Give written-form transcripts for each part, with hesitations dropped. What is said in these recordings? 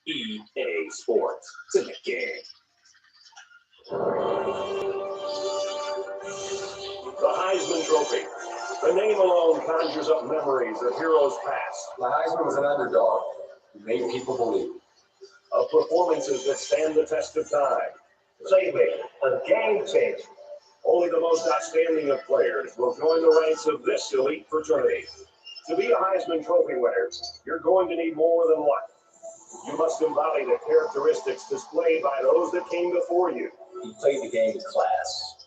EA Sports. It's in the game. The Heisman Trophy. The name alone conjures up memories of heroes past. The Heisman was an underdog. He made people believe. Of performances that stand the test of time. Saving a game changer. Only the most outstanding of players will join the ranks of this elite fraternity. To be a Heisman Trophy winner, you're going to need more than luck. You must embody the characteristics displayed by those that came before you. He played the game with class.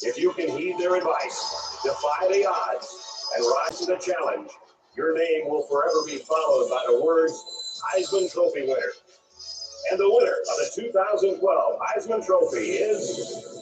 If you can heed their advice, defy the odds, and rise to the challenge, your name will forever be followed by the words Heisman Trophy winner. And the winner of the 2012 Heisman Trophy is...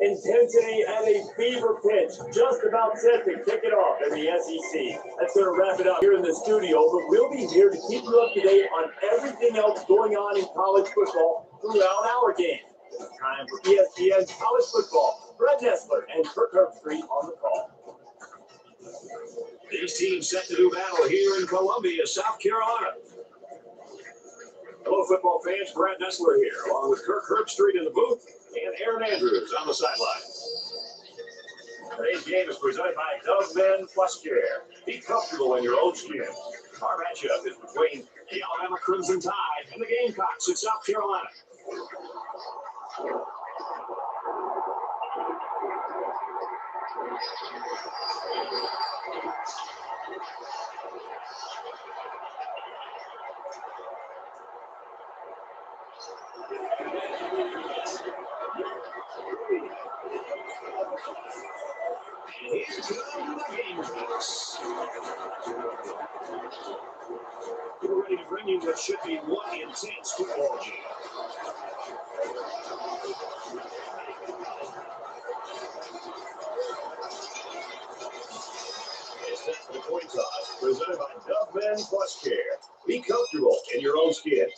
And Cincinnati had a fever pitch, just about set to kick it off in the SEC. That's going to wrap it up here in the studio, but we'll be here to keep you up to date on everything else going on in college football throughout our game. It's time for ESPN's College Football. Brett Nessler and Kirk Herbstreit on the call. These teams set to do battle here in Columbia, South Carolina. Hello, football fans. Brad Nessler here, along with Kirk Herbstreit in the booth and Aaron Andrews on the sidelines. Today's game is presented by Dove Men Plus Care. Be comfortable in your own skin. Our matchup is between the Alabama Crimson Tide and the Gamecocks in South Carolina. Here come the Gamecocks. We're ready to bring you what should be one intense football game. It's time for the coin toss, presented by Dove Men Plus Care. Be comfortable in your own skin.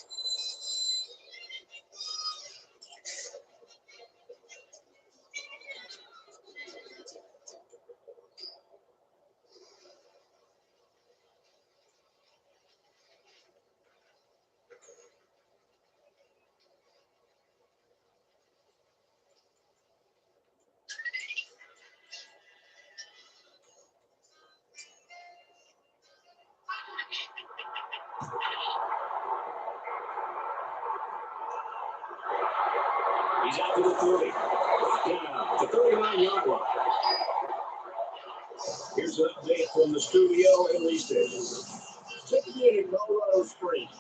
He's out to the 30. Down to 39-yard line. Here's an update from the studio in Lee Station. Checking in Colorado Springs.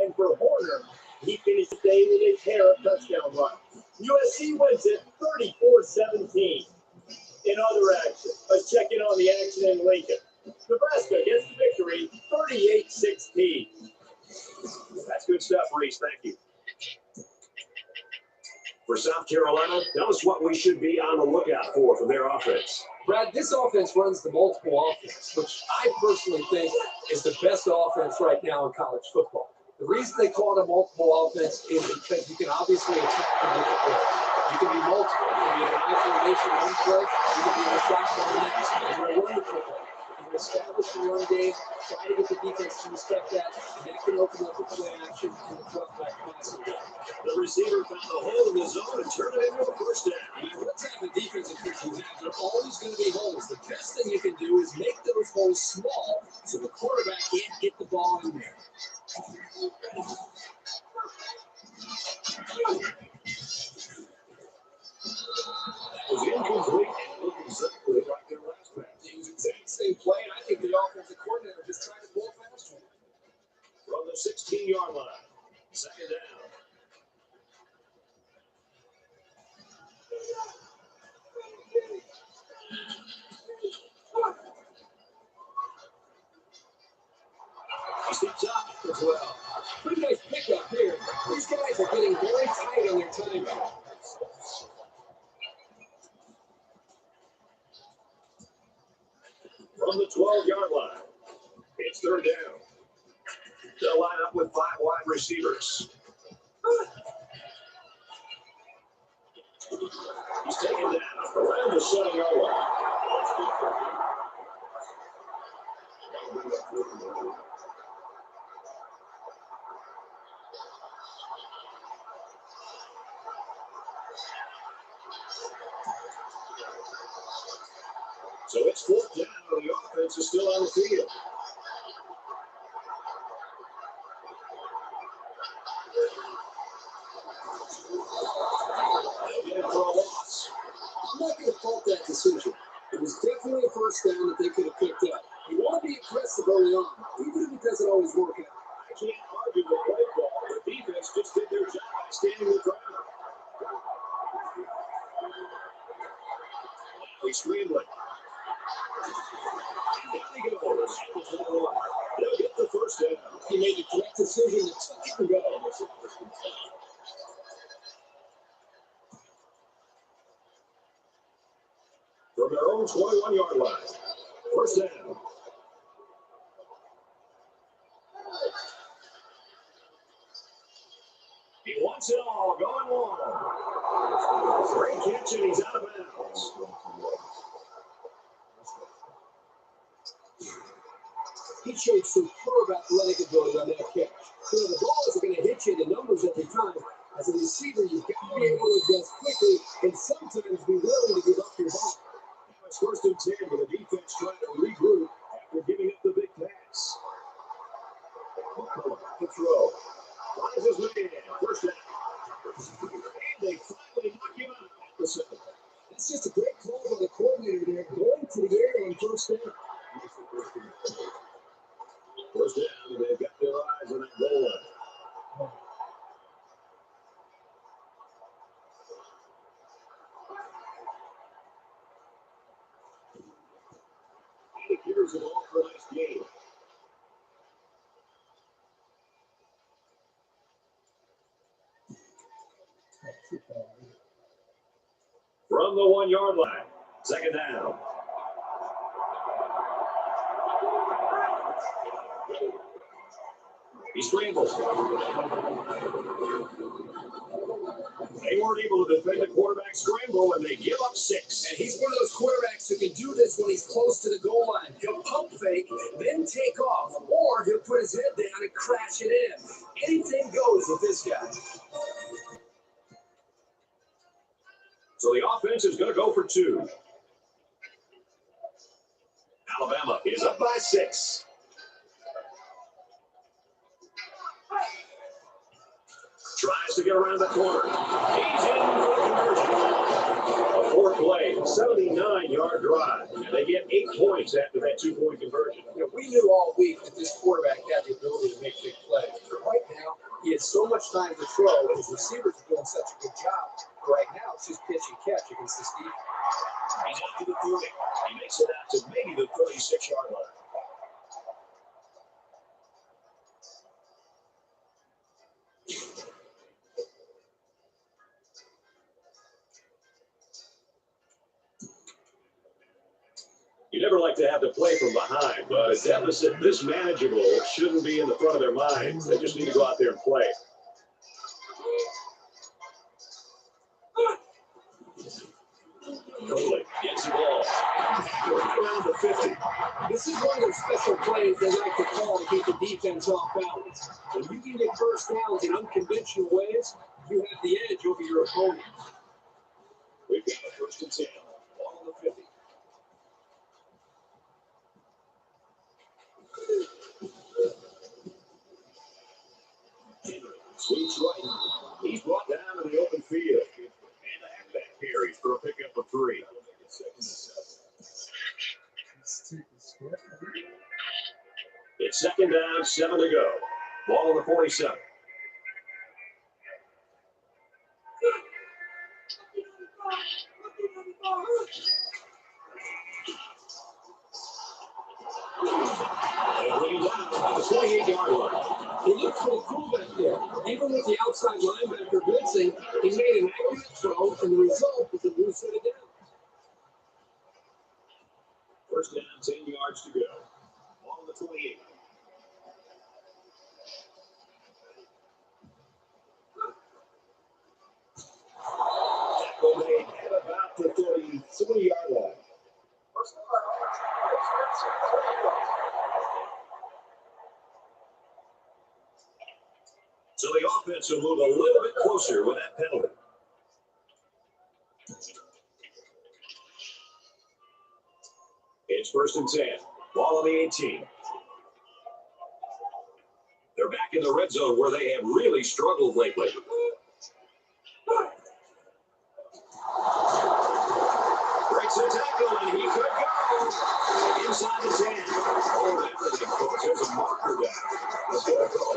And for Horner, he finished the day with a pair of touchdown runs. USC wins it 34-17. In other action, let's check in on the action in Lincoln. Nebraska gets the victory 38-16. That's good stuff, Reese. Thank you. For South Carolina, tell us what we should be on the lookout for from their offense. Brad, this offense runs the multiple offense, which I personally think is the best offense right now in college football. The reason they call it a multiple offense is because you can obviously attack from different ways. You can be multiple. You can be an I formation one play. You can be in a shotgun the next. You can run the football. You can establish the run game, try to get the defense to respect that, and that can open up the play action and the drop-back passing game. The receiver found a hole in the zone and turned it into a first down. What type of defensive pitch you have, there are always going to be holes. The best thing you can do is make those holes small so the quarterback can't get the ball in there. That was incomplete and looked exactly like their last pass. It was the exact same play, and I think the offensive coordinator just tried to pull a fast one. From the 16-yard line, second down. He steps up as well. Pretty nice pickup here. These guys are getting very tight on their timing. From the 12-yard line, it's third down. They'll line up with 5 wide receivers. He's taken down around the 7-yard line. So it's fourth down, and the offense is still on the field. They'll get it for a loss. I'm not going to fault that decision. It was definitely a first down that they could have picked up. You want to be aggressive early on, even if it doesn't always work out. I can't argue with play ball. The defense just did their job by standing their ground. Now he's scrambling. Down he goes. They'll get the first down. He made the correct decision to touch and go. from their own 21-yard line. First down. He wants it all, going long. Great catch, and he's out of bounds. He showed superb athletic ability on that catch. You know, the balls are going to hit you in the numbers every time. As a receiver, you've got to be able to adjust quickly and sometimes be willing to give up your ball. Now it's 1st and 10 with the defense trying to regroup after giving up the big pass. To throw. Finds his man. First down. And they finally knock him out at the 7. That's just a great call by the coordinator there, going to the air on first down. First down, they've got their eyes on that goal line. And he carries it all for a nice game. From the 1-yard line, second down. He scrambles. They weren't able to defend the quarterback scramble, and they give up 6. And he's one of those quarterbacks who can do this when he's close to the goal line. He'll pump fake, then take off, or he'll put his head down and crash it in. Anything goes with this guy. So the offense is going to go for 2. Alabama is up by 6. Tries to get around the corner. He's in for the conversion. A 4-play, 79-yard drive. And they get 8 points after that 2-point conversion. You know, we knew all week that this quarterback had the ability to make big plays. But right now, he has so much time to throw, and his receivers are doing such a good job. Right now, it's just pitch and catch against this defense. He's out to the 30. He makes it out to maybe the 36-yard line. You never like to have to play from behind, but a deficit this manageable shouldn't be in the front of their minds. They just need to go out there and play. Coley gets the ball. Around the 50. This is one of those special plays they like to call to keep the defense off balance. When you can get first downs in unconventional ways, you have the edge over your opponent. We've got a 1st and 10. Ball on the 50. Sweeps right. He's brought down in the open field. And a halfback carries for a pickup of 3. It's 2nd down, 7 to go. Ball on the 47. They bring him down at the 28-yard line. He looked pretty cool back there. Even with the outside linebacker blitzing, he made an accurate throw, and the result was a loose set of down. First down, 10 yards to go. Ball on the 28. Tackle made at about the 33-yard line. So the offense will move a little bit closer with that penalty. It's 1st and 10. Ball on the 18. They're back in the red zone where they have really struggled lately. Breaks the tackle, and he could go inside the 10. Oh, everything, folks. There's a marker down. Let's get a call.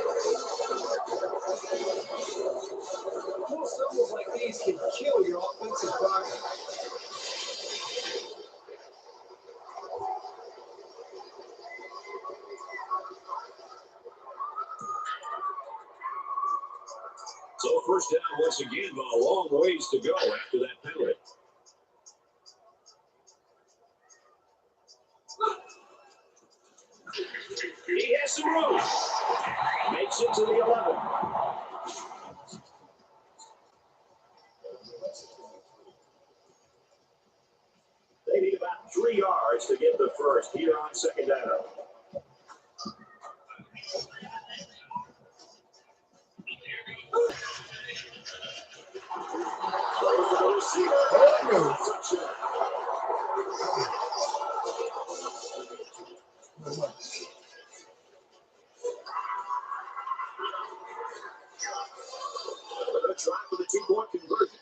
Little stumbles like these can kill your offensive progress. So 1st down once again, but a long ways to go after that penalty. has some room. Makes it to the 11. They need about 3 yards to get the first here on second down. Throws to the receiver. Touchdown. They're trying for the 2-point conversion.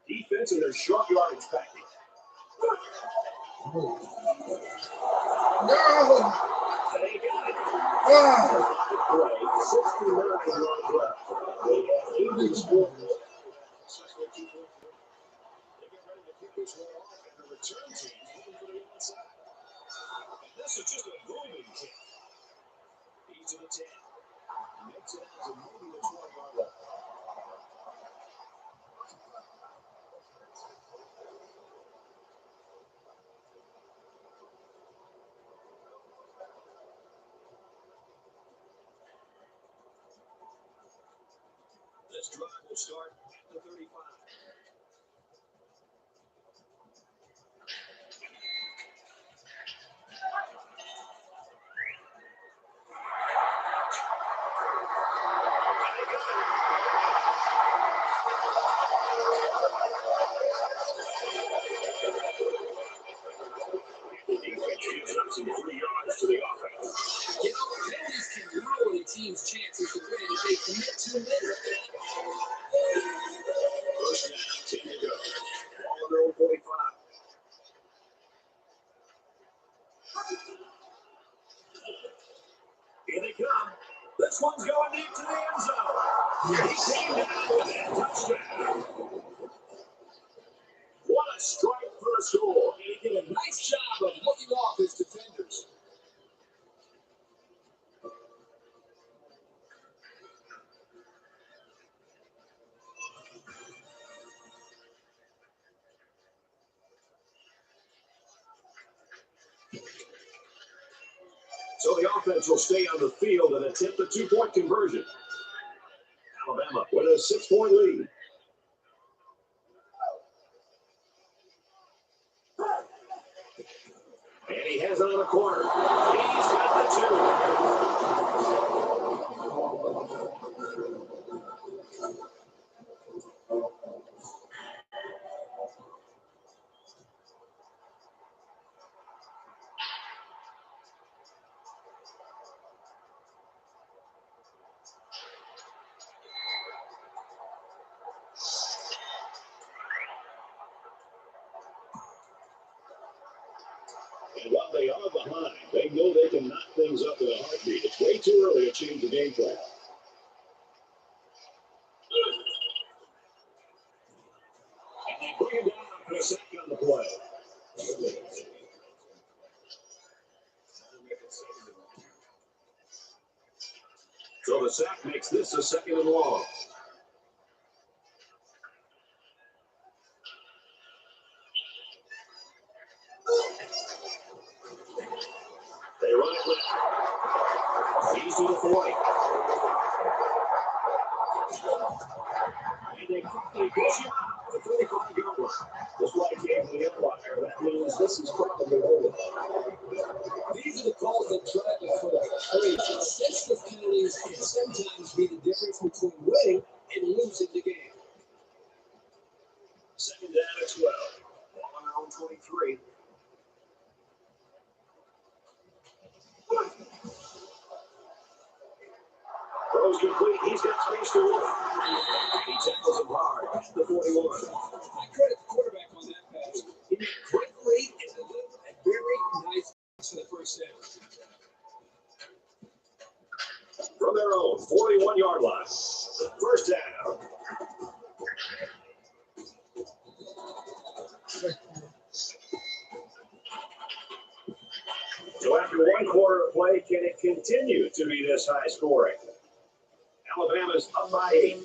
Defense in their short yardage package. No! They got it. Wow! Play, 69 yards left. They have 80 scores. They get ready to kick this one off, and the return team is looking for the inside. And this is just a booming kick. He's to the 10. Makes it out to maybe the 20-yard line. This drive will start at the 35. The defense gives up some 3 yards to the offense. You know, penalties can ruin a team's chances to win if they commit too many. First down, 10 to go. Ball on their own 45. Here they come. This one's going deep to the end zone. He came down with that touchdown. What a strike for a score. And he did a nice job of looking off his defenders. So the offense will stay on the field and attempt a 2-point conversion. Alabama with a 6-point lead. And he has it on the corner. He's got the 2. And while they are behind, they know they can knock things up with a heartbeat. It's way too early to change the game plan. And they bring him down for a second on the play. So the sack makes this a 2nd and long. They run it left. He's to the 40. And they quickly push him out to the 35-yard line. This play came from the umpire. That means this is probably over. These are the calls that drive it for the phrase. Senseless penalties can sometimes be the difference between winning and losing the game. Second down at 12. Ball on their own 23. Throws complete. He's got space to work. He tackles him hard at the 41. I credit the quarterback on that pass. He made great read and delivered a very nice pass for the first down. From their own 41-yard line. First down. So after 1 quarter of play, can it continue to be this high scoring? Alabama's up by 8.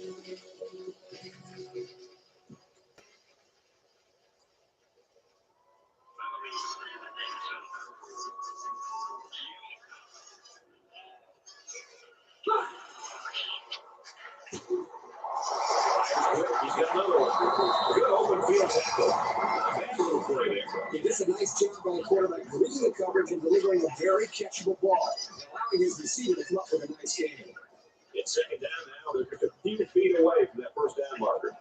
He does a nice job on the quarterback, reading the coverage and delivering a very catchable ball, allowing his receiver to come up with a nice game. It's second down now. They're 15 feet away from that first down marker.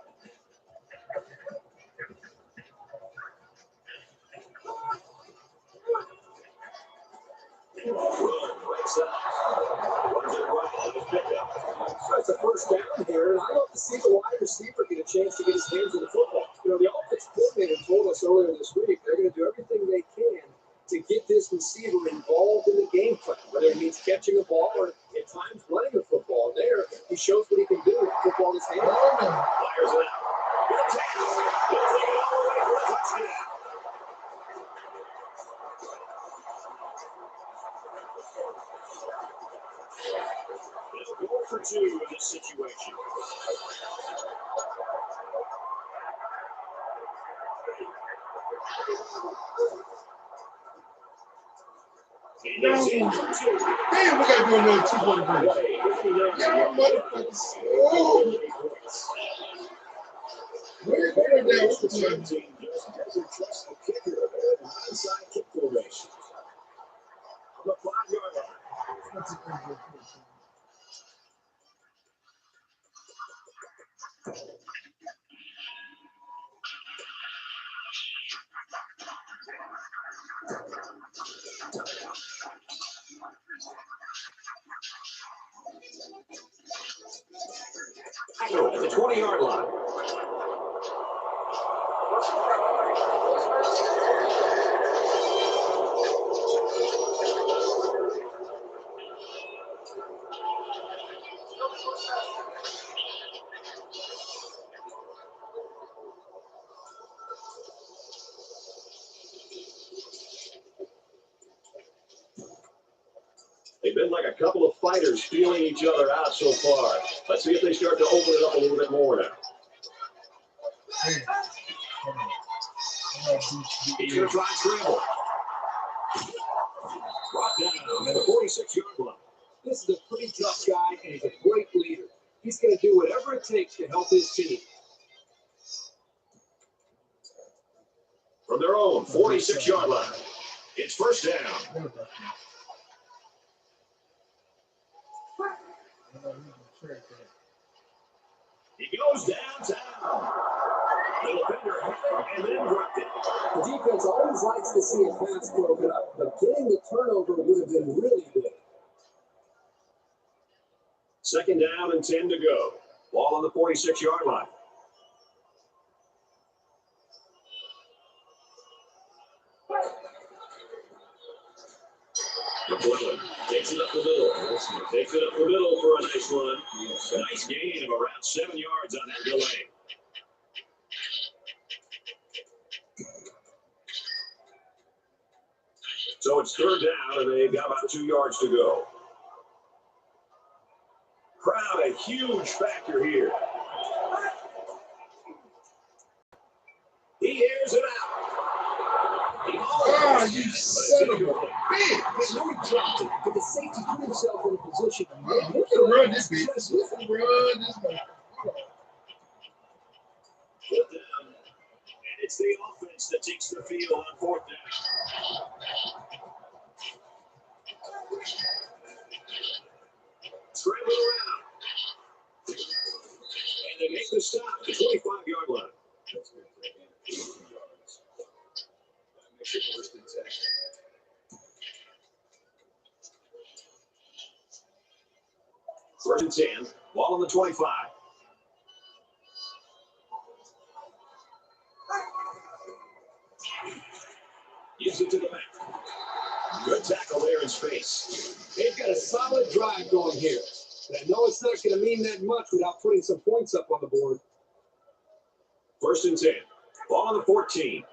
That's a first down here, and I love to see the wide receiver get a chance to get his hands on the football. You know, the offensive coordinator told us earlier this week they're going to do everything they can to get this receiver involved in the game plan, whether it means catching a ball or at times running the football. There, he shows what he can do with the football in his hand. Fires it out. He'll take it all the way for a touchdown. They'll go for two in this situation. Damn, we gotta do another 2-point break. Y'all motherfuckers. Oh. Where are they down with the team? Doesn't trust the kicker there. An onside kick formation. On the 5-yard line. At the 20-yard line. They've been like a couple of fighters feeling each other out so far. Let's see if they start to open it up a little bit more now. He's going to try and scramble. Brought down at the 46-yard line. This is a pretty tough guy, and he's a great leader. He's going to do whatever it takes to help his team. From their own 46-yard line, it's first down. He goes downtown. The defender and then dropped it. The defense always likes to see a pass broken up, but getting the turnover would have been really good. Second down and 10 to go. Ball on the 46-yard line. McClellan takes it up the middle. Takes it up the middle for a nice run. A nice gain of around 7 yards on that delay. So it's third down, and they've got about 2 yards to go. Crowd a huge factor here. He airs it out. You son of a bitch. No, he dropped it, but the safety put himself in a position. We can run this bitch. We can run this bitch. Put down. And it's the offense that takes the field on fourth down. Scrambling around. And they make the stop at the 25-yard line. That's good. Make sure we're still intact. First and 10. Ball on the 25. Gives it to the back. Good tackle there in space. They've got a solid drive going here. But I know it's not going to mean that much without putting some points up on the board. First and 10. Ball on the 14.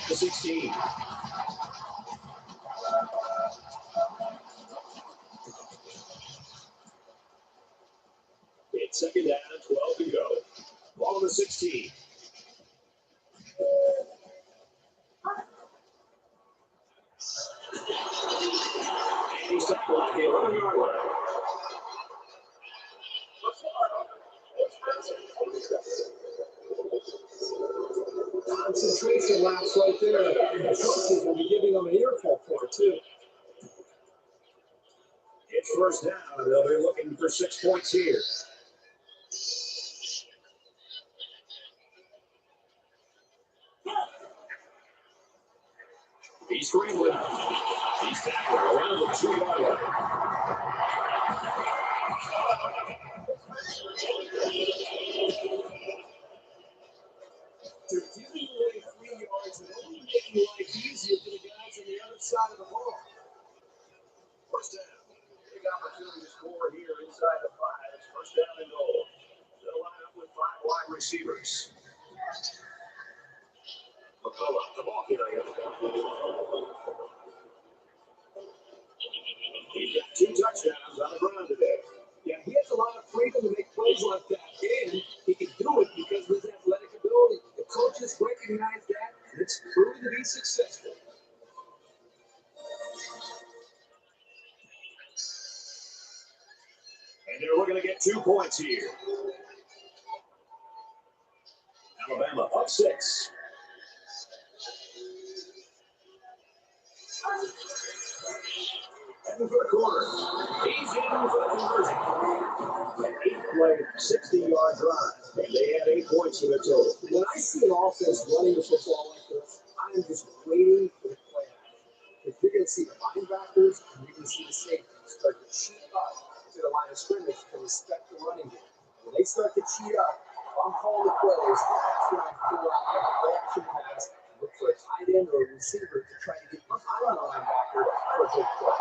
The 16. It's second down and 12 to go. Ball on the 16. He's tackled at the 11-yard line. Concentration laps right there. The coaches will be giving them an earful for it, too. It's first down, and they'll be looking for 6 points here. He's scrambling. He's tackled around the 2-yard line. They're giving away 3 yards and only making life easier for the guys on the other side of the ball. First down. Big opportunity to score here inside the 5. It's first down and goal. They'll line up with 5 wide receivers. McCullough, the ball carrier. He's got 2 touchdowns on the ground today. Yeah, he has a lot of freedom to make plays like that, and he can do it because of his athletic ability. The coaches recognize that, and it's proven to be successful. And they're looking to get 2 points here. Alabama up 6. Heading for the corner. He's in for the conversion. An 8-play, 60-yard drive. And they had 8 points in the total. When I see an offense running the football like this, I'm just waiting for the play action. If you're going to see the linebackers and you're going to see the safeties start to cheat up to the line of scrimmage to respect the running game. When they start to cheat up, I'm calling the plays. That's when I pull out the play action pass, look for a tight end or a receiver to try to get behind the linebacker for a good play.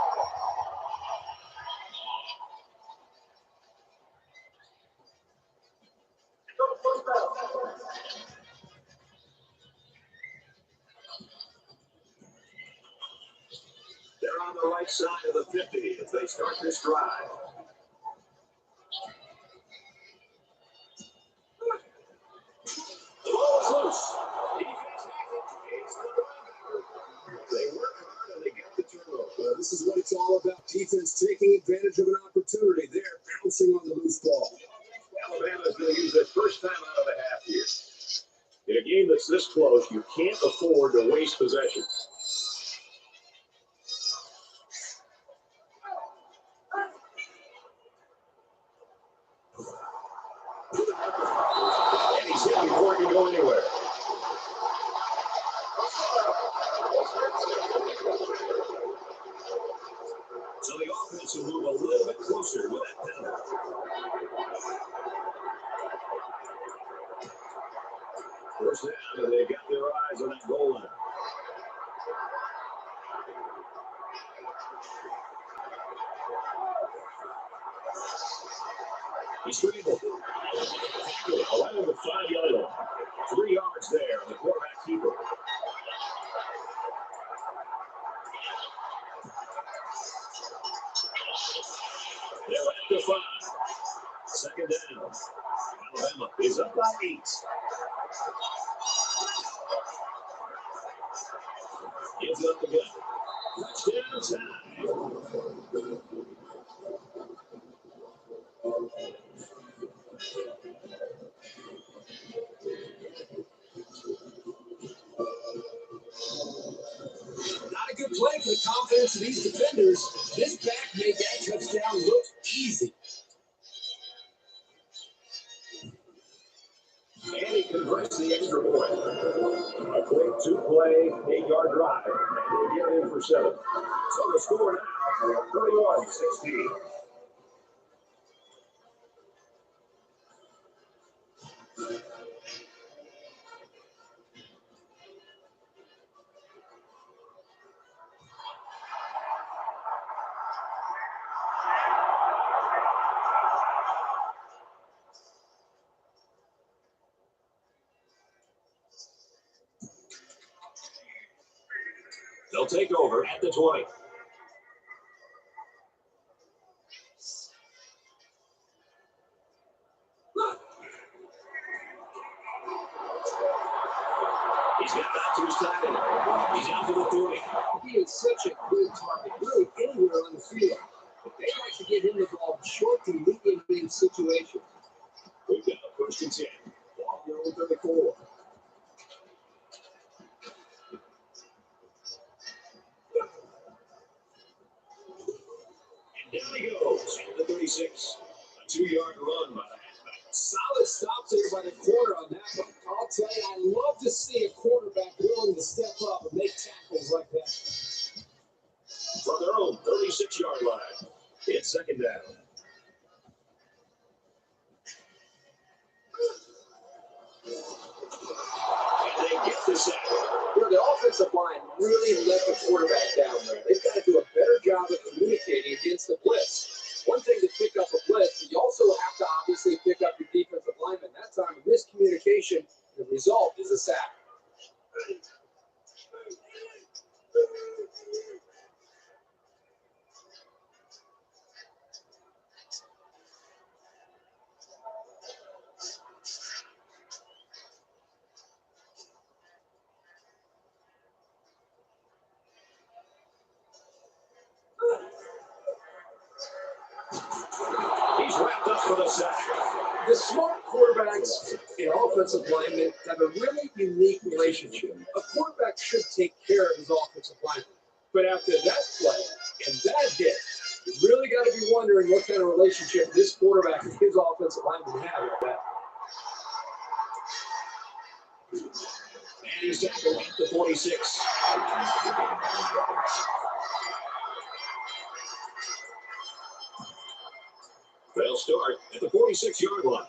They're on the right side of the 50 as they start this drive. The ball is loose. They work hard and they get the turnover. This is what it's all about. Defense taking advantage of an opportunity. They're bouncing on the loose ball. Alabama is going to use their first time out of the half here. In a game that's this close, you can't afford to waste possession. And he's hit before he can go anywhere. So the offense will move a little bit closer with that penalty. First down, and they got their eyes on that goal line. He's scrambled. Around the 5-yard line. 3 yards there on the quarterback keeper. They're at the 5. Second down. Alabama is up by 8. Gives up the gun. Touchdown time. Not a good play for the confidence of these defenders. This back made that touchdown look easy. And he converts the extra point. A quick 2-play, 8-yard drive, and they get in for 7. So the score now, 31-16. They'll take over at the 20. He's got back to his tight end. He's out to the 30. He is such a good target, really anywhere on the field. But they like to get him the ball in short to medium range situations. We've got a first and 10. Ball 34. And down he goes at the 36. A 2-yard run by the halfback. Solid stop there by the corner on that one. I'll tell you, I love to see a quarterback willing to step up and make tackles like that. From their own 36-yard line, it's second down. And they get the sack. You know, the offensive line really let the quarterback down there. They've got to do a better job of communicating against the blitz. One thing to pick up a blitz, but you also have to obviously pick up your defensive lineman. That time, of miscommunication, the result is a sack. He's wrapped up for the sack. The smart quarterbacks and offensive linemen have a really unique relationship. A quarterback should take care of his offensive lineman. But after that play and that hit, you really got to be wondering what kind of relationship this quarterback and his offensive lineman have with that. And he's tackled at the 46. They'll start at the 46-yard line.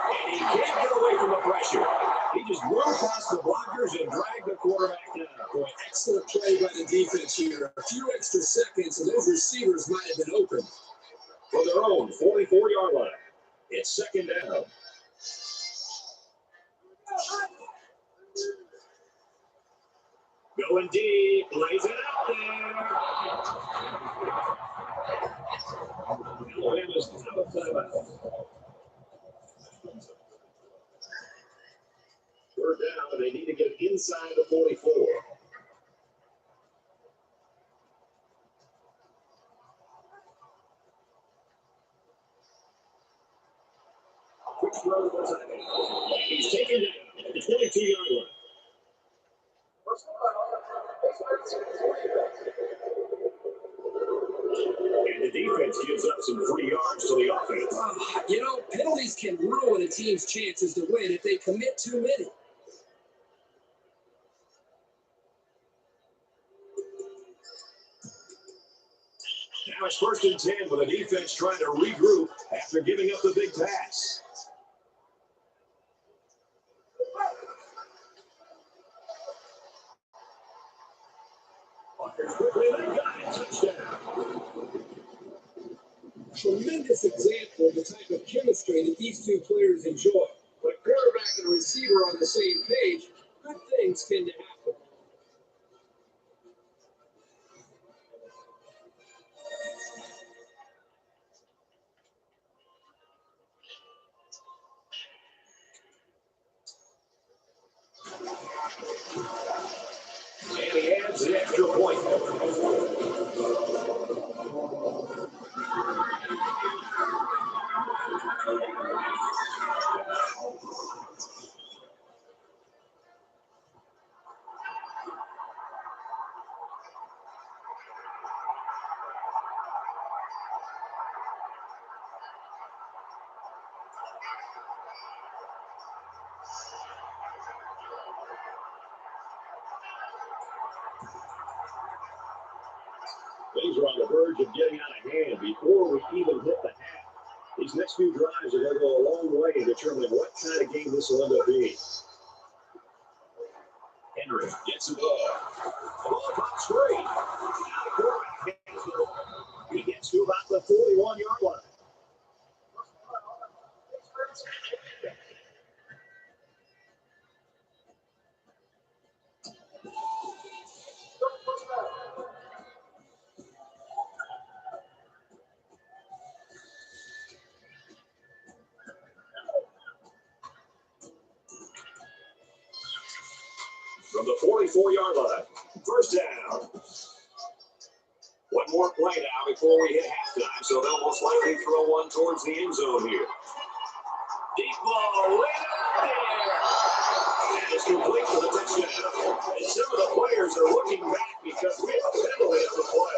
And he can't get away from the pressure. He just blew past the blockers and dragged the quarterback down. Boy, excellent play by the defense here. A few extra seconds, and those receivers might have been open. From their own 44-yard line, it's second down. Going deep, lays it out there. Alabama's out of timeout. Third down, and they need to get inside the 44. Quick throw to the tight end. He's taken down at the 22-yard line. And the defense gives up some free yards to the offense. You know, penalties can ruin a team's chances to win if they commit too many. Now it's first and 10 with the defense trying to regroup after giving up the big pass. Quickly, they got it. Touchdown. Tremendous example of the type of chemistry that these two players enjoy. When a quarterback and a receiver are on the same page, good things tend to happen. And he adds an extra point. Things are on the verge of getting out of hand before we even hit the half. These next few drives are going to go a long way in determining what kind of game this will end up being. Henry gets the ball. The ball pops free. Now the quarterback gets the ball. He gets to about the 41-yard line. from the 44-yard line. First down. One more play now before we hit halftime, so they'll most likely throw one towards the end zone here. Deep ball, way out there. And it's complete for the touchdown. And some of the players are looking back because we have a penalty on the play.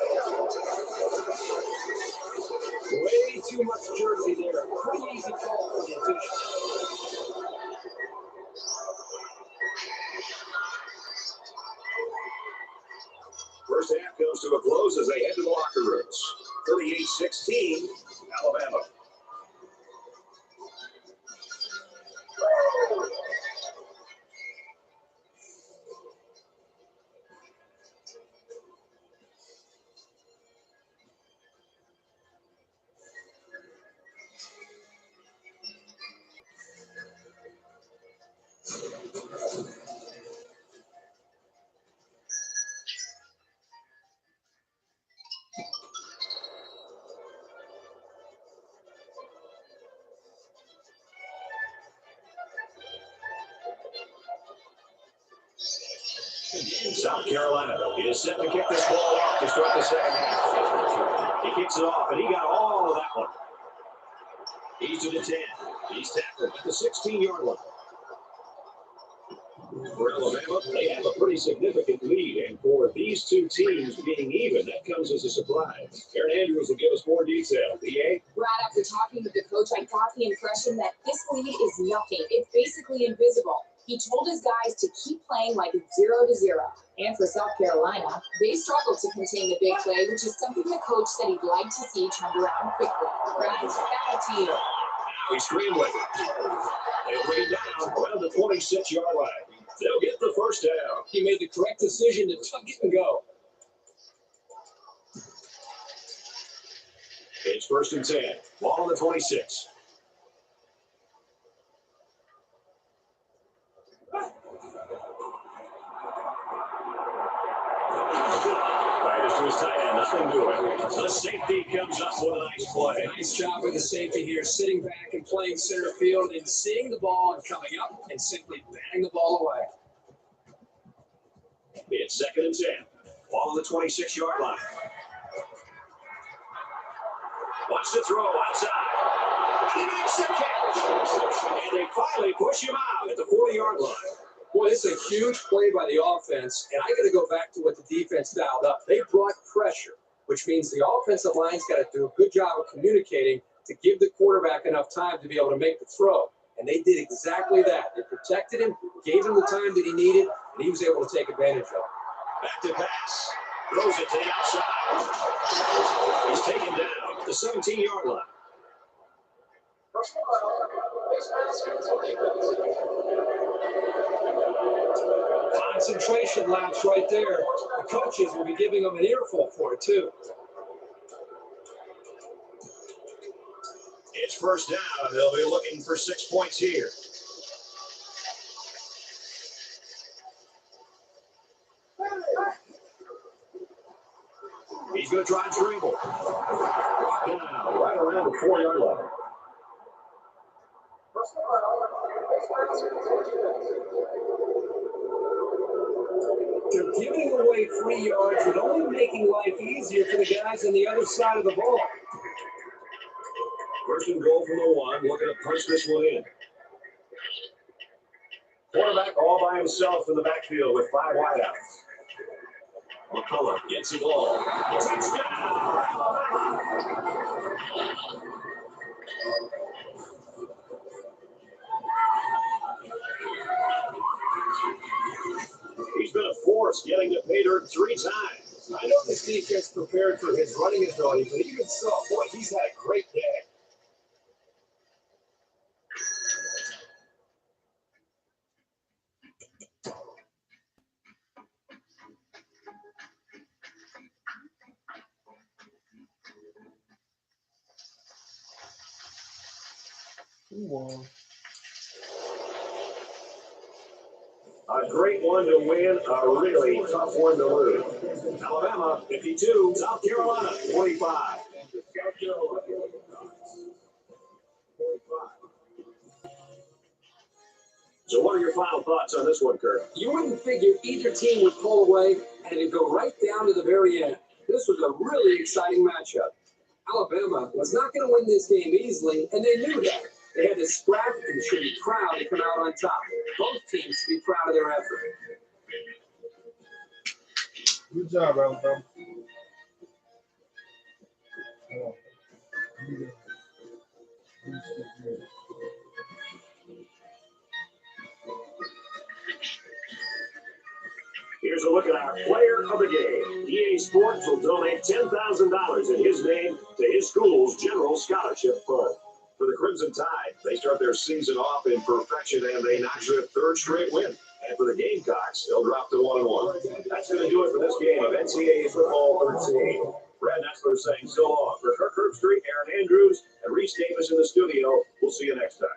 Way too much jersey there. Pretty easy call for the officials. First half comes to a close as they head to the locker rooms. 38-16, Alabama. South Carolina is set to kick this ball off to start the second half. He kicks it off, and he got all of that one. He's to the 10. He's tackled at the 16-yard line. For Alabama, they have a pretty significant lead, and for these two teams being even, that comes as a surprise. Aaron Andrews will give us more detail. EA? Brad, after talking with the coach, I got the impression that this lead is nothing. It's basically invisible. He told his guys to keep playing like it's 0-0. And for South Carolina, they struggled to contain the big play, which is something the coach said he'd like to see turned around quickly. Brad, back to you. Now he's scrambling. They bring it down around the 26-yard line. They'll get the first down. He made the correct decision to tuck it and go. It's first and 10. Ball on the 26. Nothing doing. The safety comes up with a nice play. Nice job with the safety here, sitting back and playing center field and seeing the ball and coming up and simply batting the ball away. It's second and 10. Ball on the 26-yard line. Wants to throw outside. And he makes the catch. And they finally push him out at the 40-yard line. Boy, this is a huge play by the offense, and I got to go back to what the defense dialed up. They brought pressure, which means the offensive line's got to do a good job of communicating to give the quarterback enough time to be able to make the throw. And they did exactly that. They protected him, gave him the time that he needed, and he was able to take advantage of it. Back to pass. Throws it to the outside. He's taken down at the 17-yard line. Concentration lapse right there. The coaches will be giving them an earful for it, too. It's first down. They'll be looking for 6 points here. He's going to try and dribble. Down right around the 4-yard line. They're giving away 3 yards and only making life easier for the guys on the other side of the ball. First and goal from the 1. Looking to punch this one in. Quarterback all by himself in the backfield with 5 wideouts. McCullough gets the ball. Touchdown! He's been a force getting to pay dirt 3 times. I know this defense prepared for his running ability, but even so, boy, he's had a great day. A great one to win, a really tough one to lose. Alabama 52, South Carolina 45. South Carolina 45. So what are your final thoughts on this one, Kurt? You wouldn't figure either team would pull away, and it'd go right down to the very end. This was a really exciting matchup. Alabama was not going to win this game easily, and they knew that. They had to scrap and should be proud to come out on top. Both teams should be proud of their effort. Good job, Alabama. Here's a look at our player of the game. EA Sports will donate $10,000 in his name to his school's General Scholarship Fund. For the Crimson Tide, they start their season off in perfection and they notch their third straight win. And for the Gamecocks, they'll drop to 1-1. That's going to do it for this game of NCAA Football 13. Brad Nessler saying so long. For Kirk Herbstreit, Aaron Andrews, and Reese Davis in the studio, we'll see you next time.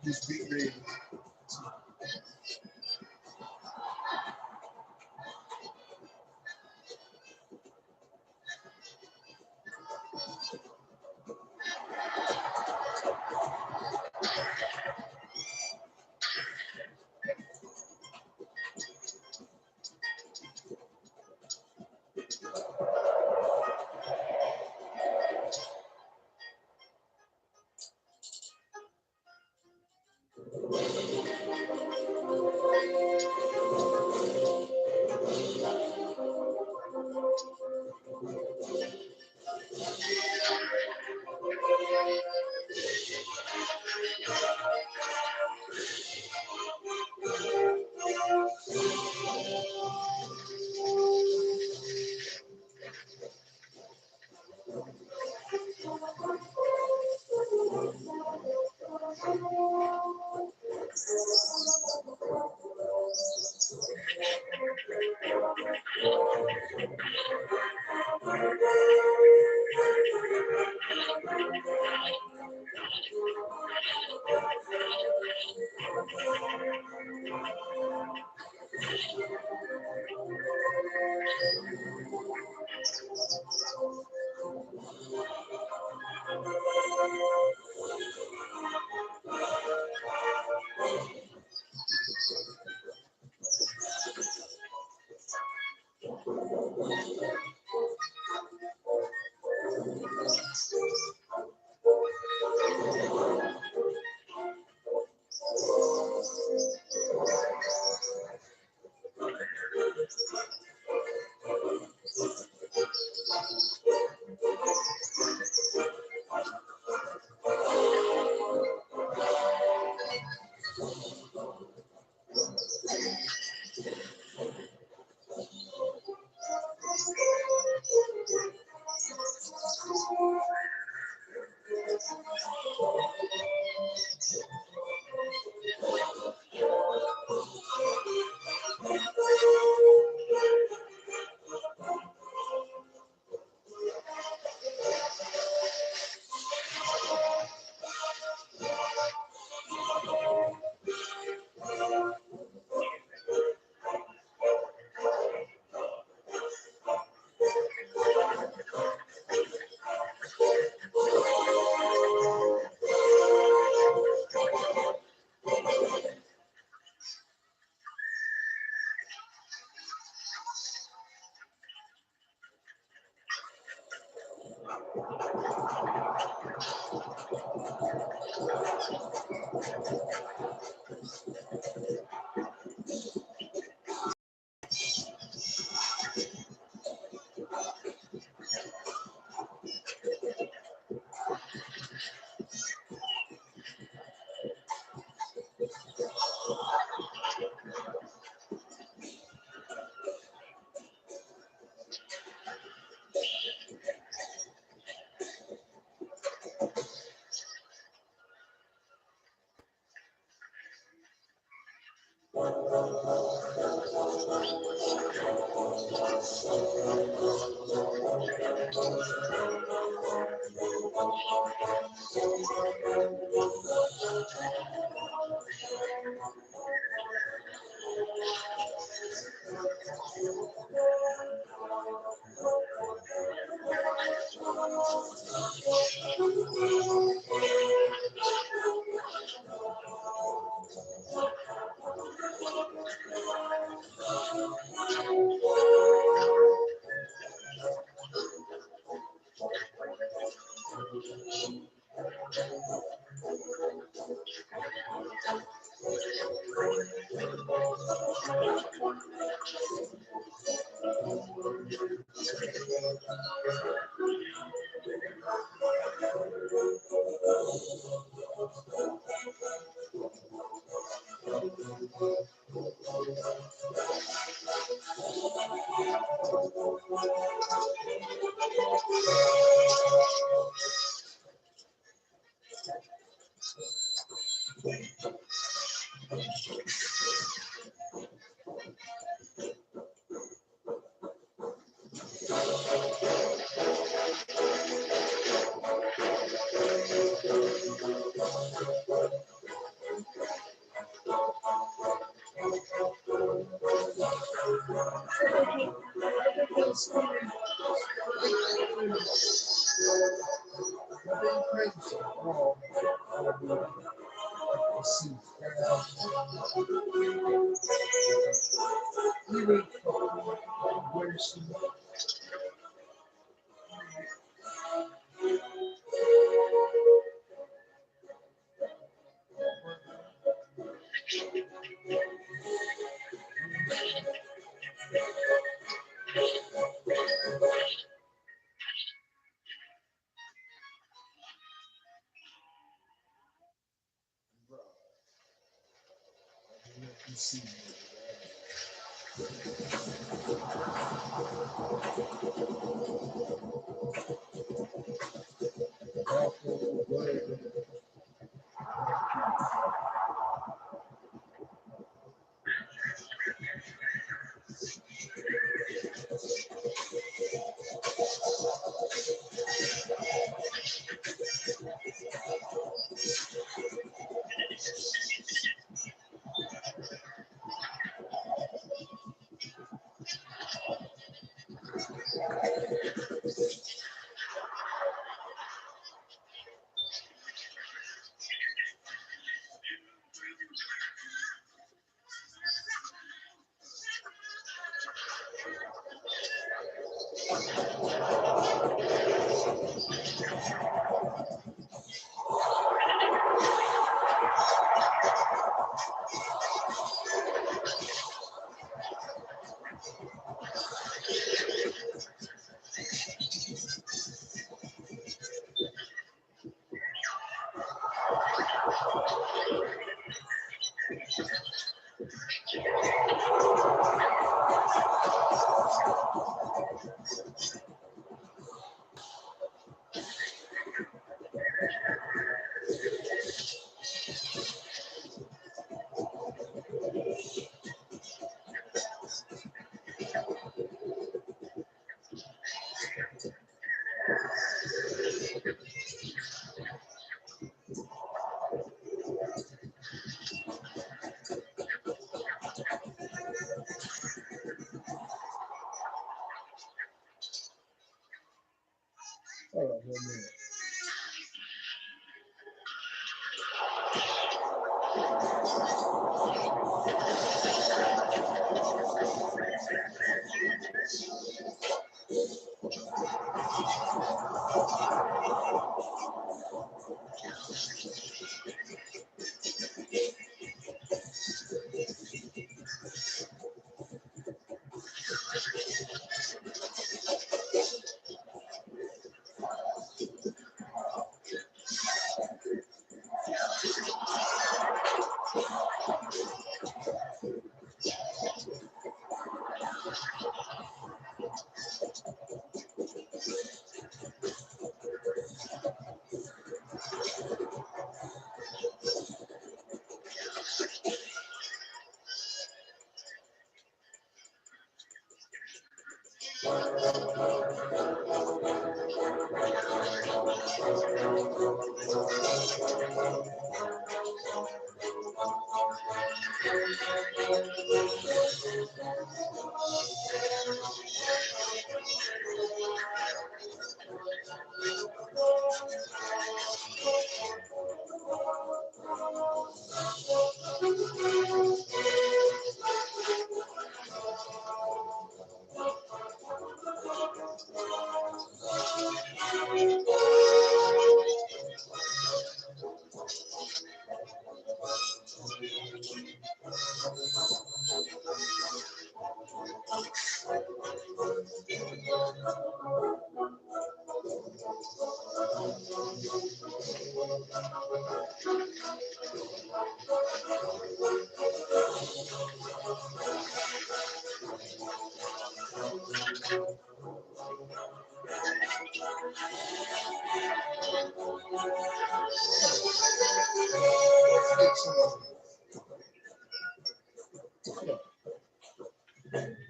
Just beat me.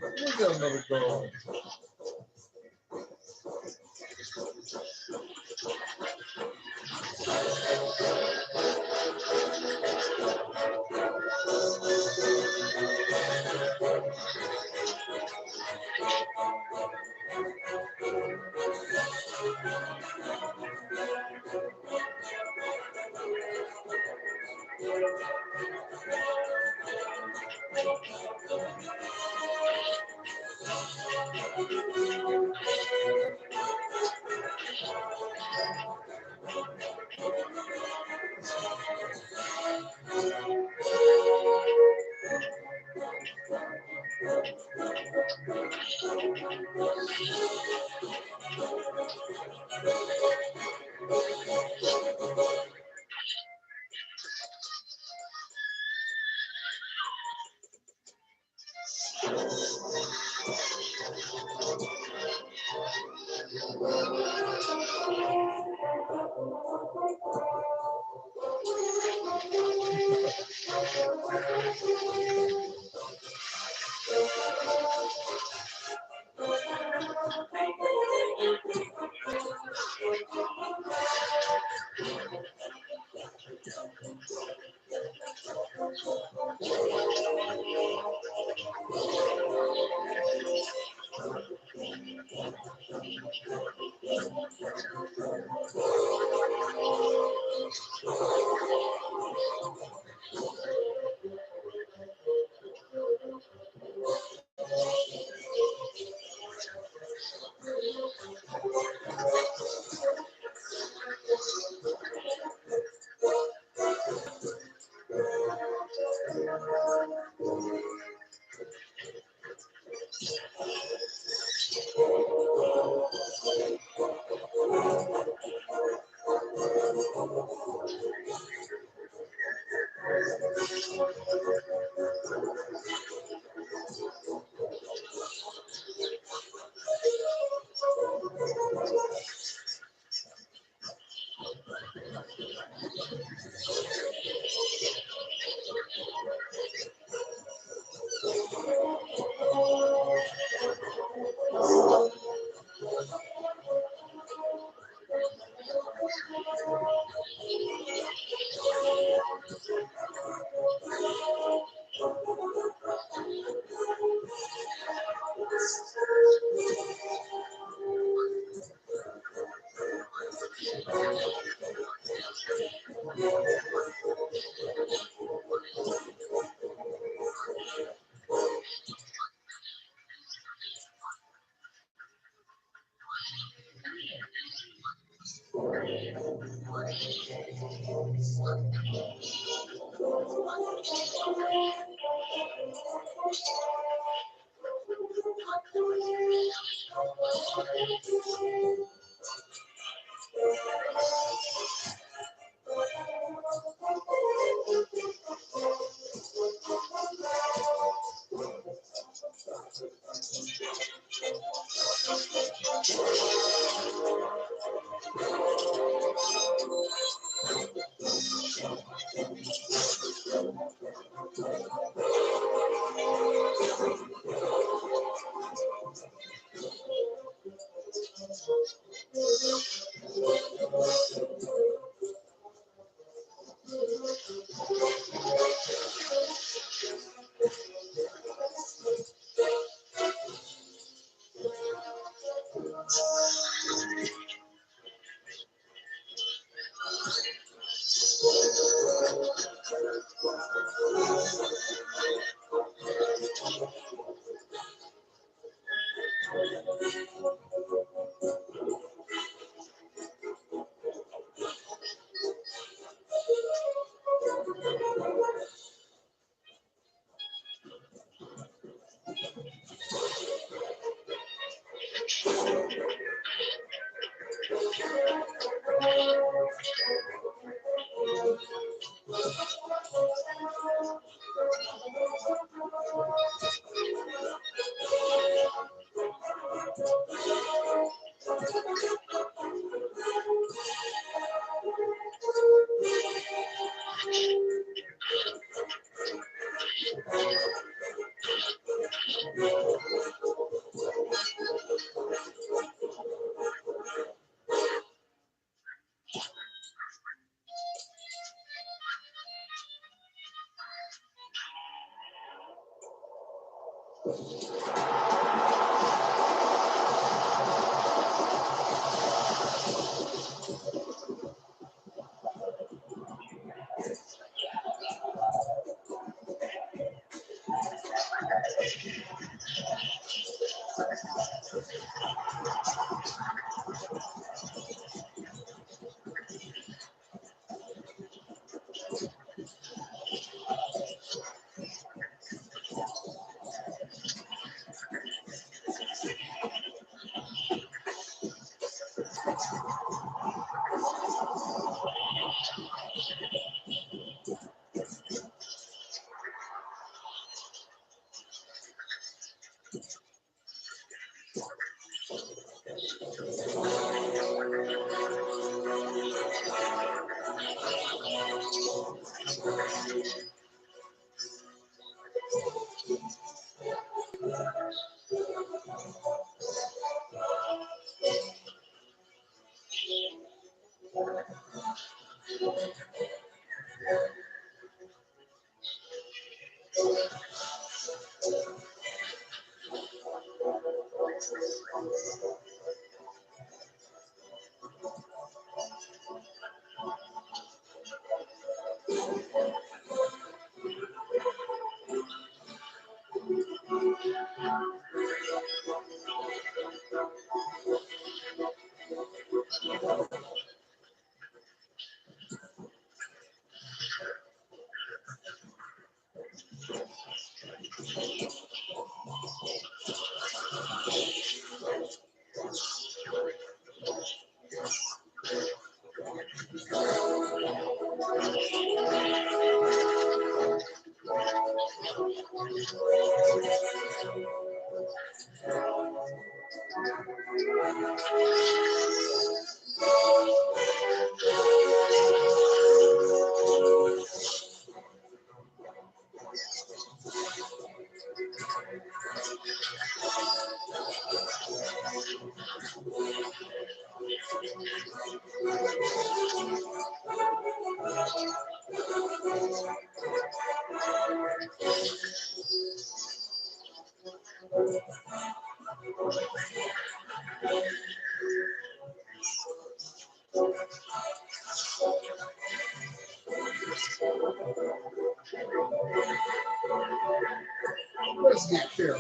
We got another goal. Where's Nick here?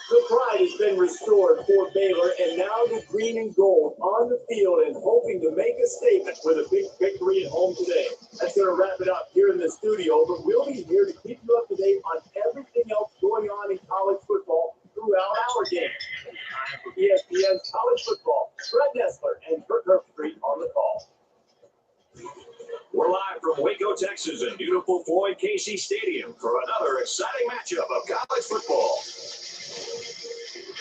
The pride has been restored for Baylor, and now the green and gold on the field and hoping to make a statement with a big victory at home today. That's going to wrap it up here in the studio, but we'll be here to keep you up to date on everything else going on in college football throughout our game. For ESPN's College Football, Brett Nessler and Kirk Herbstreit on the call. We're live from Waco, Texas, in beautiful Floyd Casey Stadium for another exciting matchup of college football.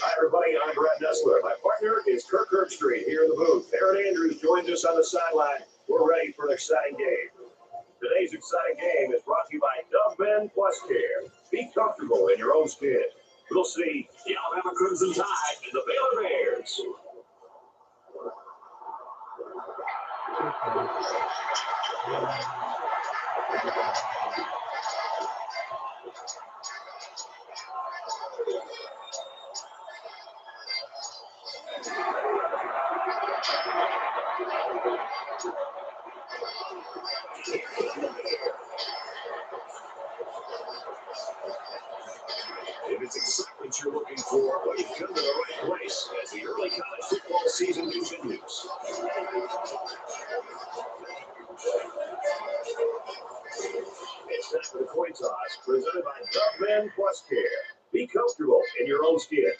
Hi, everybody. I'm Brett Nessler. My partner is Kirk Herbstreit here in the booth. Aaron Andrews joins us on the sideline. We're ready for an exciting game. Today's exciting game is brought to you by Dove Men Plus Care. Be comfortable in your own skin. We'll see the Alabama Crimson Tide and the Baylor Bears. If it's excitement you're looking for, well, you've come to the right place as the early college football season continues. It's time for the coin toss, presented by Dove Men Plus Care. Be comfortable in your own skin.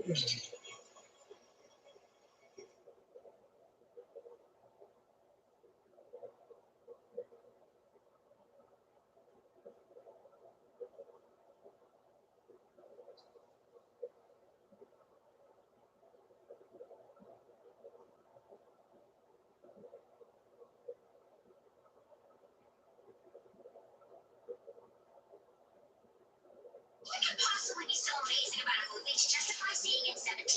What could possibly be so amazing about a movie to justify seeing it 17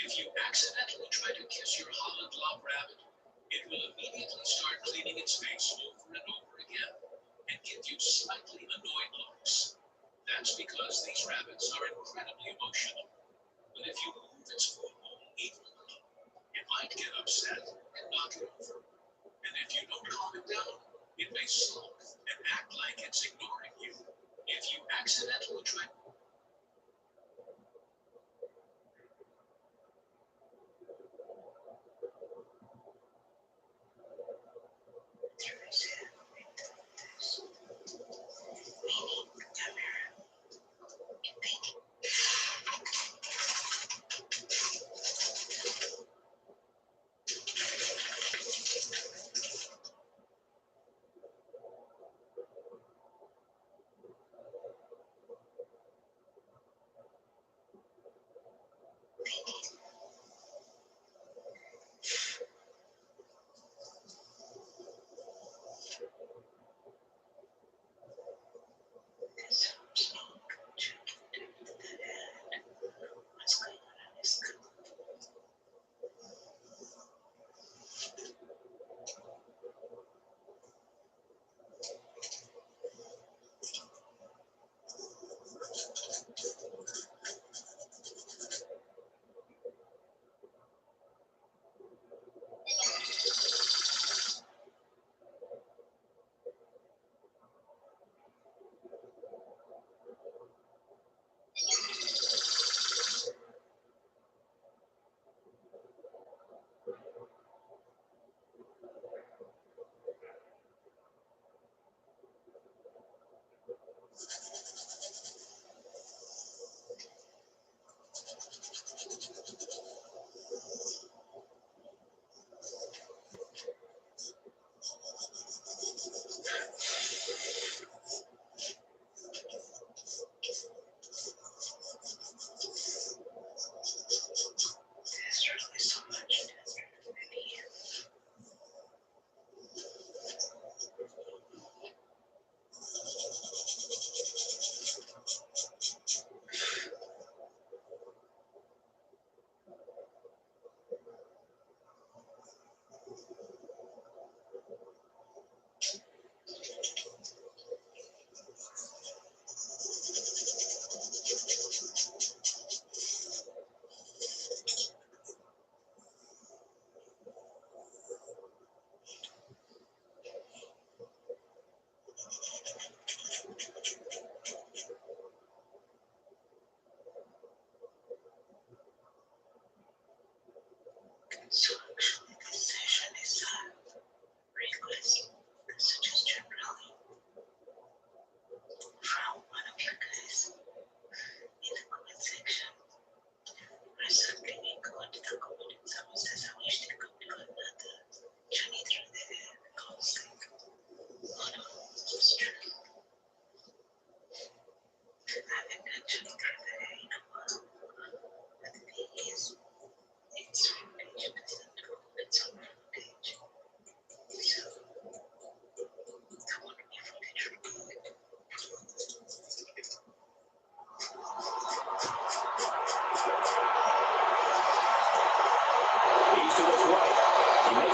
If you accidentally try to kiss your Holland log rabbit, it will immediately start cleaning its face over and over again and give you slightly annoyed looks. That's because these rabbits are incredibly emotional. But if you move its football even a little, it might get upset and knock it over. And if you don't calm it down, it may sulk and act like it's ignoring you. If you accidentally try to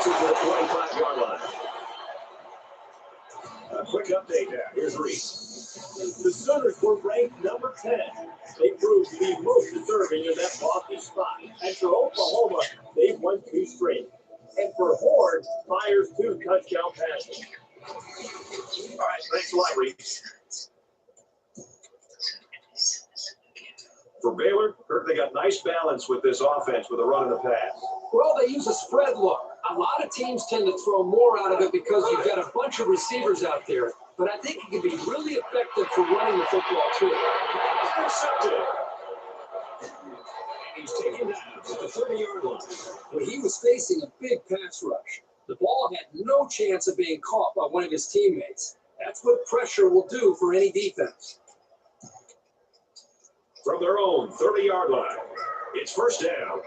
the 25-yard line. A quick update now. Here's Reese. The Sooners were ranked number 10. They proved to be most deserving in that lofty spot. And for Oklahoma, they've won 2 straight. And for Horn, fires 2 touchdown passes. All right, thanks a lot, Reese. For Baylor, Kirk, they got nice balance with this offense with a run and a pass. Well, they use a spread look. A lot of teams tend to throw more out of it because you've got a bunch of receivers out there. But I think it can be really effective for running the football, too. Intercepted. He's taken down at the 30-yard line. When he was facing a big pass rush, the ball had no chance of being caught by one of his teammates. That's what pressure will do for any defense. From their own 30-yard line, it's first down.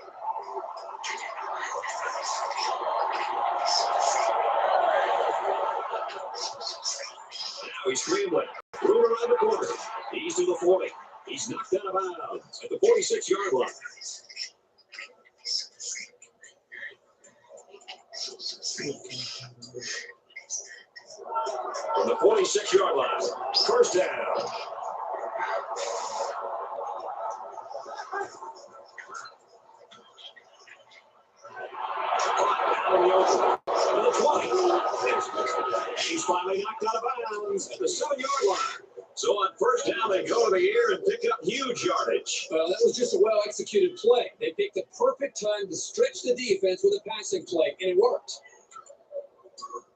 Now he's scrambling. Room around the corner. He's to the 40. He's knocked out of bounds at the 46-yard line. From the 46-yard line, first down. The 20. He's finally knocked out of bounds at the 7-yard line. So on first down, they go to the air and pick up huge yardage. Well, that was just a well-executed play. They picked the perfect time to stretch the defense with a passing play, and it worked.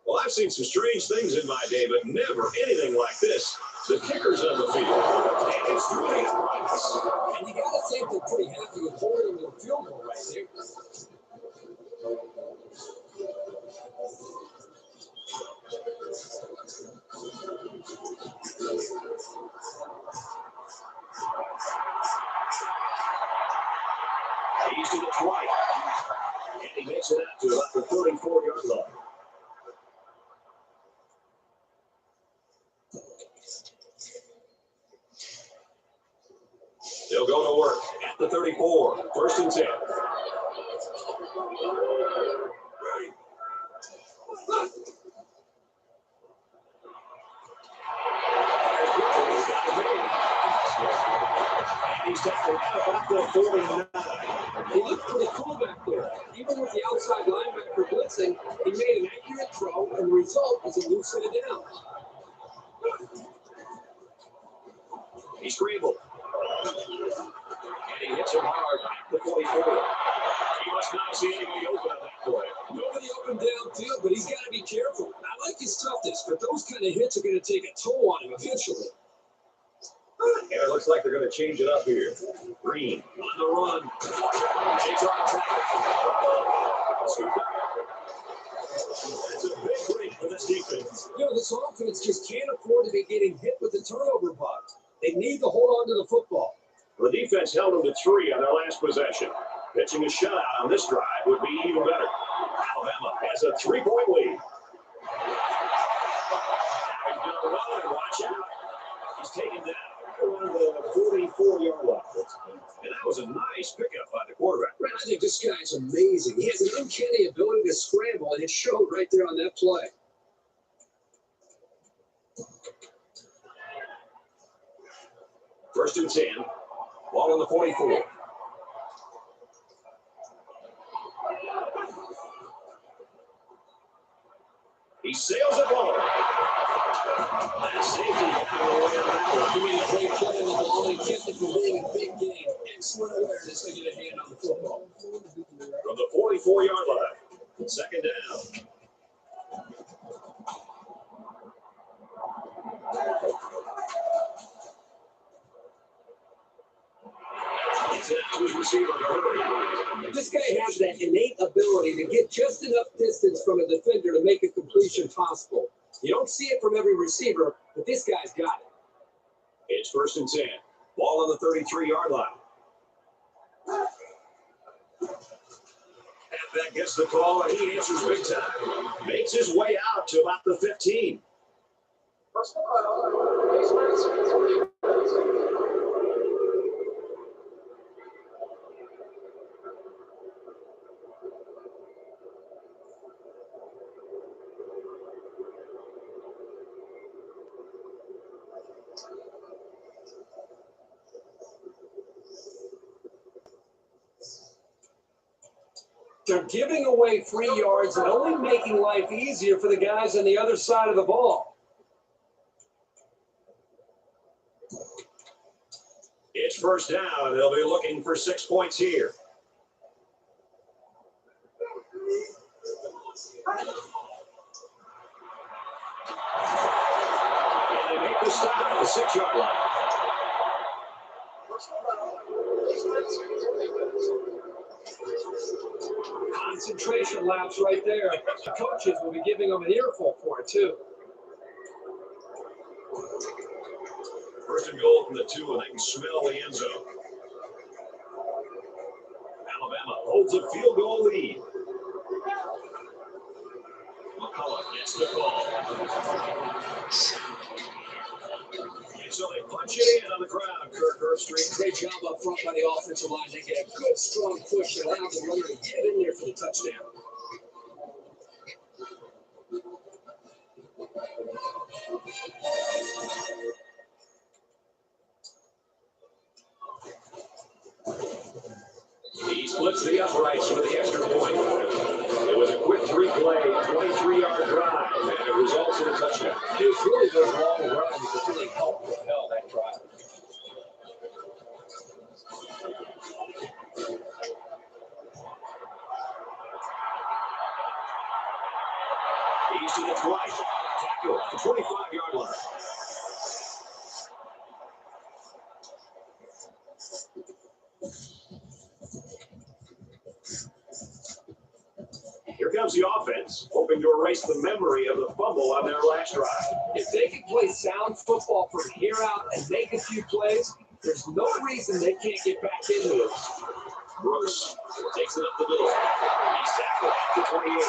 Well, I've seen some strange things in my day, but never anything like this. The kicker's on the field. And it's really uprights. And you got to think they're pretty happy with holding the field goal right there. He's to the 20. And he makes it out to about the 34-yard line. They'll go to work at the 34. First and 10. He's tackled out about the 49. He looked pretty cool back there. Even with the outside linebacker blitzing, he made an accurate throw, and the result was a loose set of downs. He scrambled. And he hits him hard at the 44. He must not see anybody open on that play. Nobody open downfield, but he's got to be careful. I like his toughness, but those kind of hits are going to take a toll on him eventually. And it looks like they're going to change it up here. Green on the run. Takes on attack. That's a big break for this defense. You know, this offense just can't afford to be getting hit with the turnover bug. They need to hold on to the football. The defense held them to 3 on their last possession. Pitching a shutout on this drive would be even better. Alabama has a 3-point lead. Now he's going to run and watch out. He's taken down on the 44-yard line. And that was a nice pickup by the quarterback. I think this guy's amazing. He has an uncanny ability to scramble, and it showed right there on that play. First and 10. Ball on the 44. He sails it home. That safety got away on that one. He made a great play on the ball and kept it from being a big game. Excellent awareness to get a hand on the football. From the 44-yard line. Second down. This guy has that innate ability to get just enough distance from a defender to make a completion possible. You don't see it from every receiver, but this guy's got it. It's first and 10. Ball on the 33-yard line. Halfback gets the call, and he answers big time. Makes his way out to about the 15. They're giving away free yards and only making life easier for the guys on the other side of the ball. It's first down, and they'll be looking for 6 points here. And they make the stop at the 6-yard line. Concentration laps right there. The coaches will be giving them an earful for it, too. First and goal from the 2, and they can smell the end zone. Alabama holds a field goal lead. McCullough gets the ball. And so they punch it in on the ground, Kirk Herbstreit. Great job up front by the offensive line. They get a good, strong push that allows the runner to get in there for the touchdown. He splits the uprights for the extra point. It was a quick 3-play, 23-yard drive, and it results in a touchdown. It was really those long runs that really helped propel that drive. He's to the 20. Tackle at the 25-yard line. Here comes the offense, hoping to erase the memory of the fumble on their last drive. If they can play sound football from here out and make a few plays, there's no reason they can't get back into it. Brooks takes it up the middle. He's tackled at the 28.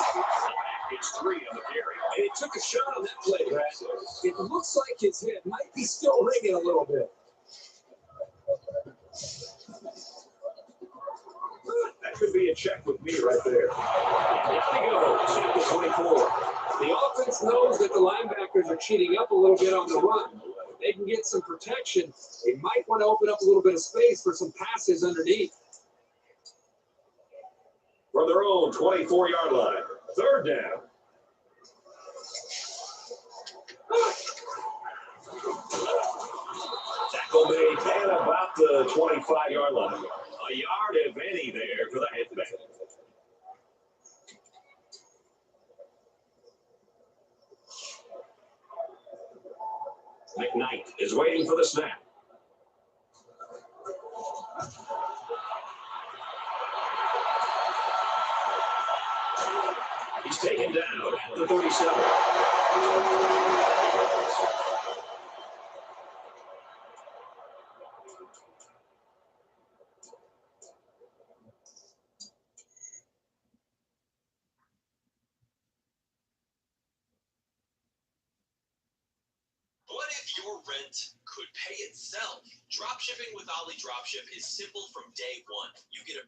It's 3 on the carry. And he took a shot on that play, Brad. It looks like his head might be still ringing a little bit. That could be a check with me right there. Down he goes at the 24. The offense knows that the linebackers are cheating up a little bit on the run. If they can get some protection, they might want to open up a little bit of space for some passes underneath. From their own 24-yard line. Third down. Tackle made at about the 25-yard line. A yard, if any, there for the headback. McKnight is waiting for the snap. He's taken down at the 37. What if your rent could pay itself? Dropshipping with Ollie Dropship is simple from day one. You get a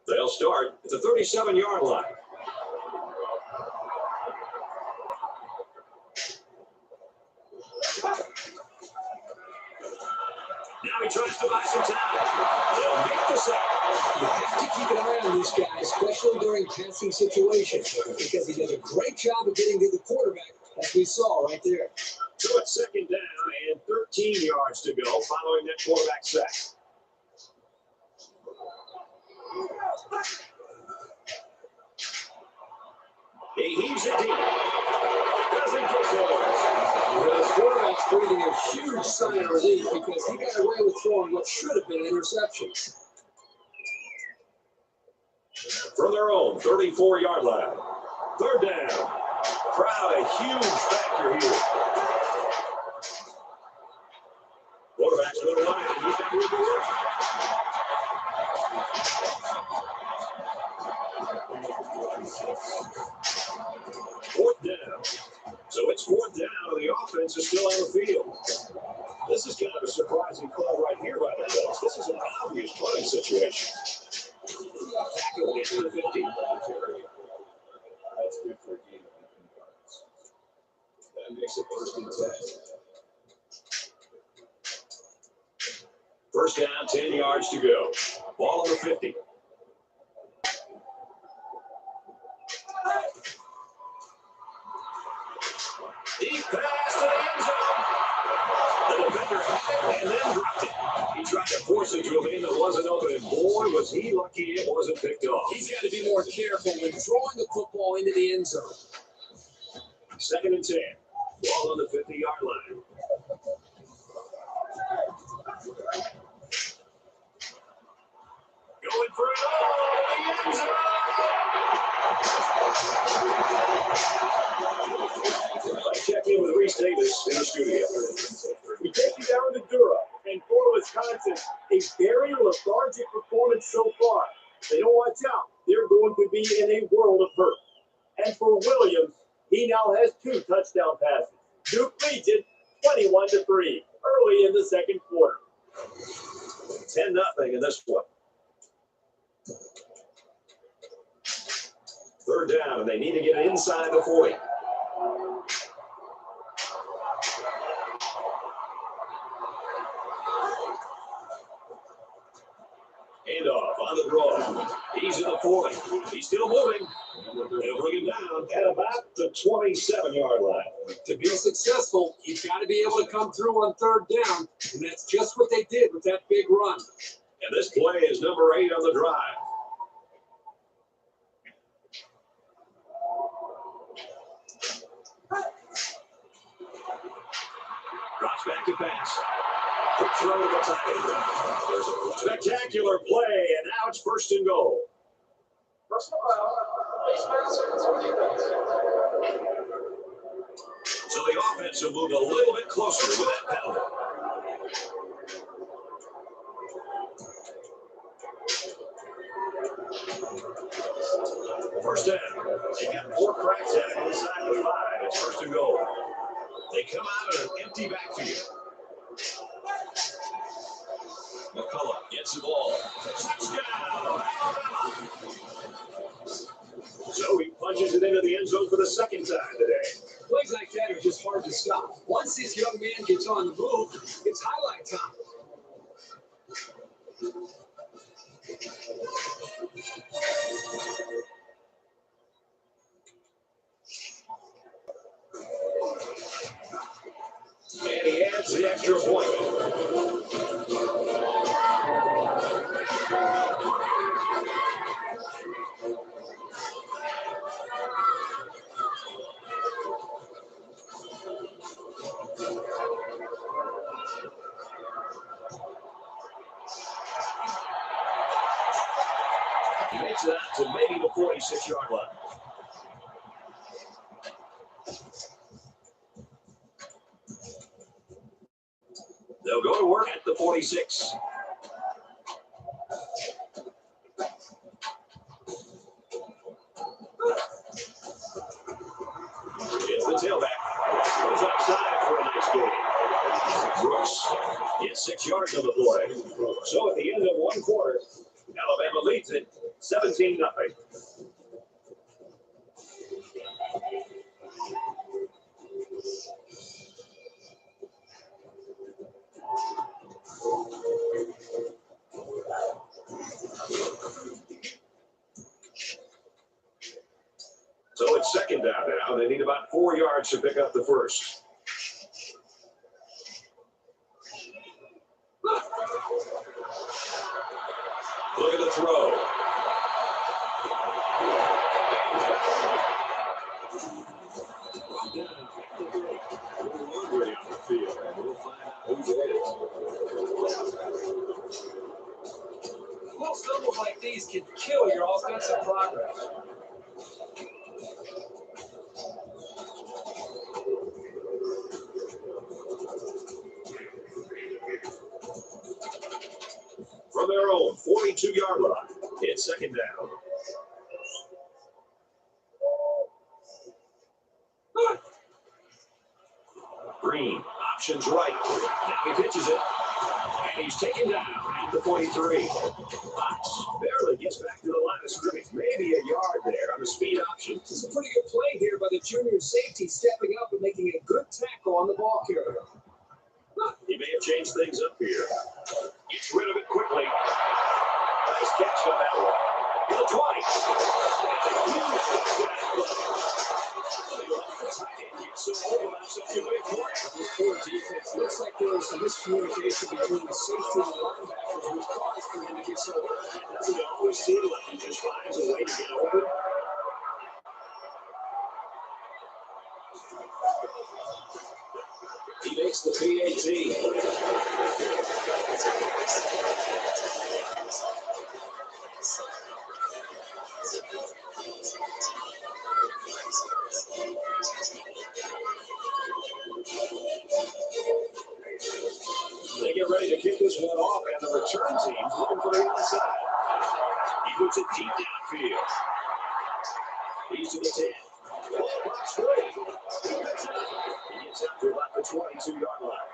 They'll start at the 37-yard line. Now he tries to buy some time. They'll make the sack. You have to keep an eye on this guy, especially during passing situations, because he does a great job of getting to the quarterback, as we saw right there. So it's second down and 13 yards to go following that quarterback sack. He heaves it deep. Doesn't get The quarterback's breathing a huge sigh of relief because he got away with throwing what should have been an interception. From their own 34-yard line. Third down. Crowd a huge factor here. Quarterback's going to line. He's got room to work. Fourth down. So it's fourth down, and the offense is still on the field. This is kind of a surprising call right here by the Bills. This is an obvious punting situation. Tackle at the 50. That makes it 1st and 10. First down, 10 yards to go. Ball on the 50. Deep pass to the end zone. The defender had it and then dropped it. He tried to force it to a man that wasn't open, and boy, was he lucky it wasn't picked off. He's got to be more careful when throwing the football into the end zone. 2nd and 10. Ball on the 50-yard line. Going for it all in the end zone. Let's check in with Reese Davis in the studio. We take you down to Durham and for Wisconsin, a very lethargic performance so far. They don't watch out. They're going to be in a world of hurt. And for Williams, he now has 2 touchdown passes. Duke leads it 21-3 early in the 2nd quarter. 10-0 in this one. 3rd down, and they need to get it inside the 40. Handoff on the draw. He's in the 40. He's still moving. They'll bring him down at about the 27-yard line. To be successful, you've got to be able to come through on 3rd down, and that's just what they did with that big run. And this play is number 8 on the drive. Drops back to pass. Quick throw to the tight end. Spectacular play, and now it's 1st and goal. So the offense will move a little bit closer with that penalty. First down. They got 4 cracks at it inside the 5. It's 1st and goal. They come out in an empty backfield. McCullough gets the ball. Touchdown, Alabama. So he punches it into the end zone for the 2nd time today. Plays like that are just hard to stop. Once this young man gets on the move, it's highlight time. And he adds the extra point. He makes it out to maybe the 46-yard line. They'll go to work at the 46. It's the tailback. Goes outside for a nice gain. Brooks gets 6 yards on the play. So at the end of 1 quarter, Alabama leads it 17-0. So it's 2nd down now. They need about 4 yards to pick up the 1st. Look at the throw. Little stumbles like these can kill your offensive progress. From their own 42-yard line, it's 2nd down. Green, options right. Now he pitches it. And he's taken down at the 43. Fox barely gets back to the line of scrimmage. Maybe a yard there on the speed option. This is a pretty good play here by the junior safety, stepping up and making a good tackle on the ball carrier. He may have changed things up here. Gets rid of it quickly. Nice catch on that one. To the 20. So This poor defense looks like there was some miscommunication between the safety and the linebackers, which caused for him to get so hurt. doesn't it always seem like he just finds a way to get open? He makes the PAT. They get ready to kick this one off, and the return team's looking for the outside. He puts it deep downfield. He's to the 10. Ball box straight. He gets out to about the 22-yard line.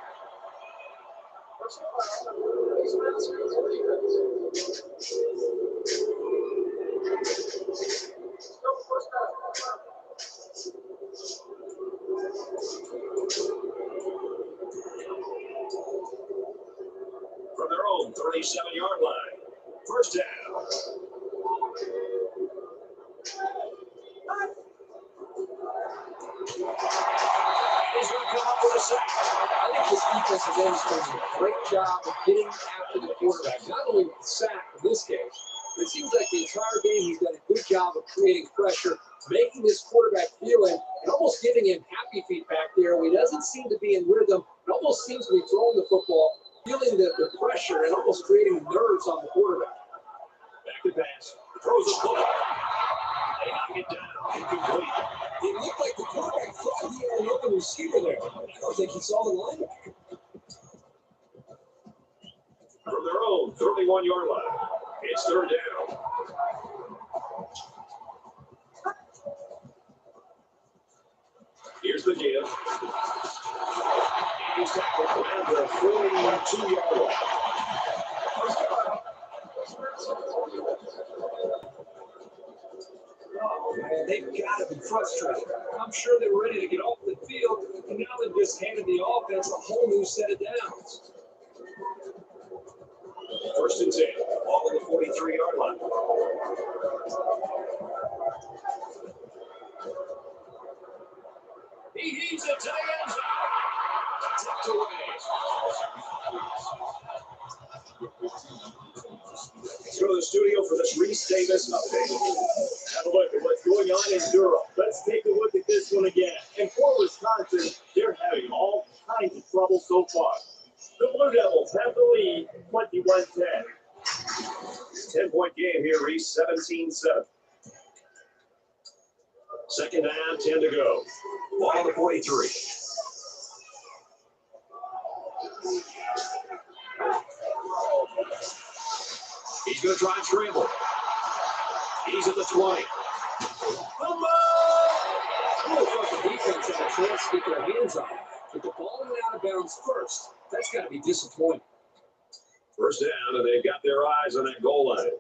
From their own 37-yard line. First down. He's going to come up with a sack. I think this defensive end is doing a great job of getting after the quarterback, not only with the sack in this case, but it seems like the entire game he's done a good job of creating pressure, making this quarterback feel it, and almost giving him happy feet back there. He doesn't seem to be in rhythm. It almost seems to be throwing the football, feeling the pressure, and almost creating nerves on the quarterback. Back to pass. Throws a football. They knock it down. Incomplete. It looked like the quarterback thought he had an open receiver there. I don't think he saw the linebacker. From their own 31-yard line. It's third down. Here's the give. He's tackled at the 42-yard line. Oh, man, they've got to be frustrated. I'm sure they're ready to get off the field, and now they've just handed the offense a whole new set of downs. First and 10. All on the 43-yard line. He heaves it to the end zone. Tucked away. Let's go to the studio for this Reese Davis update. Have a look at what's going on in Durham. Let's take a look at this one again. And for Wisconsin, they're having all kinds of trouble so far. The Blue Devils have the lead, 21-10. 10-point game here, Reese, 17-7. Second down, 10 to go. Ball on the 43. He's going to try and scramble. He's at the 20. Looks like the defense had a chance to get their hands on it, but the ball went out of bounds first. That's got to be disappointing. First down, and they've got their eyes on that goal line.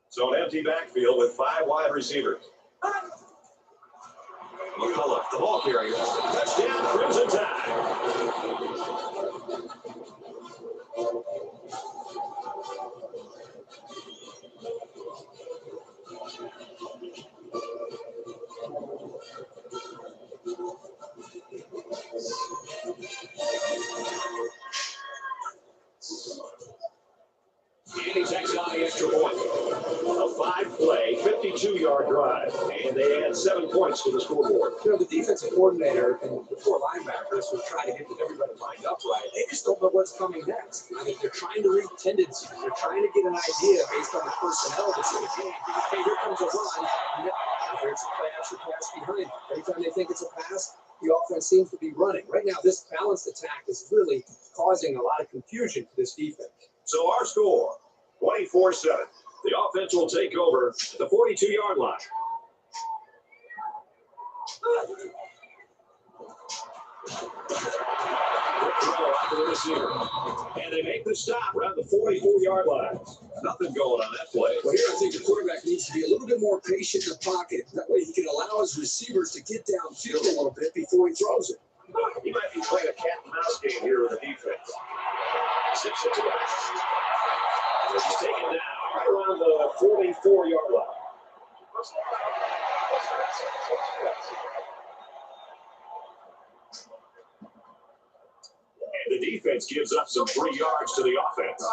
So an empty backfield with 5 wide receivers. McCullough, the ball carrier. Touchdown, Crimson Tide. And he takes on the extra point. A 5-play, 52-yard drive. And they add 7 points to the scoreboard. You know, the defensive coordinator and the 4 linebackers who try to get everybody lined up right, they just don't know what's coming next. I mean, they're trying to read tendencies. They're trying to get an idea based on the personnel that's in the game. Okay, here comes a run. No, there's a play after pass behind it. Every time they think it's a pass, the offense seems to be running. Right now, this balanced attack is really causing a lot of confusion for this defense. So our score, 24-7. The offense will take over at the 42-yard line. Throw out to the receiver. And they make the stop around the 44-yard line. Nothing going on that play. Well, here I think the quarterback needs to be a little bit more patient in the pocket. That way he can allow his receivers to get downfield a little bit before he throws it. He might be playing a cat and mouse game here with the defense. 6 into the pass. He's taken down right around the 44-yard line. And the defense gives up some 3 yards to the offense.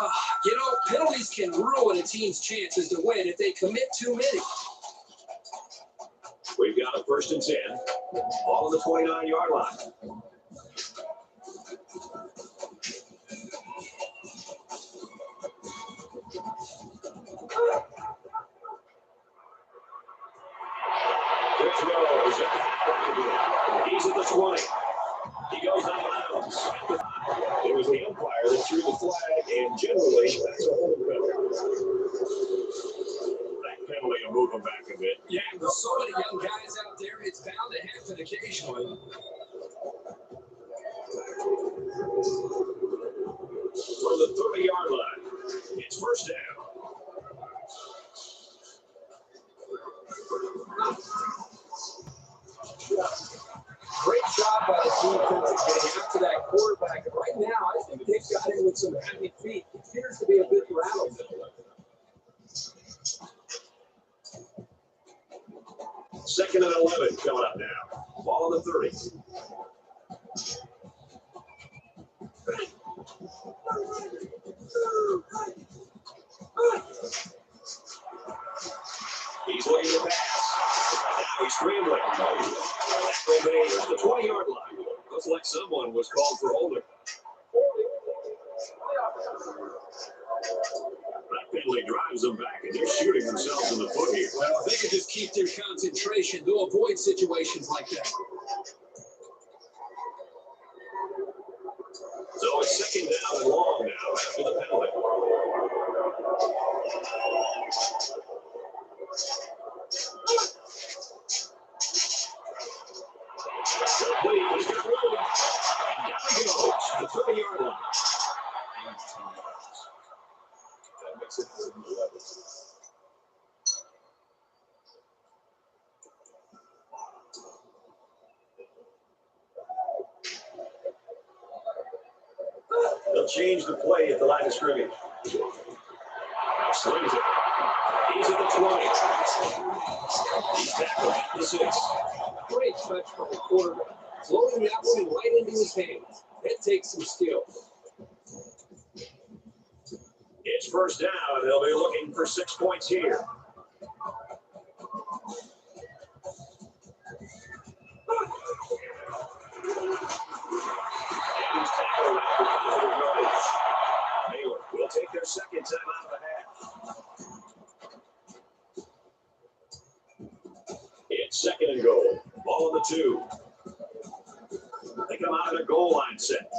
Penalties can ruin a team's chances to win if they commit too many. We've got a 1st and 10. Ball on the 29-yard line. The throw is he's at the 20. He goes out of bounds. It was the umpire that threw the flag, and generally, that's a holding penalty. That penalty will move him back a bit. Yeah, with so many young guys out there, it's bound to happen occasionally. From the 30-yard line, it's 1st down. Great job by the defense getting out to that quarterback. And right now, I think they've got him with some heavy feet. He appears to be a bit rattled. 2nd and 11 coming up now. Ball on the 30. He's looking to pass. Now he's scrambling. Tackle made at the 20-yard line. Looks like someone was called for holding. That penalty drives them back, and they're shooting themselves in the foot here. Well, if they could just keep their concentration, they'll avoid situations like that. So it's 2nd down and long now after the penalty. Complete. He's got room. And down he goes. The 30-yard line. That makes it 11. They'll change the play at the line of scrimmage. Slings it. He's at the 20. He's tackled at the 6. Great touch from the quarterback. Floating that one right into his hands. That takes some skill. It's 1st down. They'll be looking for 6 points here. He's tackled after positive yardage. Baylor will take their 2nd time out of the half. It's 2nd and goal. Ball on the 2. They come out of their goal line set.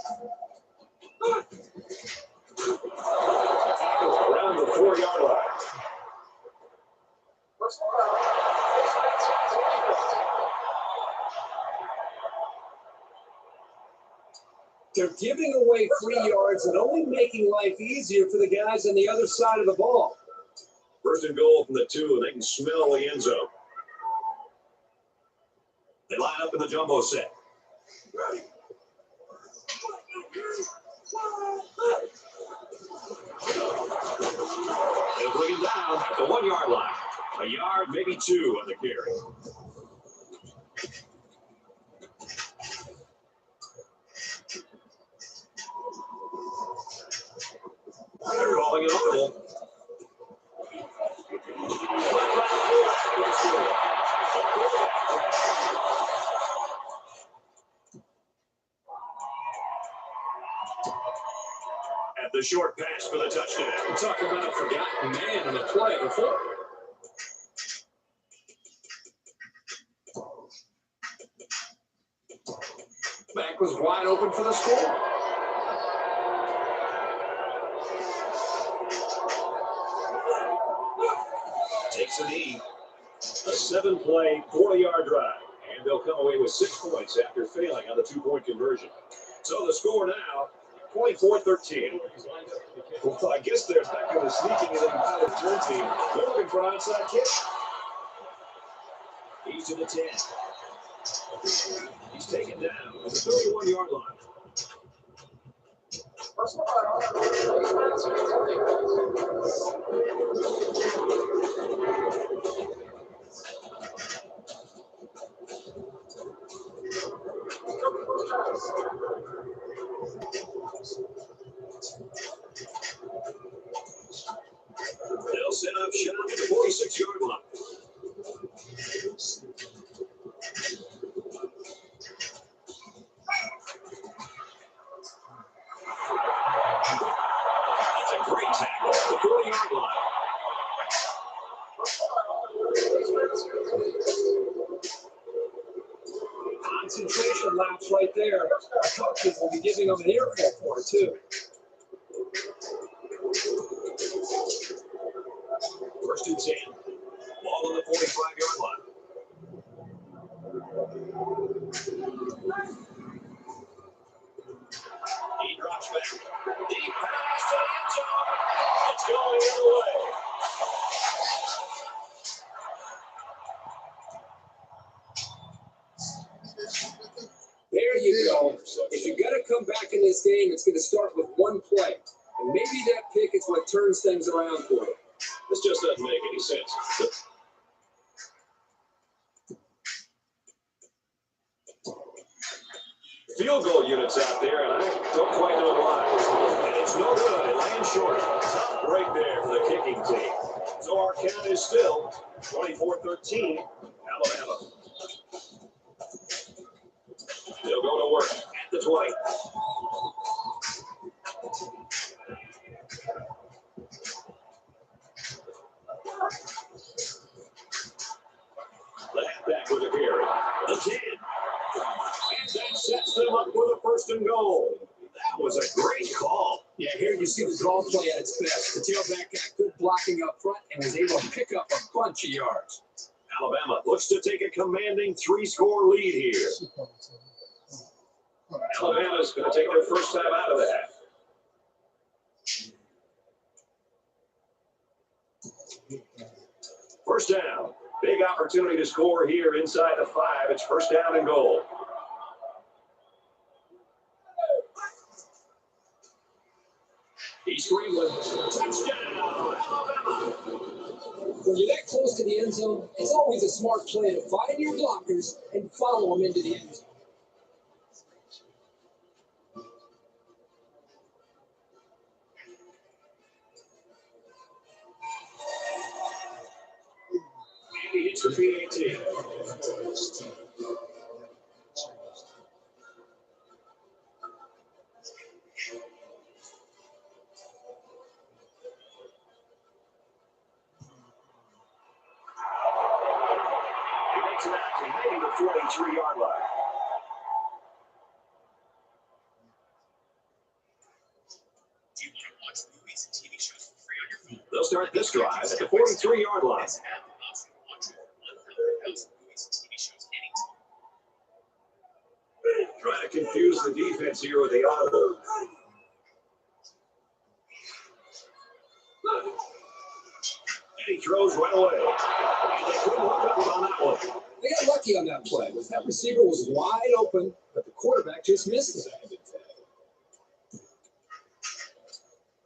Around the 4-yard line. They're giving away 3 yards and only making life easier for the guys on the other side of the ball. 1st and goal from the 2, and they can smell the end zone. They line up in the jumbo set. They'll bring him down at the 1-yard line. A yard, maybe 2 on the carry. They're calling it audible. At the short pass for the touchdown. Talk about a forgotten man in the play before. Back was wide open for the score. Takes a knee. A 7-play, 40-yard drive. And they'll come away with 6 points after failing on the 2-point conversion. So the score now, 24-13. Well, I guess they're not going to sneak into the college return team. They're looking for an outside kick. He's to the 10. He's taken down at the 31-yard line. They'll set up shop at the 46-yard line. That's a great tackle at the 40-yard line. Concentration laps right there. The coaches will be giving them an earful for it, too. First and 10. Ball on the 45-yard line. He drops back. Deep pass to the end zone. It's going the other way. There you go. If you're going to come back in this game, it's going to start with one play. And maybe that pick is what turns things around for you. This just doesn't make any sense. Field goal units out there, and I don't quite know why. And it's no good. It lands short. Tough break there for the kicking team. So our count is still 24-13, Alabama. They'll go to work at the 20. The halfback with a carry. The 10. And that sets them up with a first and goal. That was a great call. Yeah, here you see the draw play at its best. The tailback got good blocking up front and was able to pick up a bunch of yards. Alabama looks to take a commanding 3-score lead here. Alabama's going to take their first time out of the half. First down. Big opportunity to score here inside the 5. It's first down and goal. He's screaming. Touchdown, Alabama. When you're that close to the end zone, it's always a smart play to find your blockers and follow them into the end zone. He hits the PAT. He makes it out to maybe the 43-yard line. Do you want to watch movies and TV shows for free on your phone? They'll start this drive at the 43-yard line. This app allows you to watch over 100,000 movies and TV shows anytime. Trying to confuse the defense here with the audible. And he throws right away. And they couldn't hook up on that one. They got lucky on that play. That receiver was wide open, but the quarterback just missed it.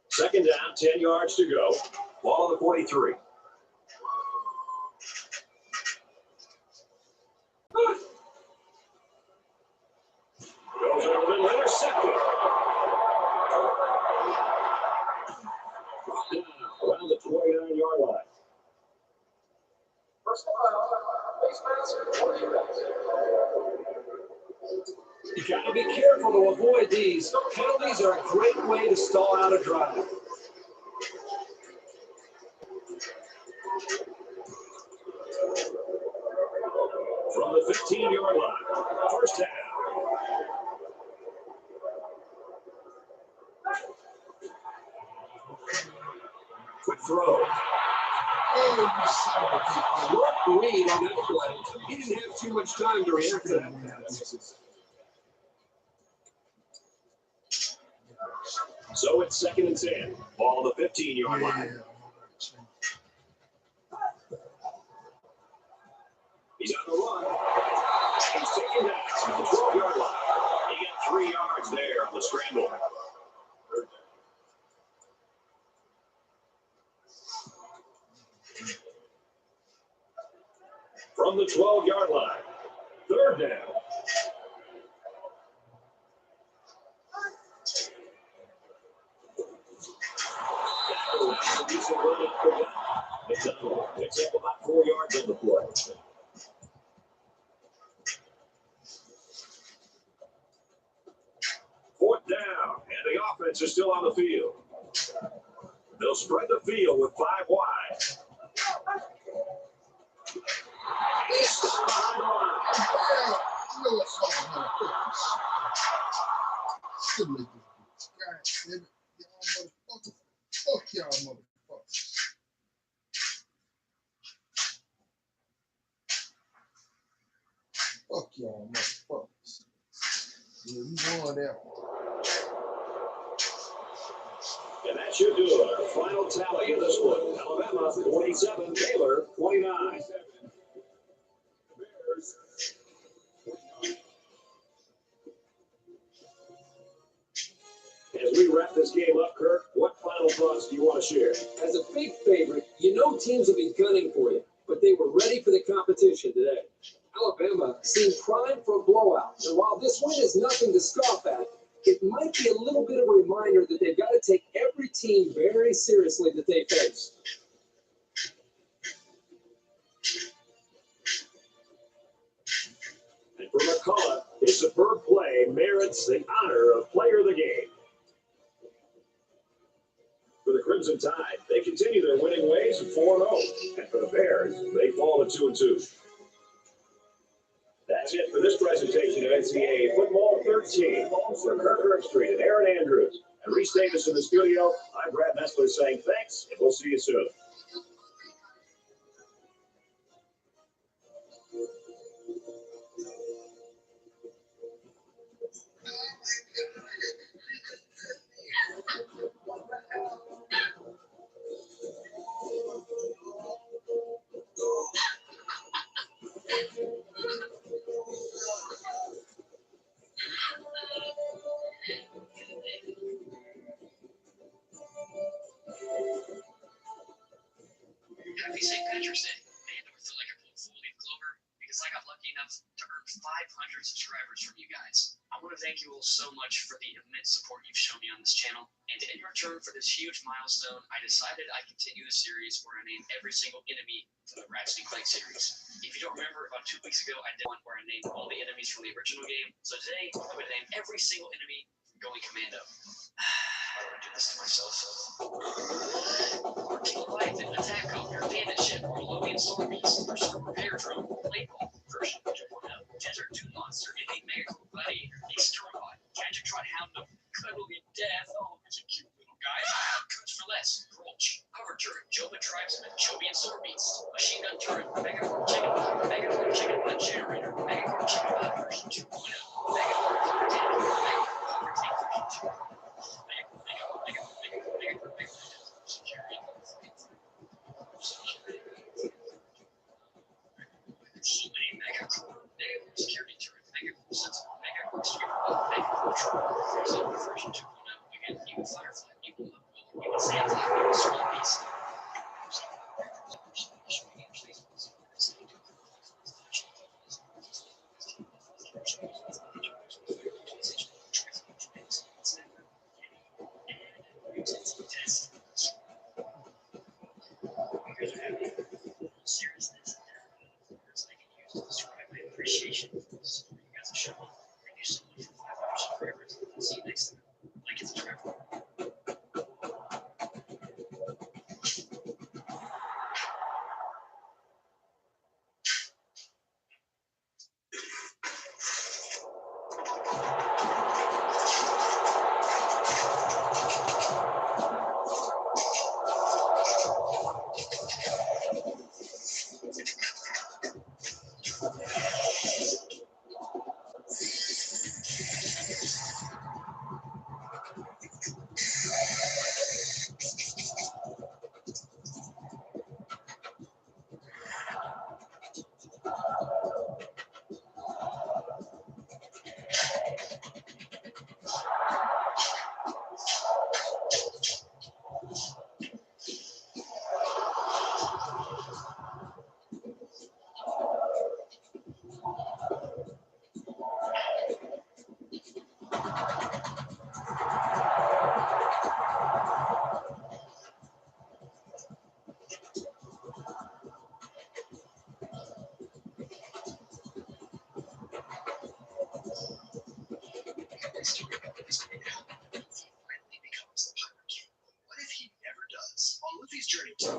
Second down, 10 yards to go. Ball on the 43. Goes over the middle, intercepted. Brought down around the 29-yard line. You got to be careful to avoid these. Penalties are a great way to stall out a drive. From the 15-yard line, first down. Quick throw. Oh, you son of a bitch. What read on that play? He didn't have too much time to react to that pass. So it's 2nd and 10. Ball on the 15-yard Yeah. line. He's on the run. He's taken down at the 12-yard line. He got 3 yards there on the scramble. From the 12-yard line, 3rd down. McDonald picks up about 4 yards on the play. Fourth down, and the offense is still on the field. They'll spread the field with 5 wide. He's still behind the line. You know what's wrong, motherfuckers? Shouldn't make this bitch. God damn it. Y'all motherfuckers. Fuck y'all motherfuckers. Fuck y'all motherfuckers. Yeah, we won that one. And that should do it. Our final tally of this one. Alabama 27, Baylor 29. As we wrap this game up, Kirk, what final thoughts do you want to share? As a big favorite, you know teams will be gunning for you, but they were ready for the competition today. Alabama seemed primed for a blowout, and while this win is nothing to scoff at, it might be a little bit of a reminder that they've got to take every team very seriously that they face. And for McCullough, his superb play merits the honor of player of the game. For the Crimson Tide, they continue their winning ways at 4-0. And for the Bears, they fall to 2-2. That's it for this presentation of NCAA Football 13. For Kirk Street and Aaron Andrews and Reese Davis in the studio, I'm Brad Nessler saying thanks, and we'll see you soon. Happy St. Patrick's Day. Man, do I feel like I pulled 4-leaf clover because I got lucky enough to earn 500 subscribers from you guys. I want to thank you all so much for the immense support you've shown me on this channel. And in return for this huge milestone, I decided I'd continue the series where I name every single enemy from the Ratchet & Clank series. If you don't remember, about 2 weeks ago, I did one where I named all the enemies from the original game. So today, I'm going to name every single enemy from Going Commando. Why would I do this to myself? Our King Leviathan, Attack Copter, Bandit Ship, or Lofi and Storm Beast, or Super Repair Drone, Blade Ball, version 2.0, Desert Dune Monster, Innate Mega Gladiator, Extermobot, Gadget Trot Hound of Cuddly Death, oh, he's a cute little guy, Coons for Less, Grolch, Hover Turret, Joba Tribesman, Joby and Sword Beast, Machine Gun Turret, Megacorp Chicken Butt Generator, Megacorp Chicken Butt version 2.0, Megacorp Power Tank, Megacorp Power Tank version 2.0. Security turret, Megacorp Sentinel, Megacorp Sweeper, Megacorp Troll, version 2.0. Again, even Firefly, even Loki, even Sandfly, even Swamp Beast. Seriousness, words I can use to describe my appreciation for the support you guys have shown me. Thank you so much for 500 subscribers. See you next time. Like and subscribe.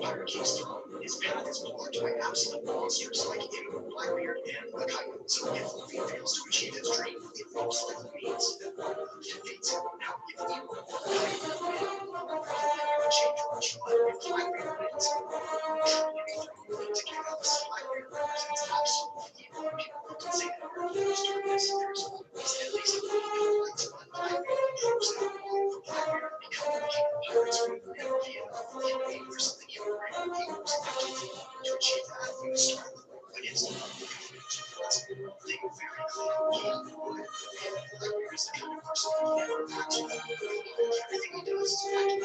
hierarchy's throne. His path is marked by absolute monsters like him, Blackbeard, and the Kite. So if Luffy fails to achieve his dream, it most likely means that he defeats him. Now, if you change what you want, if Blackbeard wins, to get out this Blackbeard represents absolutely evil. People can say that there's at least a little lights on Blackbeard. For Blackbeard to become the king of pirates, we would never be able to campaign for something he would bring the kingdoms to achieve that from the start. But it's not the they were very clear. Blackbeard is the kind of person who never backs away. Everything he does is backed by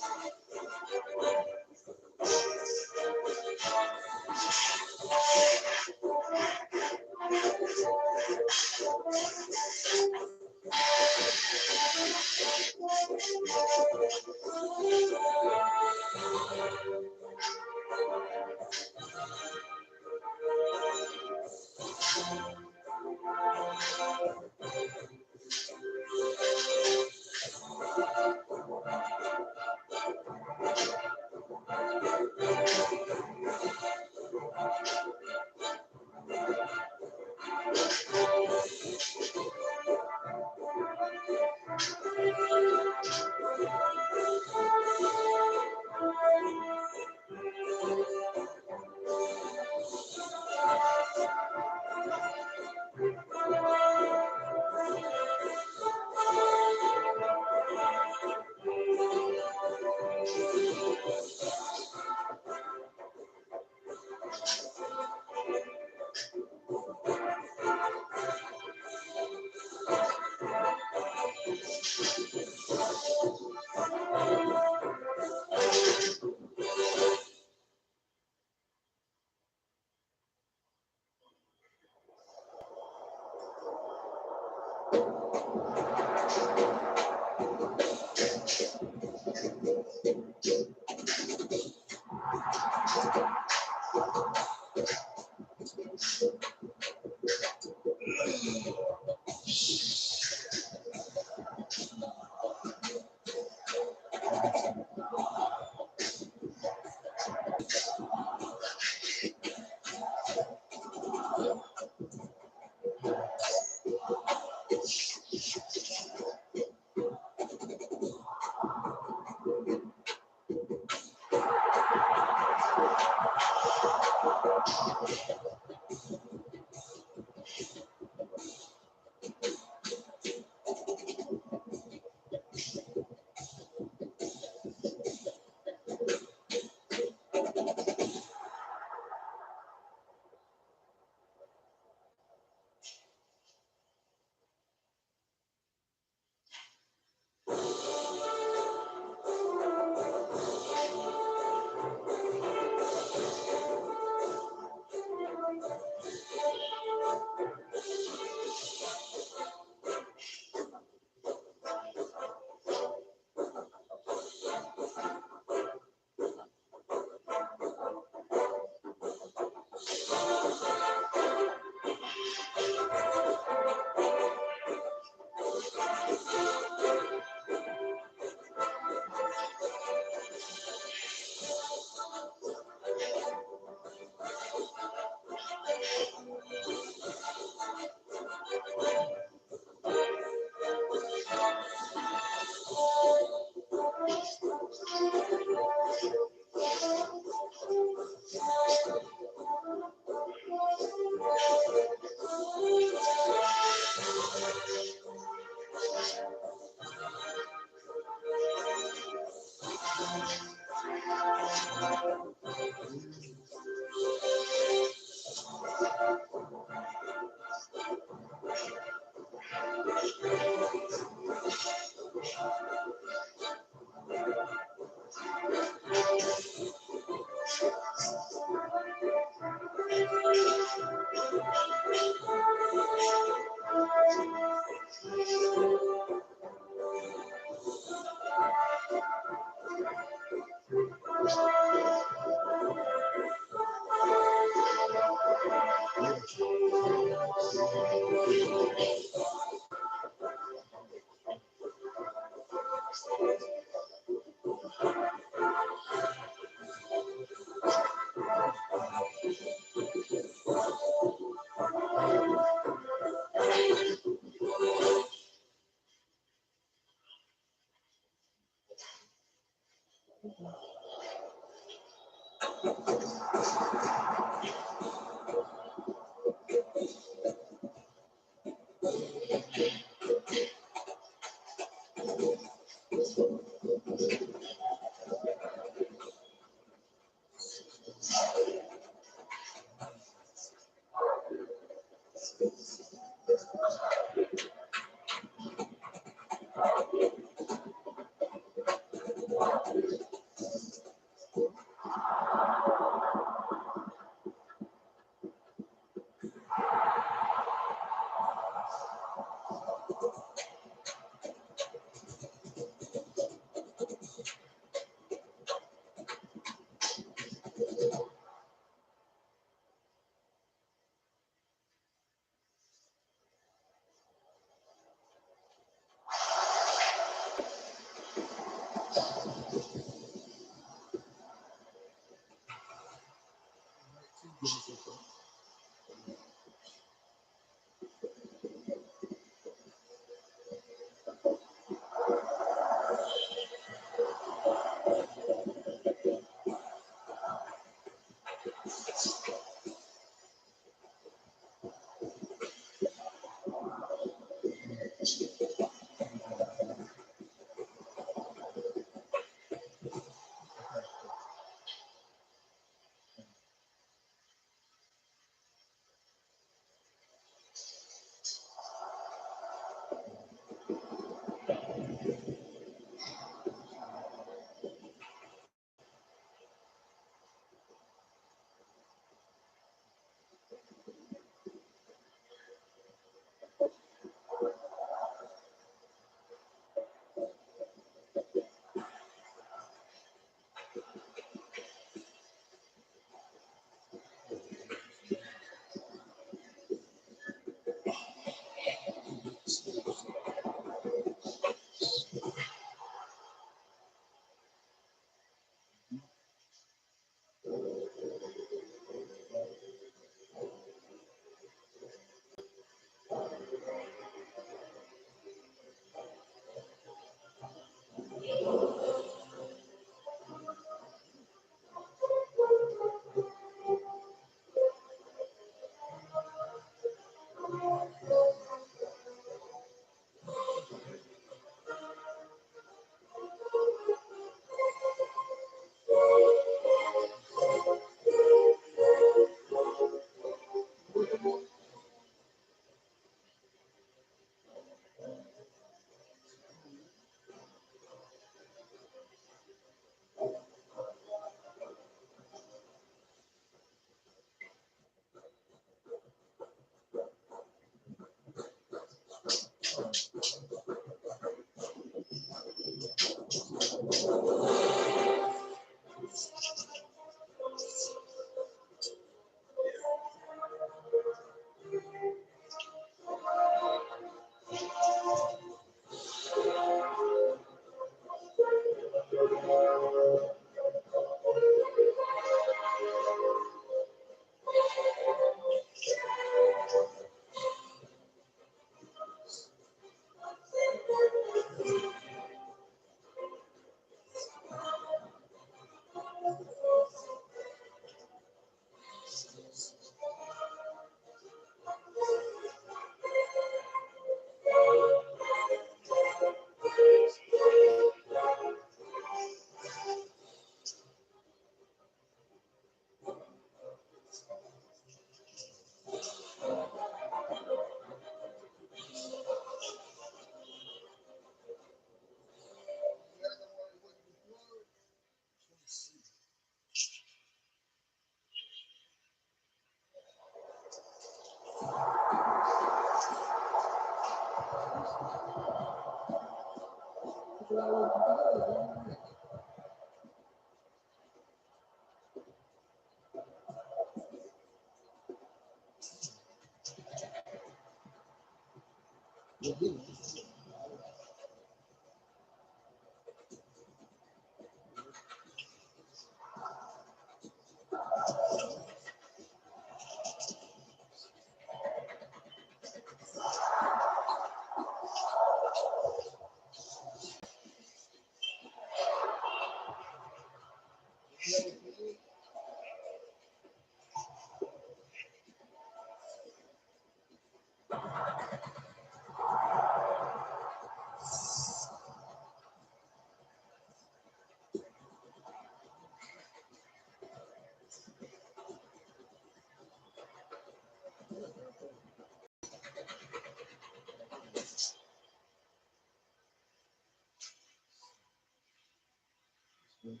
Hold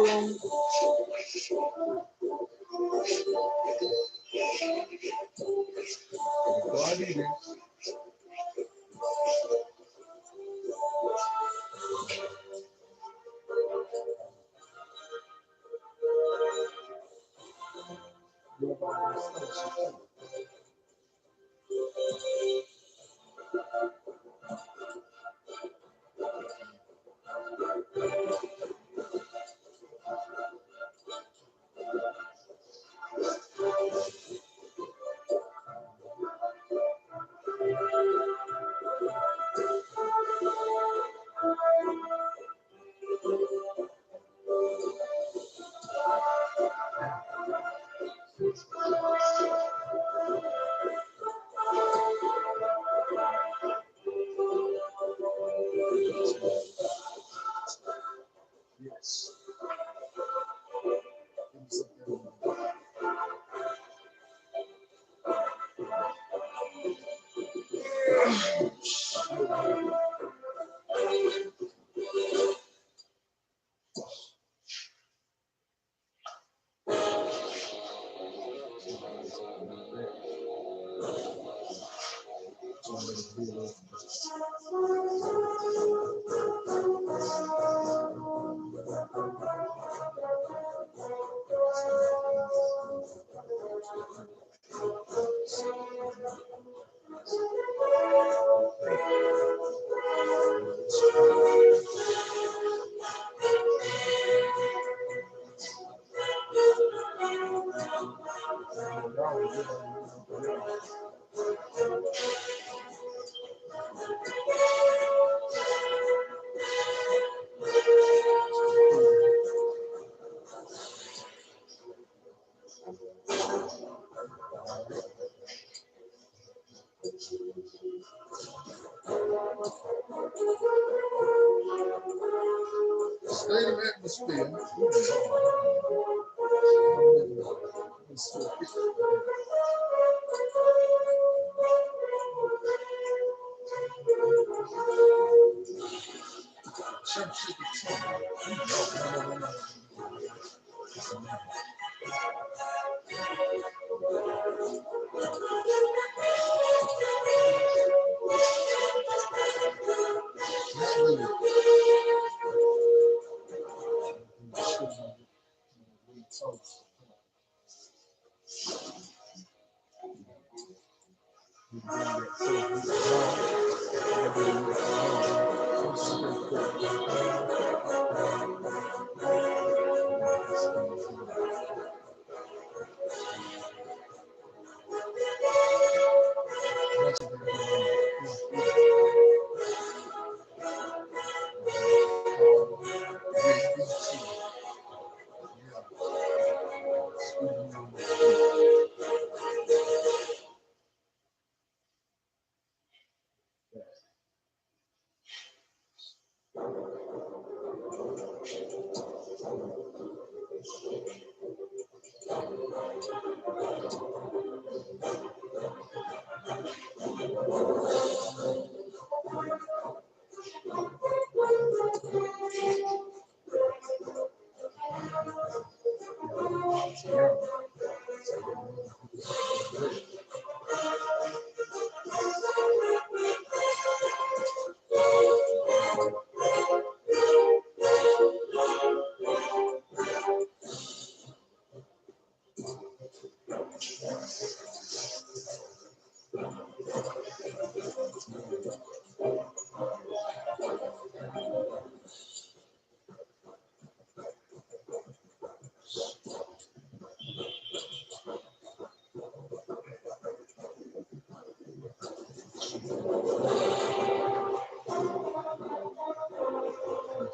on. Go ahead, either. Yes. State of atmosphere.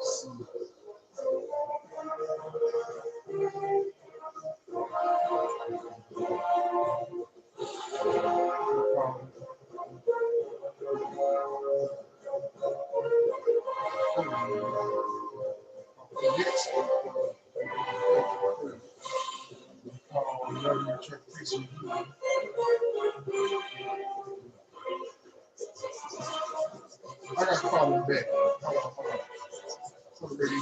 I got to call him back. Hold on. So ready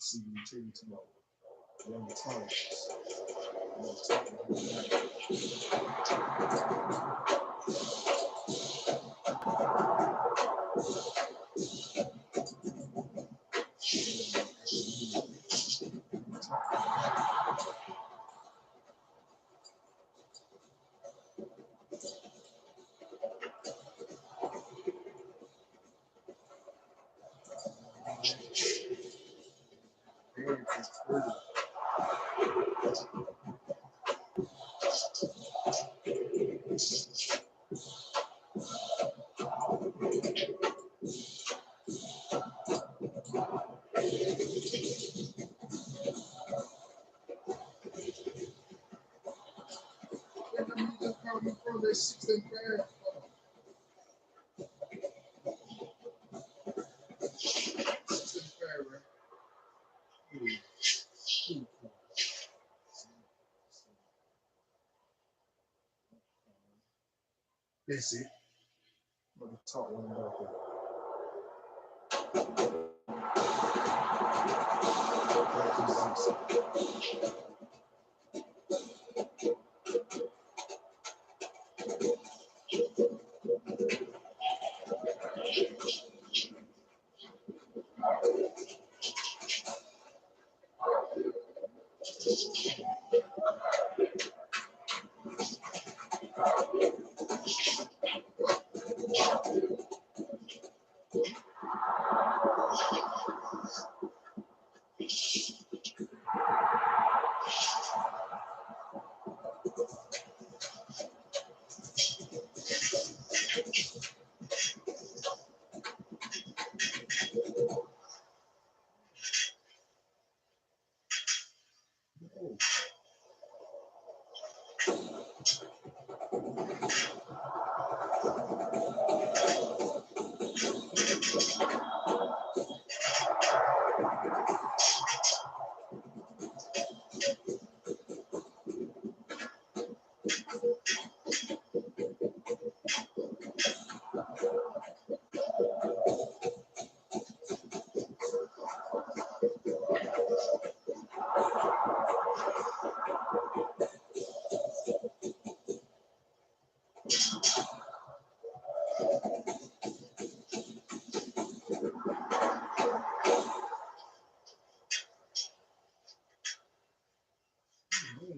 see you too tomorrow. One time. That's it. Let me talk one about that.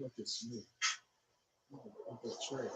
Look at Smith. Look at Trey.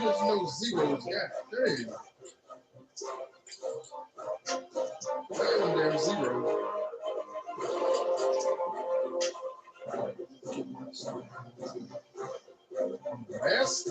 There's no zeros. God dang. Damn zero. Best.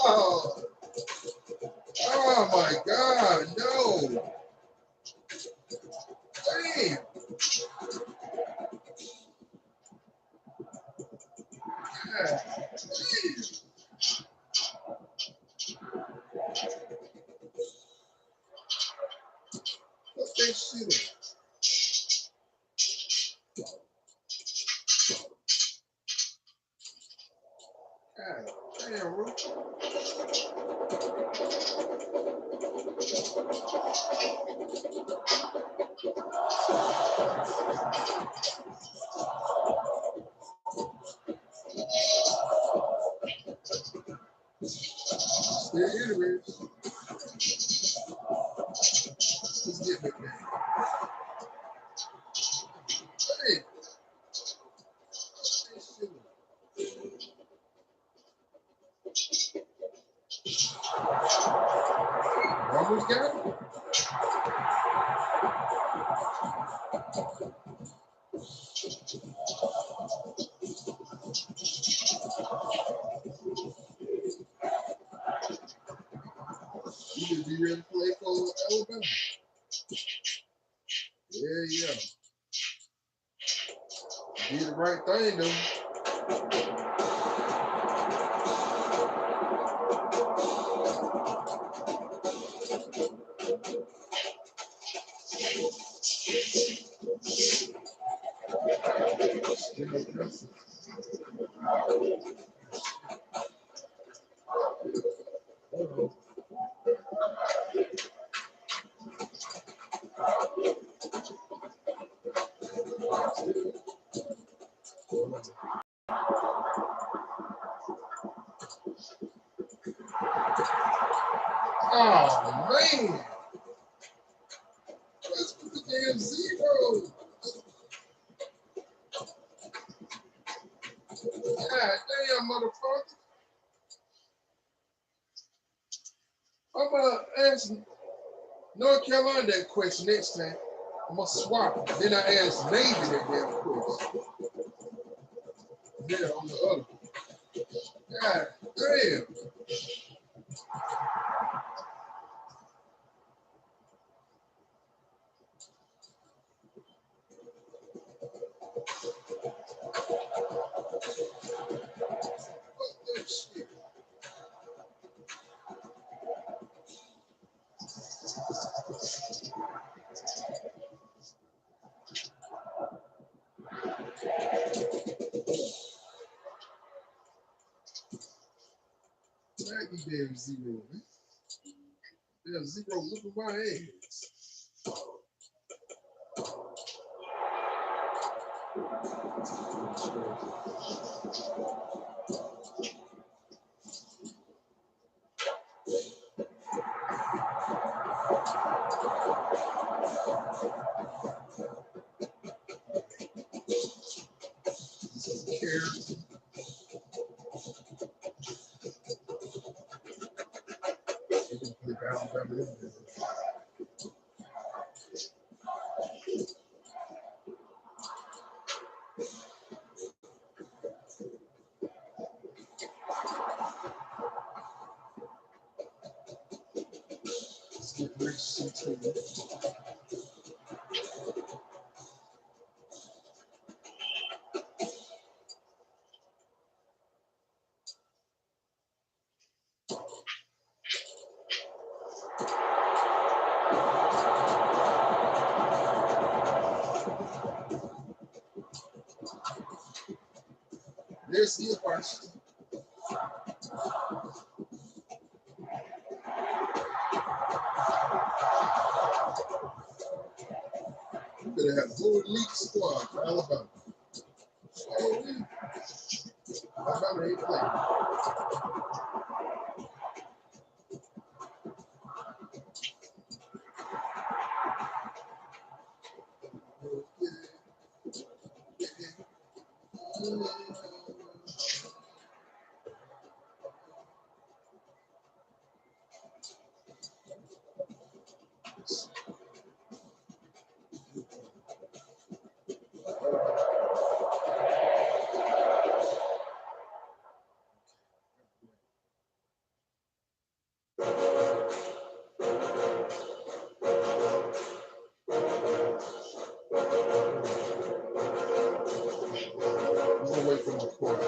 Oh, oh my God, no. Damn. God, damn. What's that shit? God damn, Ruth. Still anyways. Let's get that man. Hey. Almost got it. You should be ready to play for Alabama. Yeah. Did the right thing though. Oh man. Let's put the damn zero. God damn, motherfucker. I'm gonna ask North Carolina that question next time. I'm gonna swap. Then I ask Navy that damn question. Yeah, on the other. God damn. Fuck that shit. Maggie damn zero, man. Damn zero, look at my ass. Care. Let's get Rich CT. There's the question. You better have a whole elite squad for Alabama. Oh, Alabama ain't playing. Away from the court.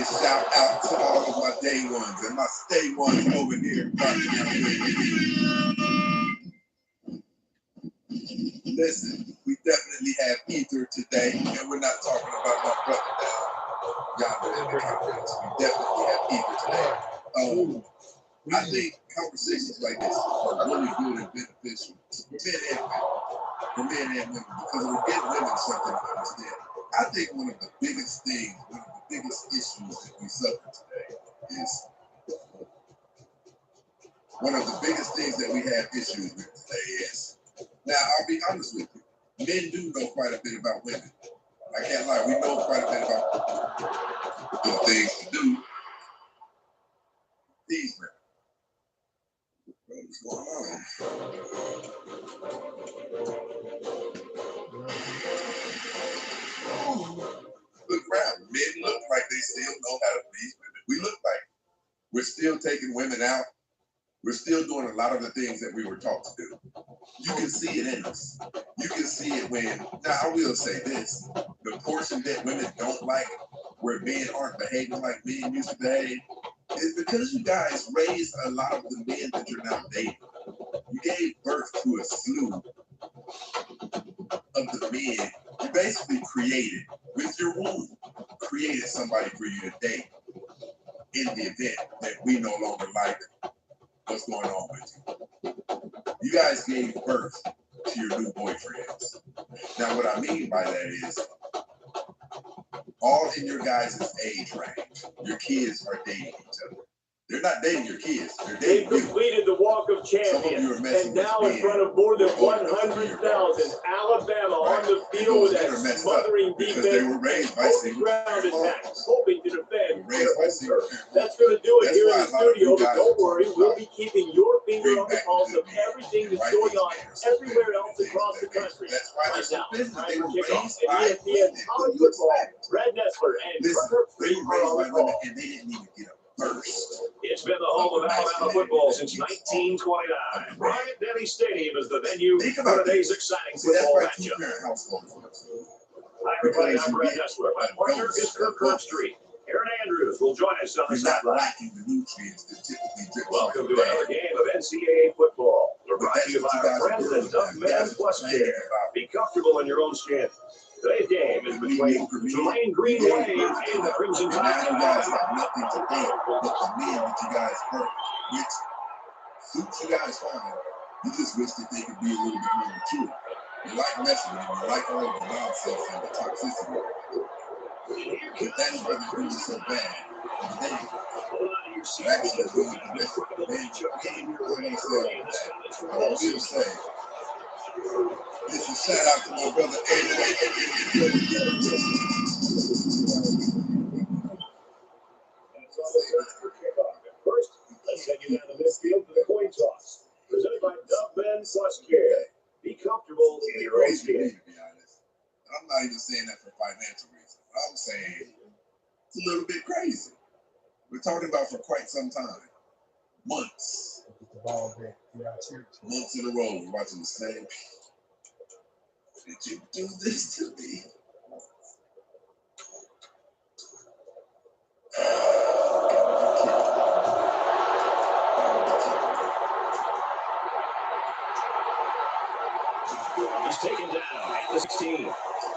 Shout out to all of my day ones and my stay ones over here. Listen, we definitely have ether today, and we're not talking about my brother down yonder in the comments. We definitely have ether today. I think conversations like this are really good and beneficial for men and women, because we're getting women something to understand. I think one of the biggest things, one of the biggest issues that we suffer today is, one of the biggest things that we have issues with today is, now I'll be honest with you, men do know quite a bit about women. I can't lie, we know quite a bit about the things to do. These men. What's going on? Look around. Men look like they still know how to please women. We look like we're still taking women out. We're still doing a lot of the things that we were taught to do. You can see it in us. You can see it when, now I will say this, the portion that women don't like, where men aren't behaving like men used to behave, is because you guys raised a lot of the men that you're now dating. You gave birth to a slew of the men. You basically created, with your womb, created somebody for you to date in the event that we no longer like what's going on with you. You guys gave birth to your new boyfriends. Now, what I mean by that is, all in your guys' age range, your kids are dating each other. They're not dating your kids. They're dating They've completed the Walk of Champions, and now in front of more than 100,000, Alabama on the field with that smothering defense and ground attack, hoping to defend their home turf. That's going to do it here in the studio, but don't worry, we'll be keeping your finger on the pulse of everything that's going on everywhere else across the country. Right now, time for kickoff at ESPN College Football. Brad Nessler and Tucker Free are on the call. And they didn't even get a first. It's been the home of Alabama football since 1929. Bryant-Denny Stadium is the venue for today's exciting football matchup. Hi, everybody. I'm Brad Nessler. My partner is Kirk Street. Aaron Andrews will join us on the sideline. Welcome to another game of NCAA football. We're brought to you by our friends at Duck Man Plus Care. Be comfortable in your own skin. Today's game is between Tulane Green Wave and the Crimson Tide. You guys have nothing to do but the men that you guys hurt, which Suits you guys fine. You just wish that they could be a little bit more mature. You like messing with them. You like all of the nonsense and the toxicity. But that's why they're doing so bad. Actually, doing the best. I will say, this is shout out to my brother First, let's take you down the midfield for the coin toss. Presented by Dove Men Plus Care. Be comfortable in your own skin. To be honest. I'm not even saying that for financial reasons. I'm saying it's a little bit crazy. We're talking about for quite some time. Months. Months in a row, we're watching the same. Did you do this to me? He's taken down at the 16.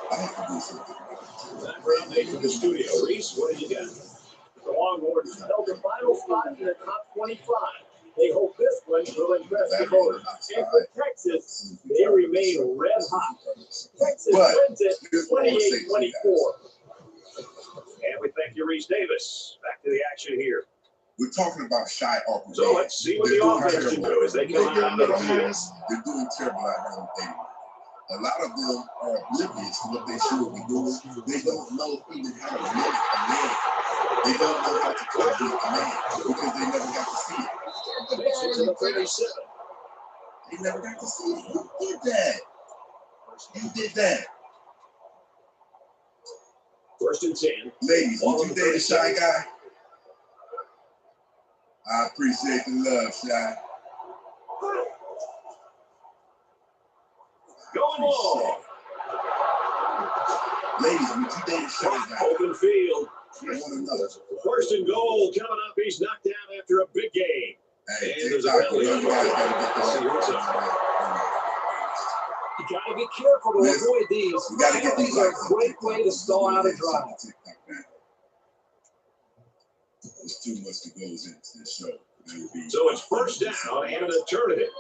I have to do something. Background day from the studio. Reese, what do you got? The Longhorns held the final spot in the top 25. They hope this one will impress the voters. And for Texas, they remain red hot. Texas wins it 28-24. And we thank you, Reese Davis. Back to the action here. We're talking about shy offense. So let's see what the offense can do as they come out on the field. They're doing terrible out here on day one. A lot of them are oblivious to what they should be doing. They don't know even how to limit a man. They don't know how to copy a man because they never got to see it. Makes it to the 37. They never got to see it. You did that. You did that. First and 10. Ladies, would you date a shy guy? I appreciate the love, Shy. Going long. Ladies, would you date a shy guy? Open field. One another. First and goal coming up. He's knocked down after a big game. Hey, And there's a TikTok, penalty. you guys gotta get See what's up. You gotta be careful to avoid these. You gotta get These are a great way to stall out a drive. There's too much that goes into this show. So it's first down and an alternative.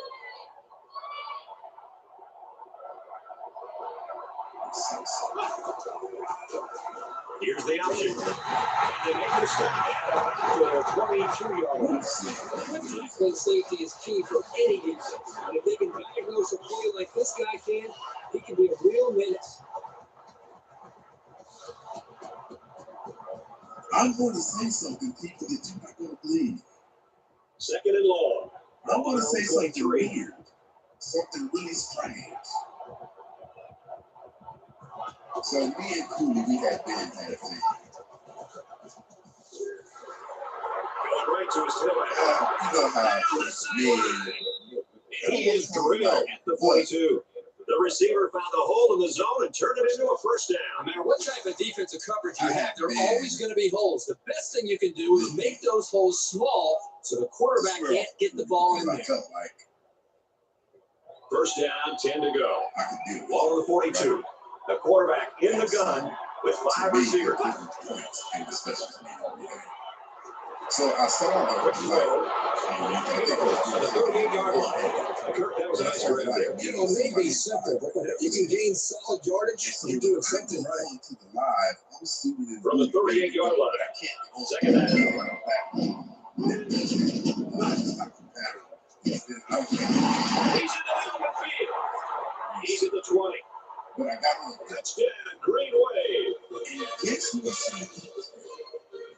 Here's the option. And they make it a stop at the 22-yard line. Tackling safety is key for any defense. And if they can diagnose a play like this guy can, he can be a real menace. I'm going to say something, people, that you're not going to believe. Second and long. I'm going to say something weird, something really strange. So me and Cooley, we had been at it. Going right to his tailback. You know how me and He is drilled at the 42. The receiver found a hole in the zone and turned it into a first down. No matter what type of defensive coverage you have, there are always going to be holes. The best thing you can do is make those holes small so the quarterback can't get the ball in there. First down, 10 to go. I could do it. Ball to the 42. The quarterback in the gun with 5 receivers. So I saw the The 38-yard line. Kirk, that was a nice grab there. You know, it may be simple, but if you can gain solid yardage, you're doing something right. From the 38-yard line. Second down. He's in the field. He's at the 20. Touchdown, Green Wave.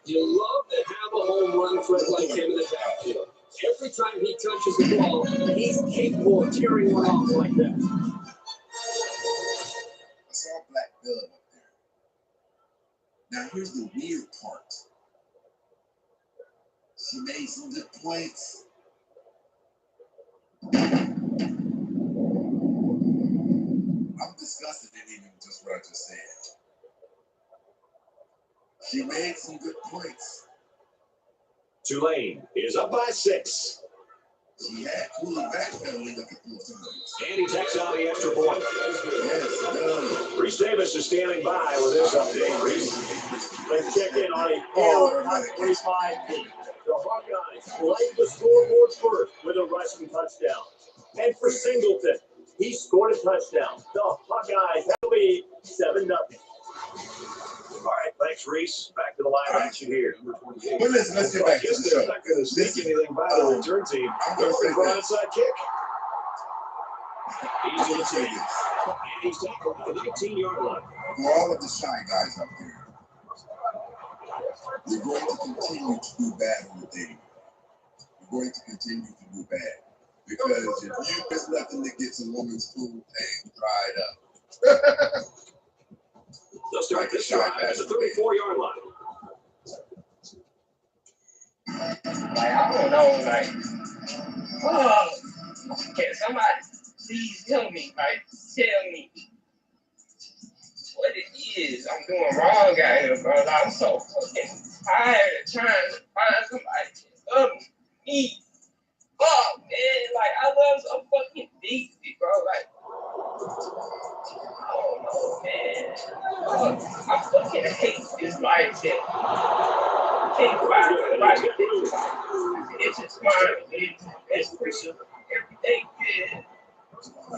You love to have a home run threat like him in the backfield. Every time he touches the ball, he's capable of tearing one off like that. I saw Black Dove up there. Now here's the weird part. She made some good points. I'm disgusted in even just what I just said. She made some good points. Tulane is up by 6. She had Cooley backpedaling a couple of times. And he takes out the extra point. Yes, Reese Davis is standing by with this update. Reese. Let's check in on a 25 team. So Hawkeyes light the scoreboard first with a rushing touchdown. And for Singleton, he scored a touchdown. The Hawkeyes have the lead 7-0. All right, thanks, Reese. Back to the live action here. Well, listen, let's get back to the show. They're not going to sneak anything by the return team. They're going for an onside kick. He's going to take it. And he's tackled at the 19-yard line. For all of the shy guys out there, you're going to continue to do bad on the day. You're going to continue to do bad. Because if you miss nothing that gets a woman's food tank dried up. They'll start this drive at the 34-yard line. Like, I don't know, like, oh, can somebody please tell me, like, tell me what it is I'm doing wrong out here, bro? Like, I'm so fucking tired of trying to find somebody to love me. Oh, man, like, I love so fucking deeply, bro. Like, I don't know, man. I fucking hate this life that can't find somebody it's just mine. It's pretty everything good.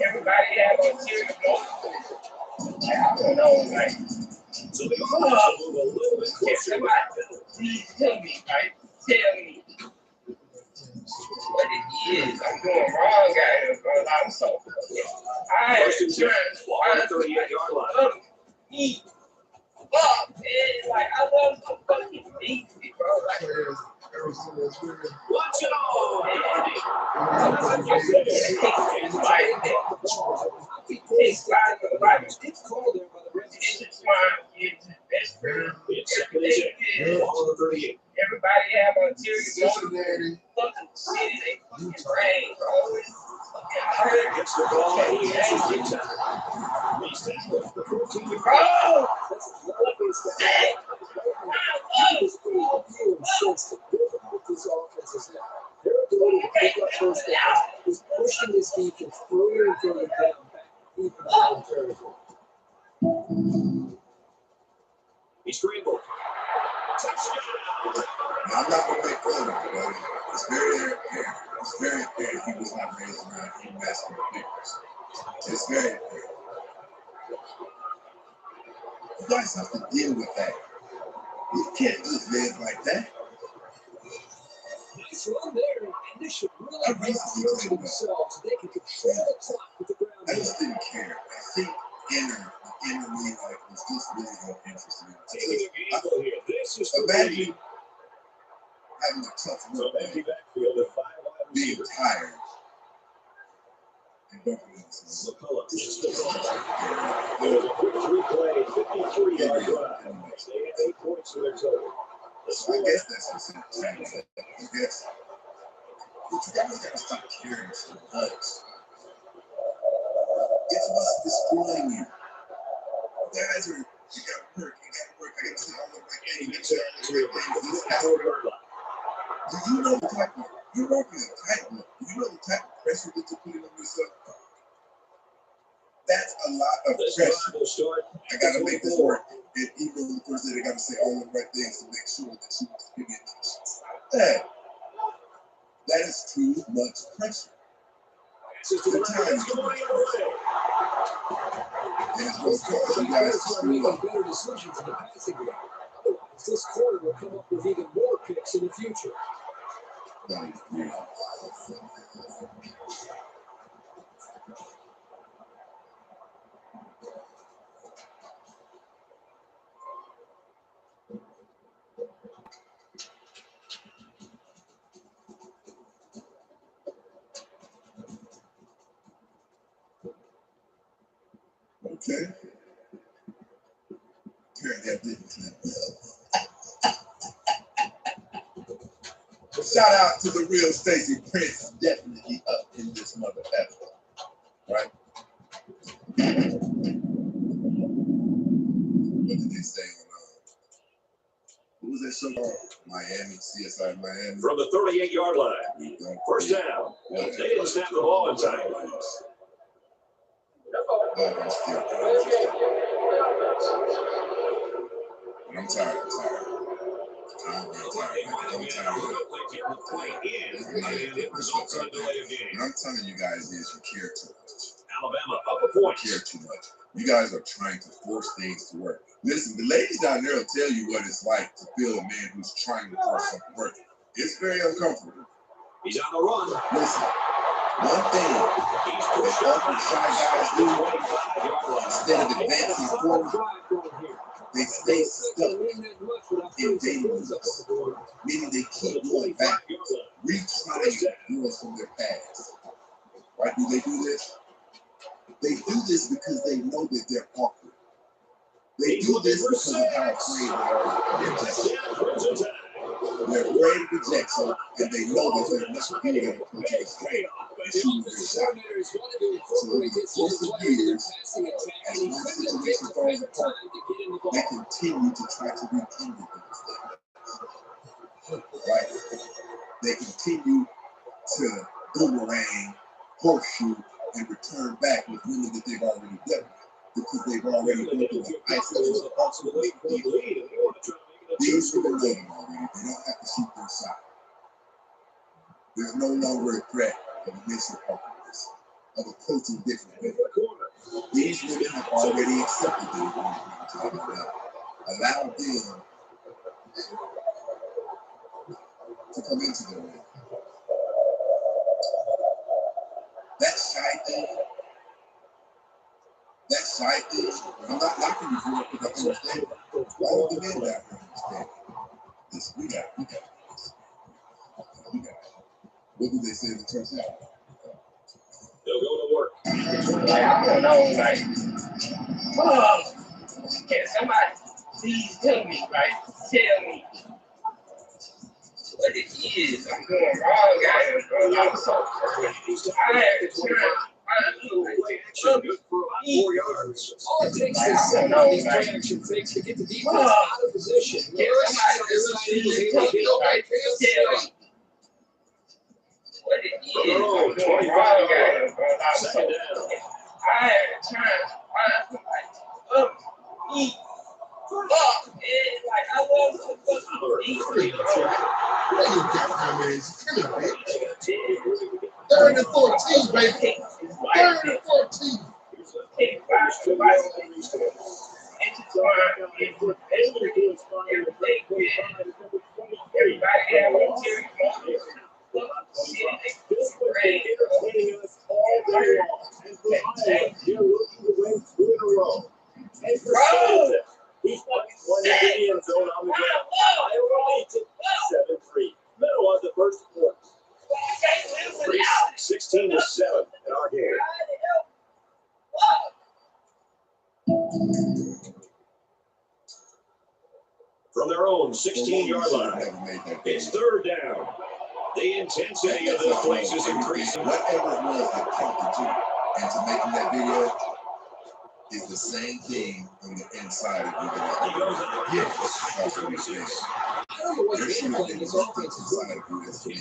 Everybody have a serious moment. I don't know, like, So they move a little bit can closer. somebody please tell me, like, tell me what it is I'm doing wrong out here, bro. Like, I'm so fucking tired First and of 10. trying to Ball find at the 38-yard line. love me. Oh, man, like, I love so fucking deeply, bro. Like, Watch it all. It's second and 10. Ball at the 38. Everybody have a serious Cincinnati. fucking city, they fucking brain, bro. It's fucking hurt. Gets the ball. He answers big time. He's tackled at the 14-yard Bro! This offense is now. Their ability to pick up first downs is pushing this defense further and further down back deep in their own territory. He scrambled. Now, I'm not going to make fun of him, but it's very apparent. It's very apparent he was not raised around any masculine figures. It's very apparent. You guys have to deal with that. You can't just live like that. Nice run there, and they should really I be recently assuring said that. themselves so they can control the clock with the ground I game. just didn't care. I think the inner me like was just really uninterested in Taking it. a gamble here. This is the Imagine lead. having a tough So look, empty backfield with 5 wide being receivers. tired, and don't really listen. McCullough pushes the ball. There was a quick 3-play, 53-yard drive. They had 8 points to their total. So I guess that's what's in the time. I guess. But you guys gotta stop caring so much. It's what's destroying you. You guys are, you gotta work. I gotta say all the right things. Make sure all the right things. This, that. Do you know the type of, you're working a tightrope. Do you know the type of pressure that you're putting on yourself? That's a lot of This pressure. drive will start. I gotta make this work. And even on the first day, they gotta say all the right things to make sure that you give me that. That is too much pressure. The time is too much pressure. And it's going to cause you guys to Start screw making up. better decisions in the passing game. Otherwise, this corner will come up with even more picks in the future. Okay. Apparently I didn't clip well. Shout out to the real Stacey Prince, definitely up in this mother effer. Right? What did they say on what was that show called? Miami, CSI Miami. From the 38-yard line. First down. They didn't snap the ball in time. I'm tired. I'm telling you guys is you care too much. Alabama up a point. You care too much. You guys are trying to force things to work. Listen, the ladies down there will tell you what it's like to feel a man who's trying to force something to work. It's very uncomfortable. He's on the run. Listen, one thing that awkward shy guys do, instead of advancing forward, they stay stuck in dating loops, meaning they keep going back, retrying girls from their past. Why do they do this? They do this because they know that they're awkward. They do this because of how afraid they are of rejection. They're afraid of rejection, and they know that they're not good at approaching a straight and shooting their shot. So over the course of years, as one situation falls apart, they continue to try to rekindle those things. Right? They continue to boomerang, horseshoe, and return back with women that they've already dealt with because they've already been through the ice and ultimately these women know them already. They don't have to shoot their shot. There's no longer a threat of initial awkwardness, of approaching differently. These women have already accepted them. Allow them to come into their life. That shy thing, I'm not knocking you for it because I understand. All the men out there understand. Listen, we got this. What do they say in the church out? They'll go to work. Like, I don't know, like, oh, can somebody please tell me, right? Tell me what it is I'm doing wrong, guys, bro. I'm so tired. Good for about 4 yards. All it takes is setting up these play action fakes to get the defense out of position. Can somebody please tell me, right? Tell me what it is I'm doing wrong, guys, bro. I'm so tired trying to find somebody to love me. Like, I love so fucking deeply, bro. There you go, my man. Come here, bitch. 3rd and 14, baby. 3rd and 14. He's one in the end zone on the ground. Iowa leads it 7-3. Middle on the first quarter. 16-7 in our game. From their own 16-yard line, it's 3rd down. The intensity of this place is increasing. Whatever it was that prompted you into making that video is the same thing on the inside of you. I don't know what game plan this offense is doing. It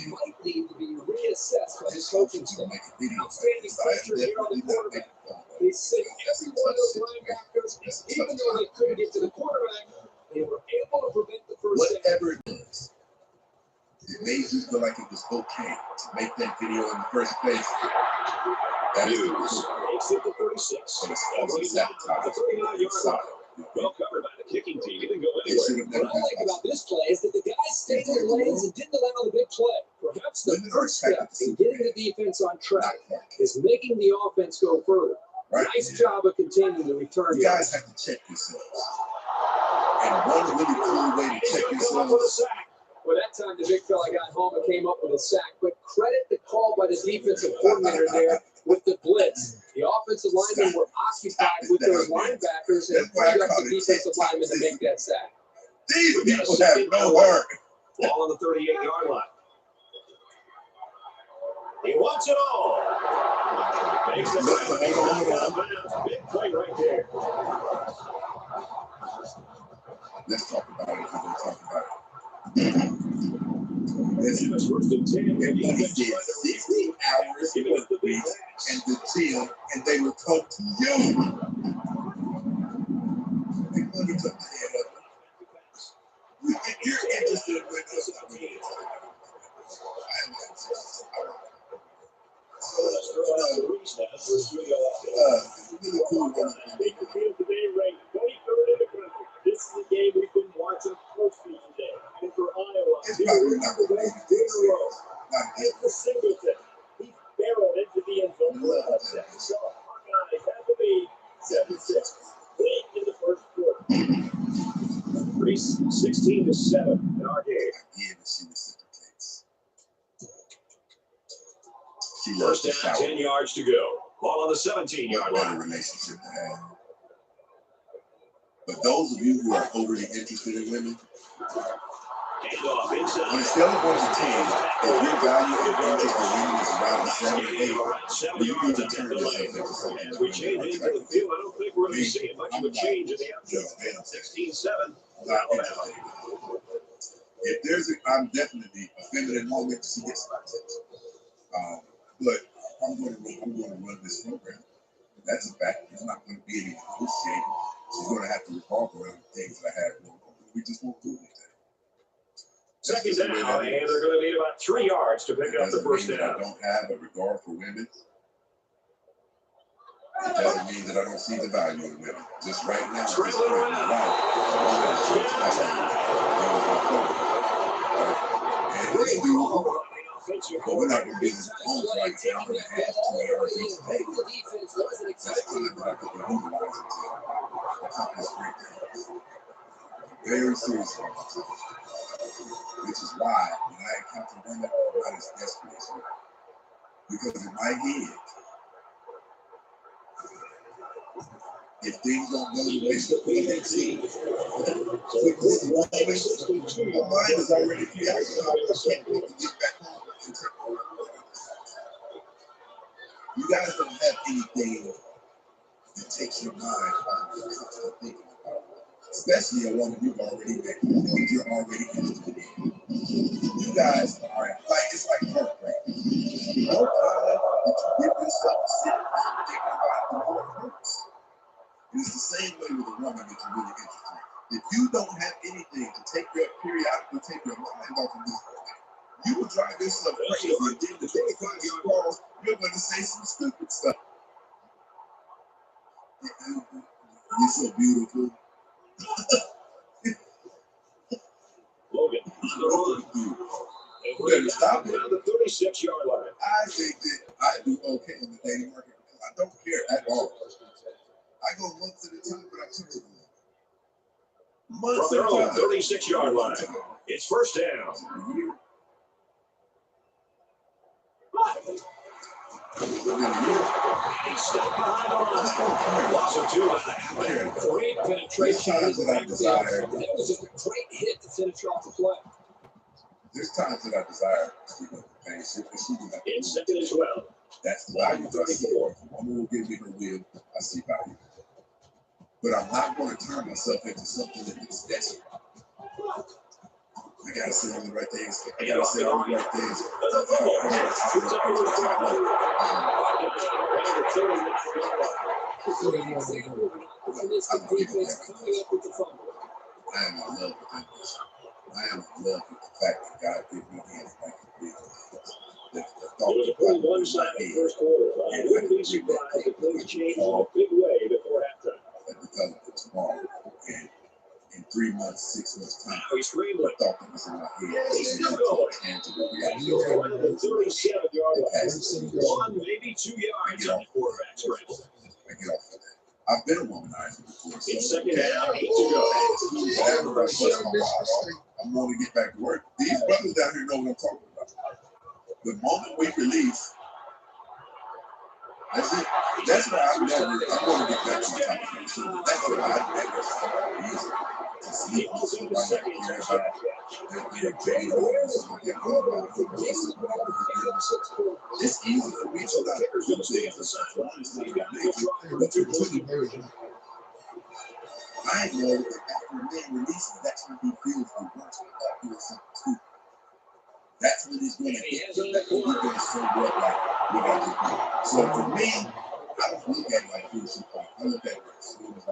might need to be reassessed by his coaching staff. Outstanding pressure here on the quarterback. They sent every one of those linebackers, even though they couldn't get to the quarterback, they were able to prevent the first down. Whatever it was, it made you feel like it was okay to make that video in the first place. That is the issue. Makes it to 36. And it's causing sabotage on the inside. Well covered by the kicking team. He didn't go It anywhere. should have never What I been like about possible. this play is that the guys stayed in their lanes and didn't allow the big play. Perhaps the first step in getting the defense on track is making the offense go further. Right? Nice job of continuing to return. You guys have to check yourselves. And one really cool way to check yourselves. Well, that time the big fella got home and came up with a sack. But credit the call by the defensive coordinator there with the blitz. The offensive linemen were occupied with those linebackers and freed up the defensive linemen to make that sack. These people have no heart. Ball on the 38-yard line. He wants it all. Makes the play. Big play right there. Let's talk about it. We're going to talk about it. Listen, it's 1st and 10. And he did 16 hours in the beach and the gym, and they would come to you. They let me put my head up. If you're interested Really cool. Take the field today, ranked 23rd in the country. This is the game we've been watching closely today. And for Iowa, It's they're probably winning not the going to West be in a row. not It's the Singleton. He barreled into the end zone for a touchdown. So Hawkeyes have the lead 7-6 late in the first quarter. Reese, 16-7 in our game. Again, she reciprocates. She loves First to down, shower. 10 yards to go. Ball on the 17-yard What a line. relationship to have. But those of you who are overly interested in women, Handoff on a inside. scale of 1 to 10, if your value and interest in women is around a 7 or 8, Seven then you need yards to turn yourself into something As that we women change are into the attracted field, to. I don't think we're going to be seeing much of a change in the outfield. 16-7. Not interested. If there's a, I'm definitely a feminine moment, she gets my attention. But I'm going to run this program. That's a fact. There's not going to be any negotiating. She's going to have to revolve around things that I have going on. We just won't do anything. Second down, and they're going to need about 3 yards to pick up the first down. I down. don't have a regard for women. It doesn't mean that I don't see the value in women. Just right now, at this point in my life, but we're not going to be this close like an hour and a half, 2 hours each day. That's time that I could be utilizing to accomplish great things. Very serious about my time. Which is why when I encounter women, I'm not as desperate as you. Because in my head, if things don't go the way that we see, with this woman, my mind is already preoccupied. I can't wait to get back home and take over. You guys don't have anything that takes your mind off of constantly thinking about. Especially a woman you've already met, that you're already interested in. You guys are like, it's like heartbreak. The more time that you give yourself to sit and think about it, the more it hurts. And it's the same way with a woman that you're really interested in. If you don't have anything to periodically take your mind off of this woman, you will drive yourself crazy. And then the day comes your calls, you're going to say some stupid stuff. You're so beautiful. Logan, You better stop it. on the 36-yard line. I think that I do okay in the dating market because I don't care at all. I go months at a time, but I took it. From their own 36-yard line, it's first down. He stepped behind the line. Loss of 2 and Great penetration. There's times that I desire. That was just a great hit to finish off the play. There's times that I desire to be with the pain. it's second and 12. That's the value that I see. A woman will give me her will. I see value. But I'm not going to turn myself into something that is desperate. I gotta say all the right things. I gotta say all the right things. I am in love with this. I am in love with the fact that God gave me hands like a big hands. The thought It was a pretty one-sided first quarter. I wouldn't be surprised if things changed in a big way before halftime. That developed tomorrow. And in 3 months, 6 months time, He's scrambling. the thought that was in my head He's still into a going. tangible He's reality. around the 37-yard line. Passes. 1, maybe 2 yards on the quarterback scramble. I get off of that. I've been a womanizer before, so It's second down, 8 to go. whenever I bust my balls, I'm going to get back to work. These brothers down here know what I'm talking about. The moment we release, that's it. That's why I'm going to get back to the conversation. That's why I never easy to sleep on somebody I care about. It's easy for me to not do things for such one but to really version. I know that after a man releases, that's when he feels the worst about doing something stupid. That's when he's going to get to that point. He's going to sober up like what I just did. So for me, I don't look at it like this. I look at it as soon as I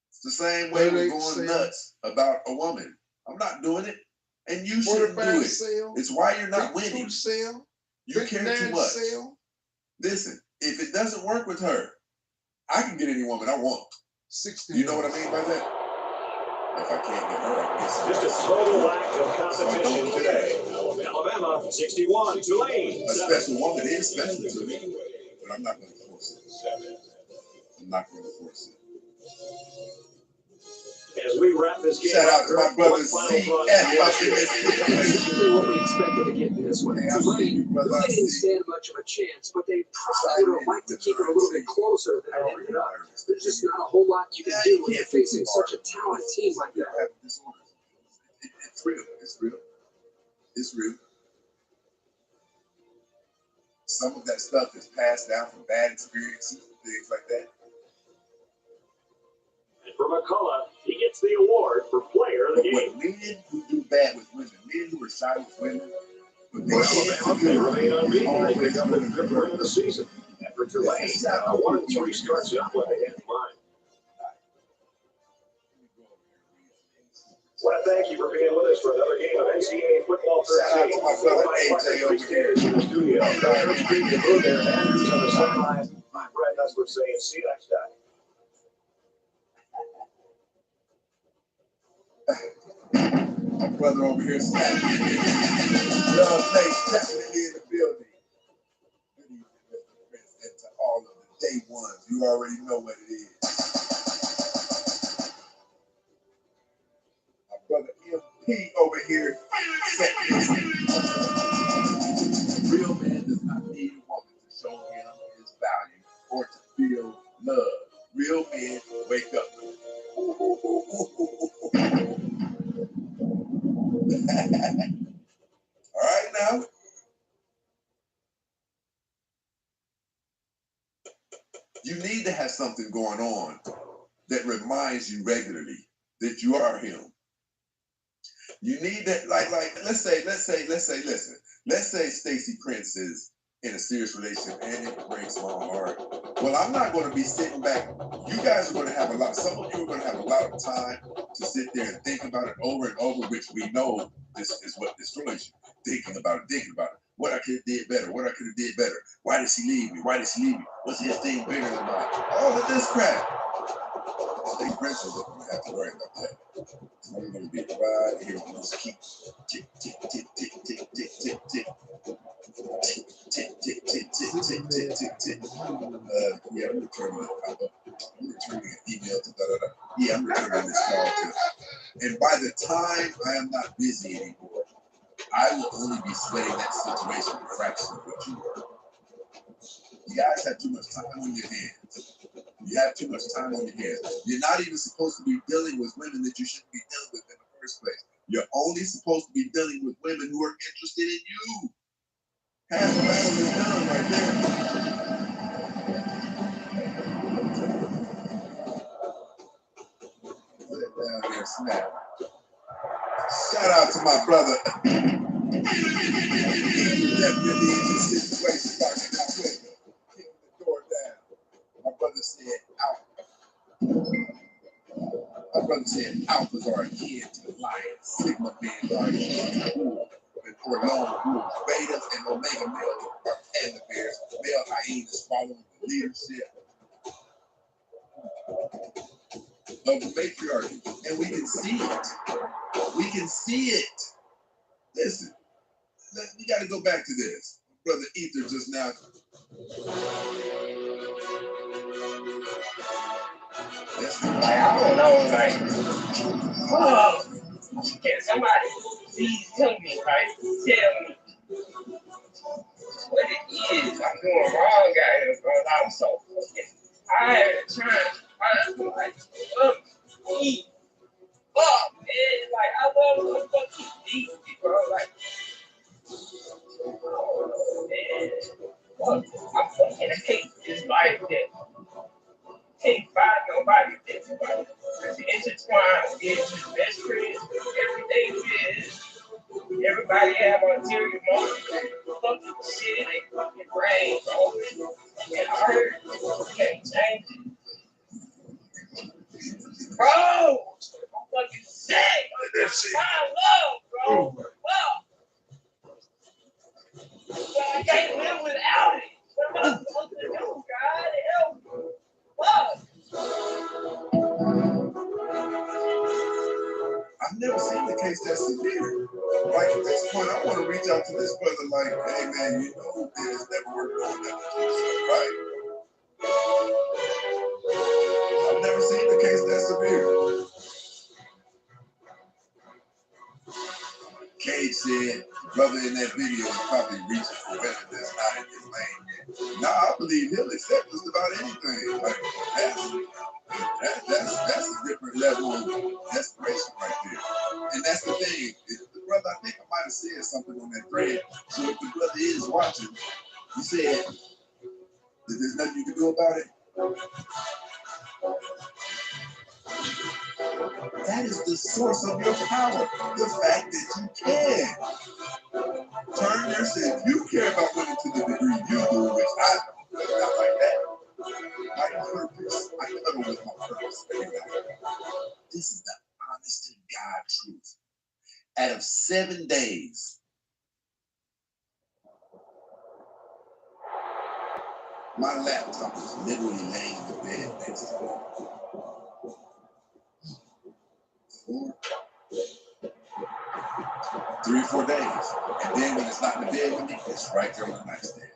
It's the same way we're going nuts about a woman. I'm not doing it. And you shouldn't do it. Sale, it's why you're not winning. Sale, You care too much. Sale. Listen, if it doesn't work with her, I can get any woman I want. 60. You know what I mean by that? If I can't get her, I can get somebody. Just a total lack of competition today. Alabama 61, Tulane. A special woman is special to me, but I'm not going to force it. I'm not going to force it. As we wrap this game, shout out to my brother CF. Basically what we expected to get this one. Tulane really didn't stand much of a chance, but they probably would have liked to keep it a little bit closer than it ended up. There's just not a whole lot you can do when you're facing such a talented team like that. It's real. It's real. It's real. Some of that stuff is passed down from bad experiences and things like that. And for McCullough, he gets the award for player of the game. But men who do bad with women, men who are shy with women, They remain unbeaten. They pick up the fifth win of the season. After Tulane, a 1-3 starts out with a hand in mind. I want to thank you for being with us for another game of NCAA football 13. Shout out to my brother AJ over here in the studio. Coach Green to move their Andrews on the sideline. My Brad Nussler saying, see you next time. My brother over here snapping. Love Nate definitely in the building. Good evening, Mr. Prince, and to all of the day ones. You already know what it is. My brother MP over here set this. A real man does not need a woman to show him his value or to feel love. Real men wake up. All right now. You need to have something going on that reminds you regularly that you are him. You need that, like let's say, Stacey Prince is in a serious relationship and it breaks my heart. Well, I'm not going to be sitting back. You guys are going to have some of you are going to have a lot of time to sit there and think about it over and over, which we know this is what destroys you. Thinking about it. What I could have did better. Why did she leave me? Was his thing bigger than mine? All of this crap. Stacey Prince doesn't have to worry about that. I'm going to be right here on this keep. Tick, tick, tick, tick, tick, tick, tick, tick. Tick, tick, tick, tick, tick, tick, tick, tick. Yeah, I'm returning an email to da-da-da. Yeah, I'm returning this call to. And by the time I am not busy anymore, I will only be sweating that situation a fraction of what you were. You guys have too much time on your hands. You're not even supposed to be dealing with women that you shouldn't be dealing with in the first place. You're only supposed to be dealing with women who are interested in you. Half the battle is done right there. Put it down there, snap. Shout out to my brother. Definitely in this situation, talking about women. Kicking the door down. My brother said out. My brother said alphas are akin to the lion. Sigma men are akin to the wolf. Or lone wolves. Betas and omega males are panda bears. Male hyenas following the leadership of the matriarchy. And we can see it. Listen, we got to go back to this. Brother Ether just now. Like, I don't know, like, can somebody please tell me, right? Tell me what it is I'm doing wrong out here, bro. I'm so fucking tired of trying to eat up, man. Like, I love to fucking eat, bro. Like, oh, man. Fuck, I fucking hate this life that can't find nobody that's intertwined with best friends, everyday friends. Everybody have ulterior motives, fucking shit in their fucking brain, bro. And I heard you can't change it. Bro, I'm fucking sick. I love, bro. can't live without it. What am I supposed to do? God help me. Fuck. I've never seen the case that's severe. Like at this point, I want to reach out to this brother like, hey man, you know who did this, never worked on that, right? I've never seen the case that severe. Cage said the brother in that video is probably reaching for women that's not in his lane yet. Now I believe he'll accept just about anything. Like that's a different level of desperation right there. And that's the thing. The brother, I think I might have said something on that thread. So if the brother is watching, he said that there's nothing you can do about it. That is the source of your power. The fact that you can turn yourself. You care about women to the degree you do, which I don't. Not like that. My purpose. I cuddle with my purpose. This is the honest to God truth. Out of 7 days, my laptop is literally laying in the bed next to me. 3 or 4 days. And then when it's not in the bed with me, it's right there on the nightstand.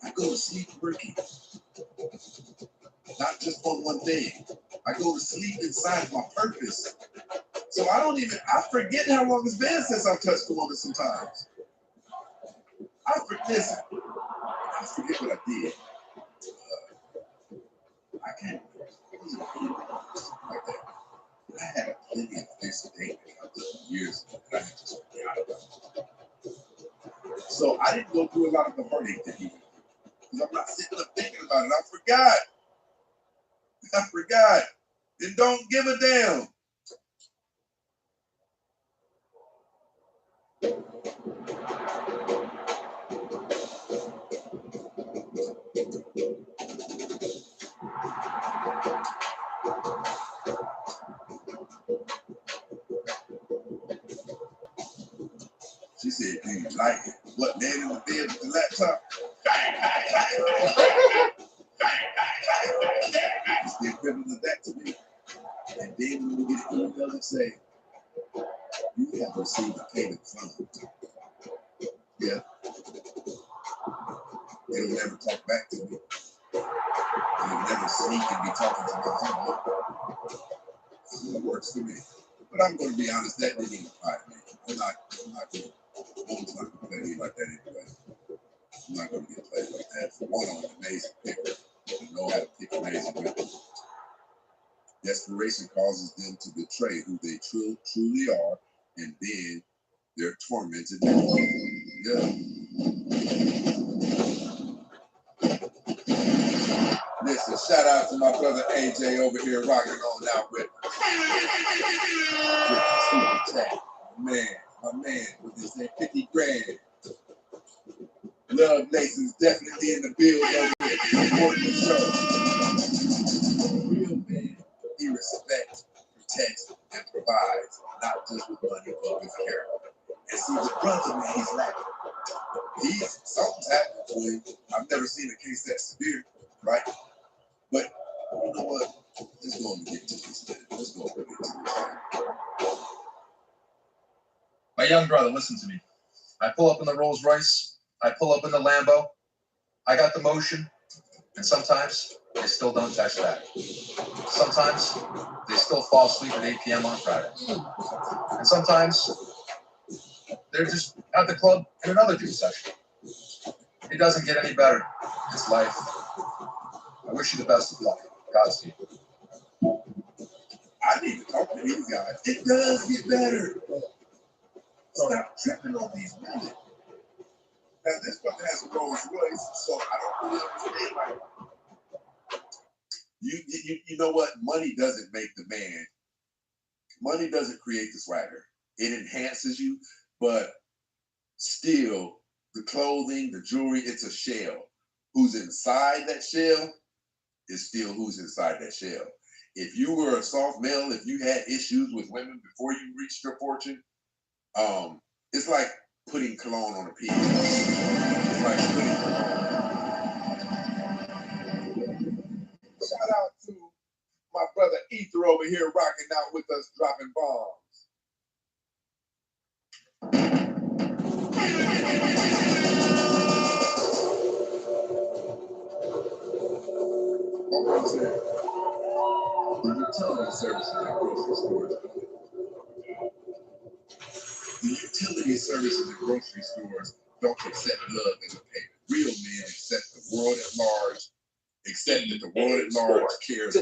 I go to sleep working. Not just on one thing. I go to sleep inside my purpose. So I forget how long it's been since I've touched the woman sometimes. I forget what I did. I can't like that. I had plenty of things to date years ago that I had just forgot about. So I didn't go through a lot of the heartache that he went through. Because I'm not sitting up thinking about it. I forgot. And don't give a damn. She said, do you like it? What, man in the bed with the laptop? It's the equivalent of that to me. And then when we get an email and say, you have received a payment from. Yeah. It'll never talk back to me. It'll never sneak and be talking to my home. It works for me. But I'm going to be honest, that didn't even apply to me. I'm not going to play me like that anyway. I'm not going to get played like that. For one, I'm an amazing picker. I know how to pick amazing women. Desperation causes them to betray who they truly are, and then they're tormented. Yeah. Listen, shout out to my brother AJ over here rocking on out with Super Chat. My man with his name 50 grand. Love Mason's definitely in the build over here supporting the show. Real man, he respects, protects, and provides, not just with money, but with character. And see, the brother, man, he's lacking. Something's happened to him. I've never seen a case that severe, right? But you know what? Let's go and get to this. My young brother, listen to me. I pull up in the Rolls Royce. I pull up in the Lambo. I got the motion. And sometimes they still don't text back. Sometimes they still fall asleep at 8 p.m. on Friday. And sometimes they're just at the club in another juice session. It doesn't get any better. It's life. I wish you the best of luck. Godspeed. I need to talk to these guys. It does get better. Stop tripping on these women. Now, this one has a Rolls Royce, so I don't really understand. Like, you know what? Money doesn't make the man. Money doesn't create the swagger. It enhances you, but still, the clothing, the jewelry, it's a shell. Who's inside that shell is still who's inside that shell. If you were a soft male, if you had issues with women before you reached your fortune, it's like putting cologne on a pig. It's like putting cologne. Shout out to my brother Ether over here rocking out with us, dropping bombs. The utility services at grocery stores. The utility services at grocery stores don't accept love as a payment. Real men accept the world at large, accept that the world at large cares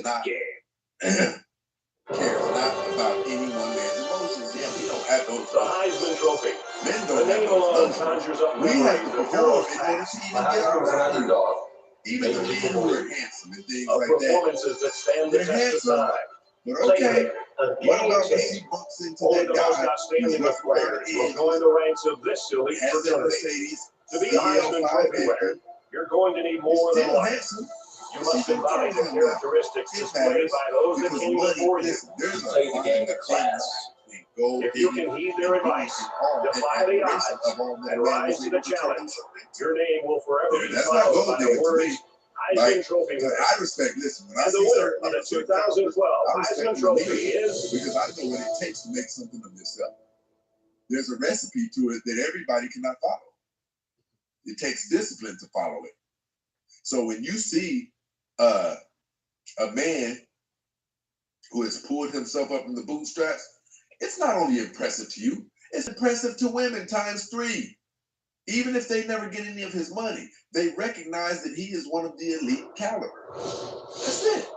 not about any one man's emotions. Yeah, we don't have those. The Heisman Trophy. Men The don't have name those. alone conjures up We have memories to of perform heroes in order past. to even get our value. Even the men who are handsome and things Of like that. performances that stand the They're test of handsome. time. But Say okay, it, a what game about when she changer. bumps into Only that the most guy outstanding who's of rough around players the will edges, join the ranks of this elite has that fraternity. Mercedes, To be a Heisman Trophy winner, you're going to need more than still luck. handsome. You must embody the characteristics displayed by those that came before you. There's Play the game of class. If you can heed their advice, defy the odds, and rise to the challenge, your name will forever be That's not followed gold by the digging to words me. Heisman Trophy winner. I respect, listen, when I And the see winner something of the 2012 Heisman Trophy is... because I know what it takes to make something of yourself. There's a recipe to it that everybody cannot follow. It takes discipline to follow it. So when you see a man who has pulled himself up from the bootstraps, it's not only impressive to you, it's impressive to women ×3. Even if they never get any of his money, they recognize that he is one of the elite caliber. That's it.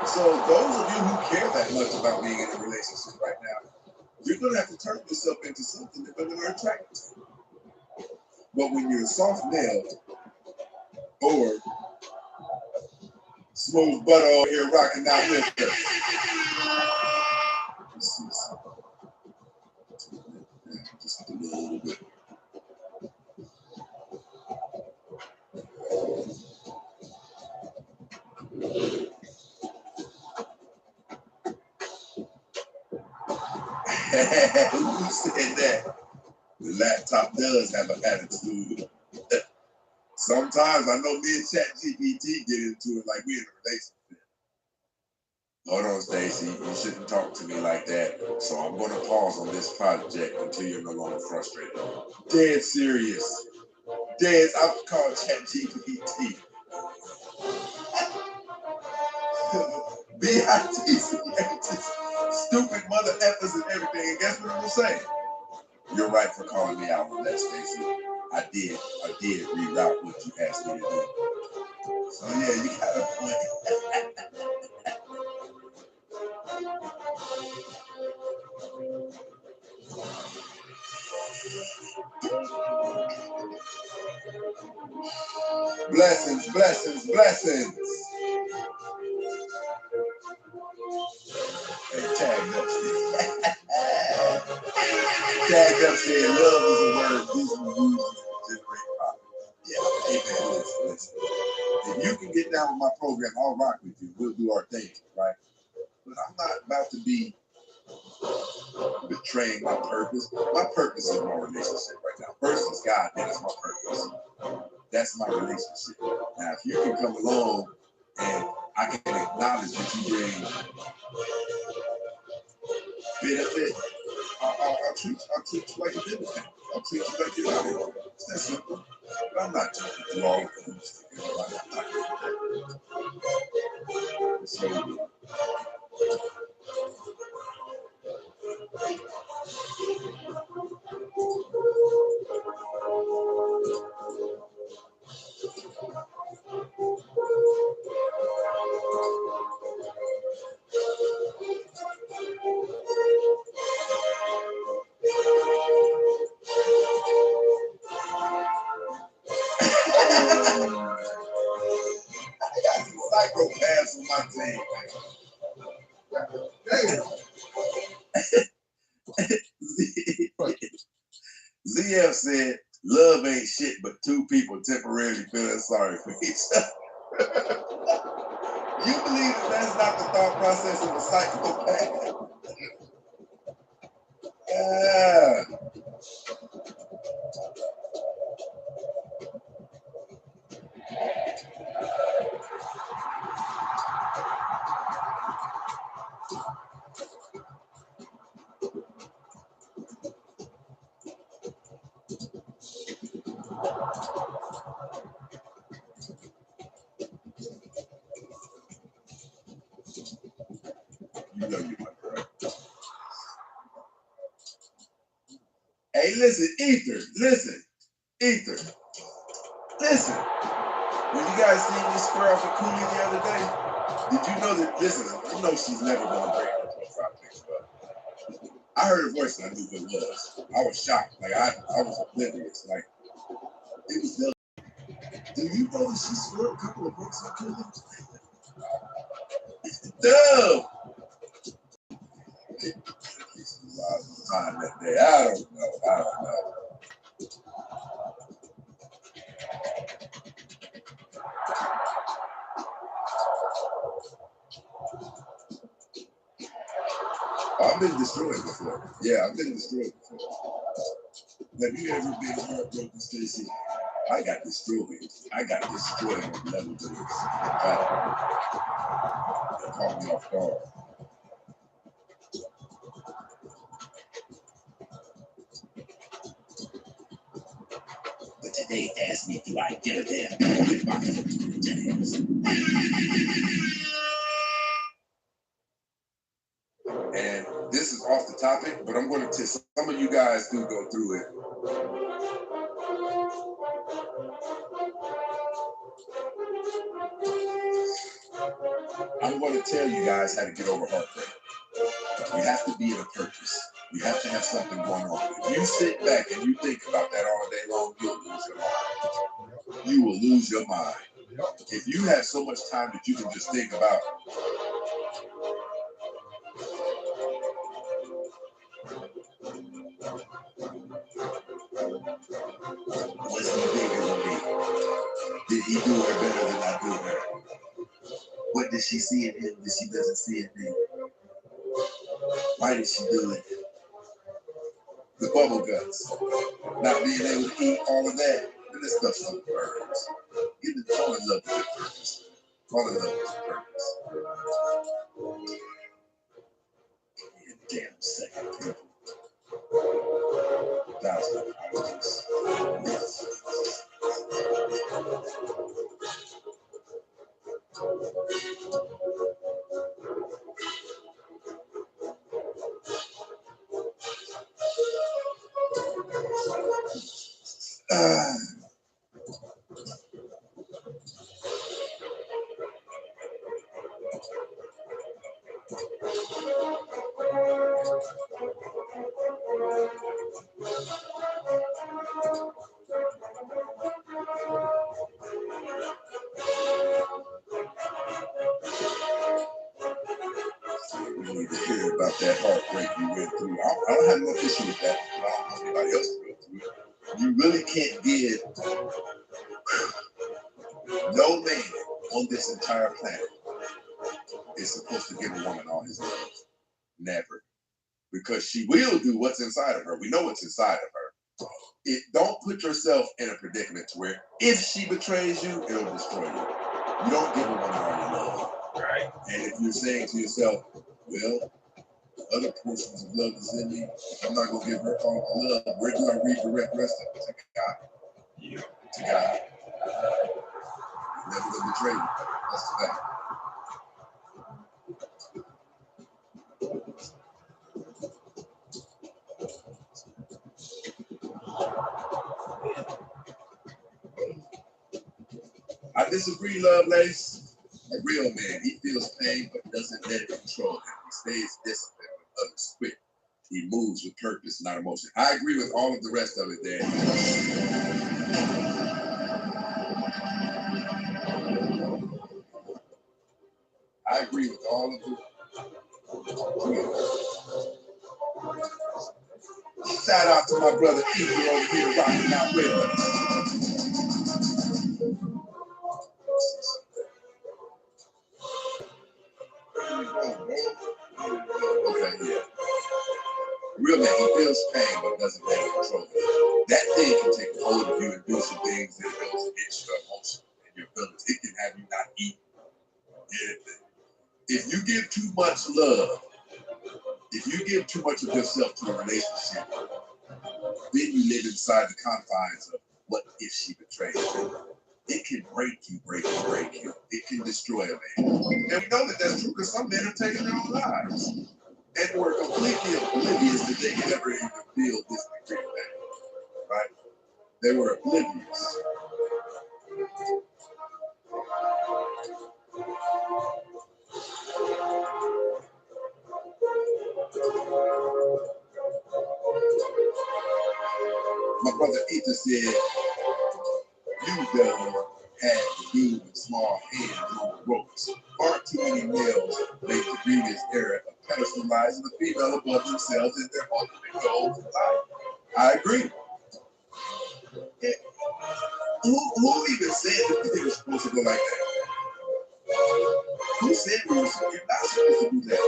So those of you who care that much about being in a relationship right now, you're going to have to turn yourself into something that women are attracted to. But when you're a soft male or smooth butter over here rocking out with her. Just a little bit. Who said that? The laptop does have an attitude. Sometimes I know me and ChatGPT get into it like we're in a relationship. Hold on, Stacy. You shouldn't talk to me like that. So I'm going to pause on this project until you're no longer frustrated. Dead serious. Dead. I would call ChatGPT. B-I-T-C-H. Stupid mother effers and everything. And guess what I'm going to say? You're right for calling me out on that, Stacy. I did reroute what you asked me to do. So yeah, you got a point. Blessings, blessings, blessings. Hey, tagged up said. Tagged up said, love is a word Disney uses to generate profit. Yeah, amen. Listen. If you can get down with my program, I'll rock with you. We'll do our thing, right? But I'm not about to be betraying my purpose. My purpose is my relationship right now. First is God, then it's my purpose. That's my relationship. Now, if you can come along and I can acknowledge that you bring benefit, I'll treat you like a benefit. I'll treat you like you're valuable. It's that simple. But I'm not jumping through all of the hoops. I'm not doing that. So, I got some psychopaths on my team. ZF said, love ain't shit but two people temporarily feeling sorry for each other. You believe that that's not the thought process of a psychopath? Yeah. You know you my girl. Hey, listen, Ether. Listen, Ether. Listen. When you guys seen me square off a coolie the other day, did you know that? Listen, you know she's never gonna break her profile picture up. I heard her voice and I knew who it was. I was shocked. Like I was oblivious. Like it was the. Do you know that she scored a couple of books on coolie? No. Time that day. I don't know. I've been destroyed before. Yeah, I've been destroyed before. Have you ever been heartbroken, Stacey? I got destroyed. I got destroyed on level to this. That caught me off guard. But today, ask me, do I get it there? With my jams. And this is off the topic, but I'm going to tell some of you guys do go through it. I'm going to tell you guys how to get over heartbreak. You have to be in a purpose. You have to have something going on. If you sit back and you think about that all day long, you'll lose your mind. You will lose your mind. If you have so much time that you can just think about was he bigger than me? Did he do her better than I do her? What did she see in him that she doesn't see in me? Why did she do it? The bubble guts. Not being able to eat all of that. And this stuff's on birds. Fall in love with your purpose. Fall in love with your purpose. Give me a damn second. $1,000. We need to hear about that heartbreak you went through. I don't have no issue with that. I don't know anybody else go through it. You really can't give no man on this entire planet is supposed to give a woman all his love. Never. Because she will do what's inside of her. We know what's inside of her. Don't put yourself in a predicament to where if she betrays you, it'll destroy you. You don't give a woman all your love. Right. And if you're saying to yourself, well, other portions of love is in me, I'm not going to give her all my love, where do I redirect the rest of it? To God. Yeah. To God. You're never going to betray you. That's the fact. I disagree, Lovelace. A real man, he feels pain but doesn't let it control him. He stays disciplined when others quit. He moves with purpose, not emotion. I agree with all of the rest of it there. I agree with all of it. Shout out to my brother Ether over here rocking out with us. Okay, yeah. Real man, he feels control of it. That thing can take a hold of you and do some things that goes against your emotion and your feelings. It can have you not eat. If you give too much love, if you give too much of yourself to a relationship, then you live inside the confines of what if she betrays you. It can break you, break you, break you. It can destroy a man. And we know that that's true because some men have taken their own lives. And were completely oblivious that they could ever even feel this degree of pain. Right? They were oblivious. My brother Ether said, you done had the dude with small hands on the ropes. Far too many males make the previous era of pedestalizing the female above themselves as their ultimate goal in life. I agree. Yeah. Who even said that they were supposed to go like that? Who said you're not supposed to do that?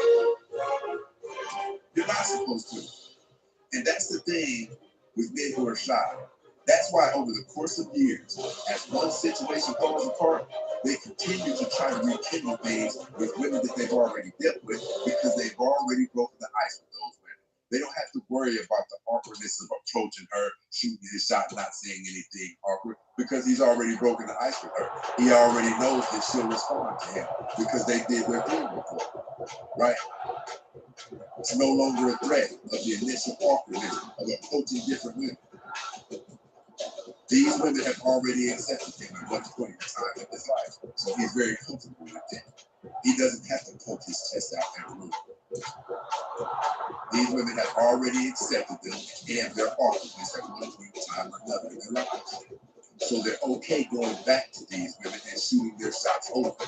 You're not supposed to. And that's the thing with men who are shy. That's why over the course of years, as one situation falls apart, they continue to try to rekindle things with women that they've already dealt with because they've already broken the ice with those women. They don't have to worry about the awkwardness of approaching her, shooting his shot, not saying anything awkward, because he's already broken the ice with her. He already knows that she'll respond to him because they did their thing before, right? It's no longer a threat of the initial awkwardness of approaching different women. These women have already accepted him at one point in time in his life, so he's very comfortable with them. He doesn't have to poke his chest out and root. These women have already accepted them and their awkwardness at one point in time or another in their lives. So they're okay going back to these women and shooting their shots over.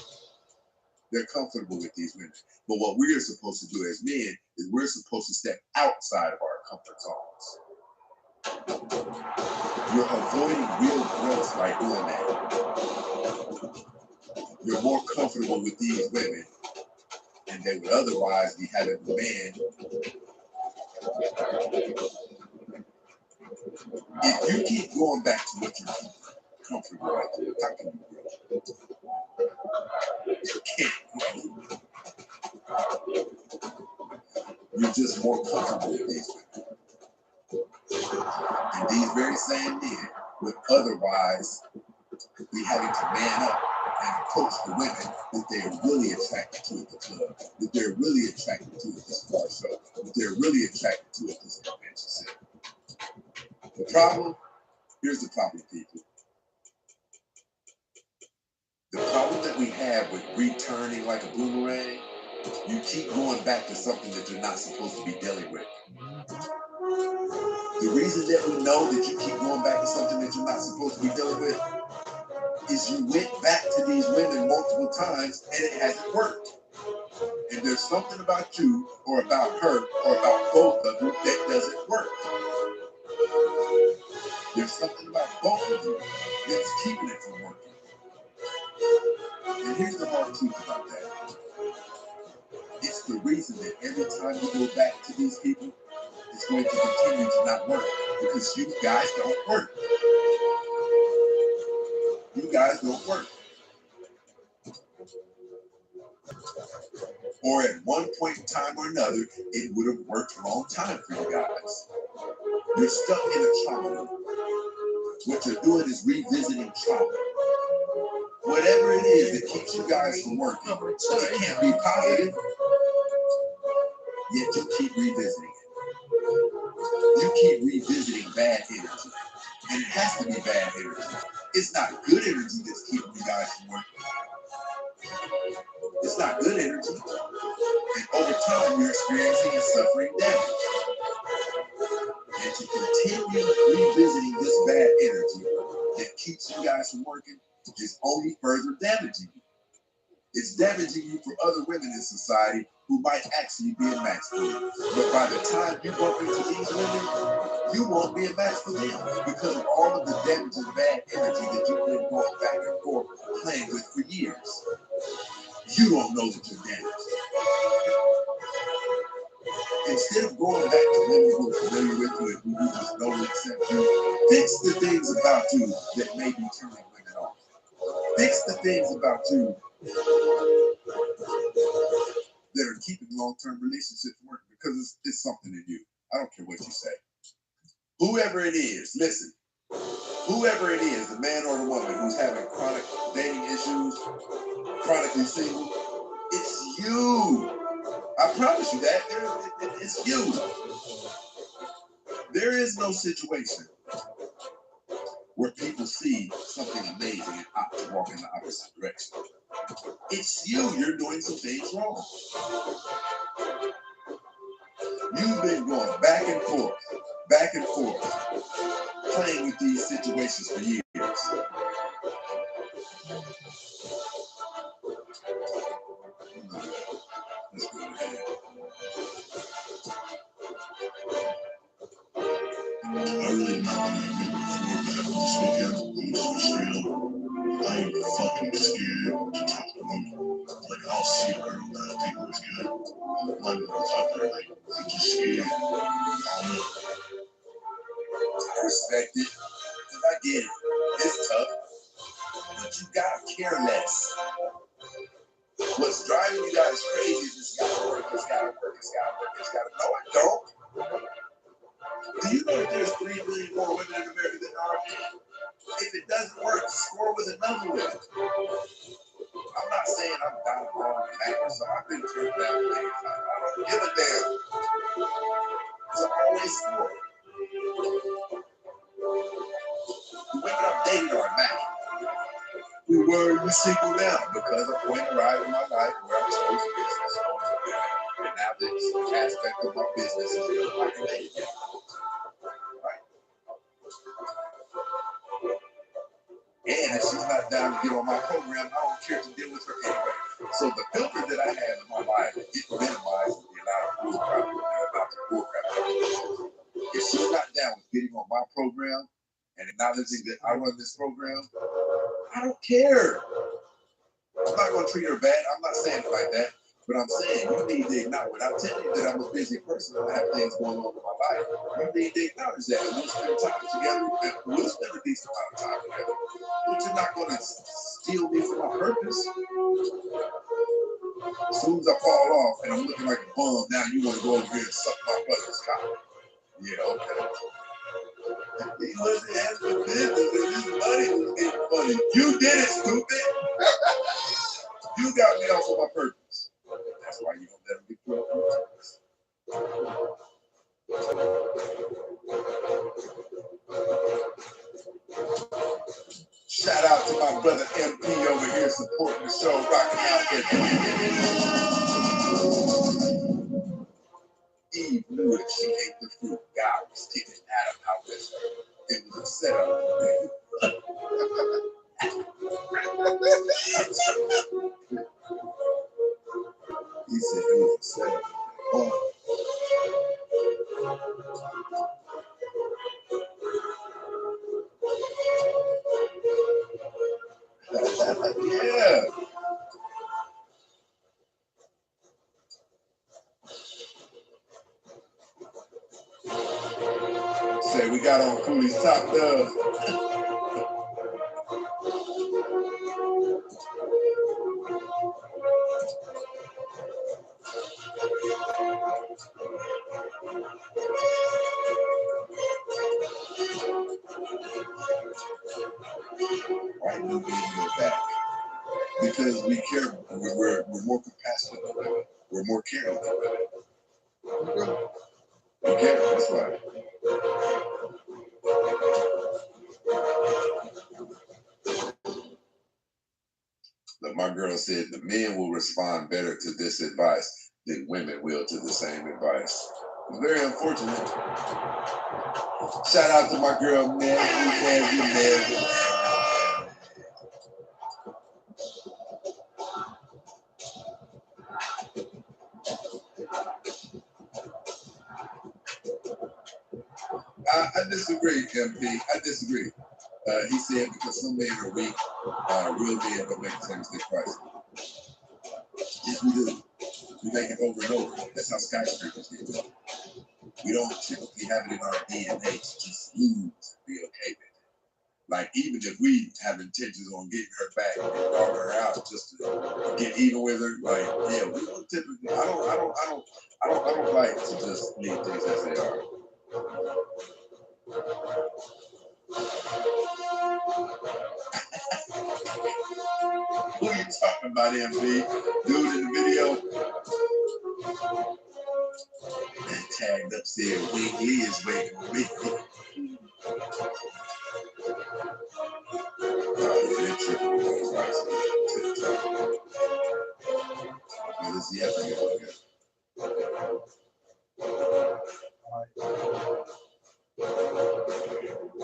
They're comfortable with these women. But what we're supposed to do as men is we're supposed to step outside of our comfort zones. You're avoiding real growth by doing that. You're more comfortable with these women and they would otherwise be having a man. If you keep going back to what you're comfortable with, how can you grow? You can't grow. You're just more comfortable with these women. And these very same men would otherwise be having to man up and approach the women that they're really attracted to at the club, that they're really attracted to at this car show, that they're really attracted to at this convention center. The problem, here's the problem, people. The problem that we have with returning like a boomerang, you keep going back to something that you're not supposed to be dealing with. The reason that we know that you keep going back to something that you're not supposed to be dealing with is you went back to these women multiple times and it hasn't worked. And there's something about you or about her or about both of you that doesn't work. There's something about both of you that's keeping it from working. And here's the hard truth about that. It's the reason that every time you go back to these people, it's going to continue to not work because you guys don't work. You guys don't work. Or at one point in time or another, it would have worked a long time for you guys. You're stuck in a trauma loop. What you're doing is revisiting trauma. Whatever it is that keeps you guys from working, it can't be positive, yet you keep revisiting it. You keep revisiting bad energy. And it has to be bad energy. It's not good energy that's keeping you guys from working. It's not good energy. And over time, you're experiencing and suffering damage. And to continue revisiting this bad energy that keeps you guys from working is only further damaging you. It's damaging you for other women in society who might actually be a match for you. But by the time you bump into these women, you won't be a match for them because of all of the damage and bad energy that you've been going back and forth playing with for years. You don't know that you're damaged. instead of going back to women who are familiar with you and who you just know and accept you, fix the things about you that may be turning women off. Fix the things about you that are keeping long-term relationships working, because it's something in you. I don't care what you say. Whoever it is, listen. Whoever it is, the man or the woman who's having chronic dating issues, chronically single, it's you. I promise you that. It's you. There is no situation where people see something amazing and opt to walk in the opposite direction. It's you. You're doing some things wrong. You've been going back and forth, playing with these situations for years. Let's go ahead. I really not this weekend. I'm so straight up. I ain't fucking scared to talk to women. Like, I'll see a girl that I think looks good. I'm not gonna talk to her. Like, I'm just scared. I don't know. I respect it, because I get it. It's tough. But you gotta care less. What's driving you guys crazy is it's gotta work, it's gotta work, it's gotta work, it's gotta. No, I don't. Do you know that there's 3 million more women in America than are? If it doesn't work, score with another one. I'm not saying I'm down wrong and backwards, so I've been turned down many times. I don't give a damn. So I always score. The women I'm dating are matching. Who were you single now? Because of point in ride in my life where I chose business. And now this aspect of my business is I can date again. And if she's not down to get on my program, I don't care to deal with her anyway. So the filter that I have in my life, it minimizes the amount of bullcrap. If she's not down with getting on my program and acknowledging that I run this program, I don't care. I'm not going to treat her bad. I'm not saying it like that. But I'm saying you need to acknowledge. When I tell you that I'm a busy person and I have things going on in my life, you need to acknowledge that. And we'll spend time together. And we'll spend a decent amount of time together. But you're not going to steal me from my purpose. As soon as I fall off and I'm looking like a bum, now you want to go over here and suck my brother's cock. Yeah, okay. He wasn't asking business and his money was getting funny. You did it, stupid. You got me off of my purpose. That's why you don't let him get put up on purpose. Shout out to my brother MP over here supporting the show, rocking out there. Eve knew that she ate the fruit. God was kicking Adam out with her. It was a setup. He said it was a setup. Yeah. Say we got on Cooley's top dub. Why do we go back? Because we care. We're more compassionate than women. We're more caring than women. We care. That's right. But my girl said the men will respond better to this advice than women will to the same advice. It's very unfortunate. Shout out to my girl, Ned. I disagree, MP. I disagree. He said because some men are weak, real men don't make the same mistake twice. Yes, we do. We make it over and over. That's how skyscrapers get built. We don't typically have it in our DNA to just lose and be okay with it. Like, even if we have intentions on getting her back and dog her out just to get even with her, like, yeah, we don't typically. I don't like to just leave things as they are. Who are you talking about, MB? Dude in the video. Tagged up said, Wing Lee is waiting on me.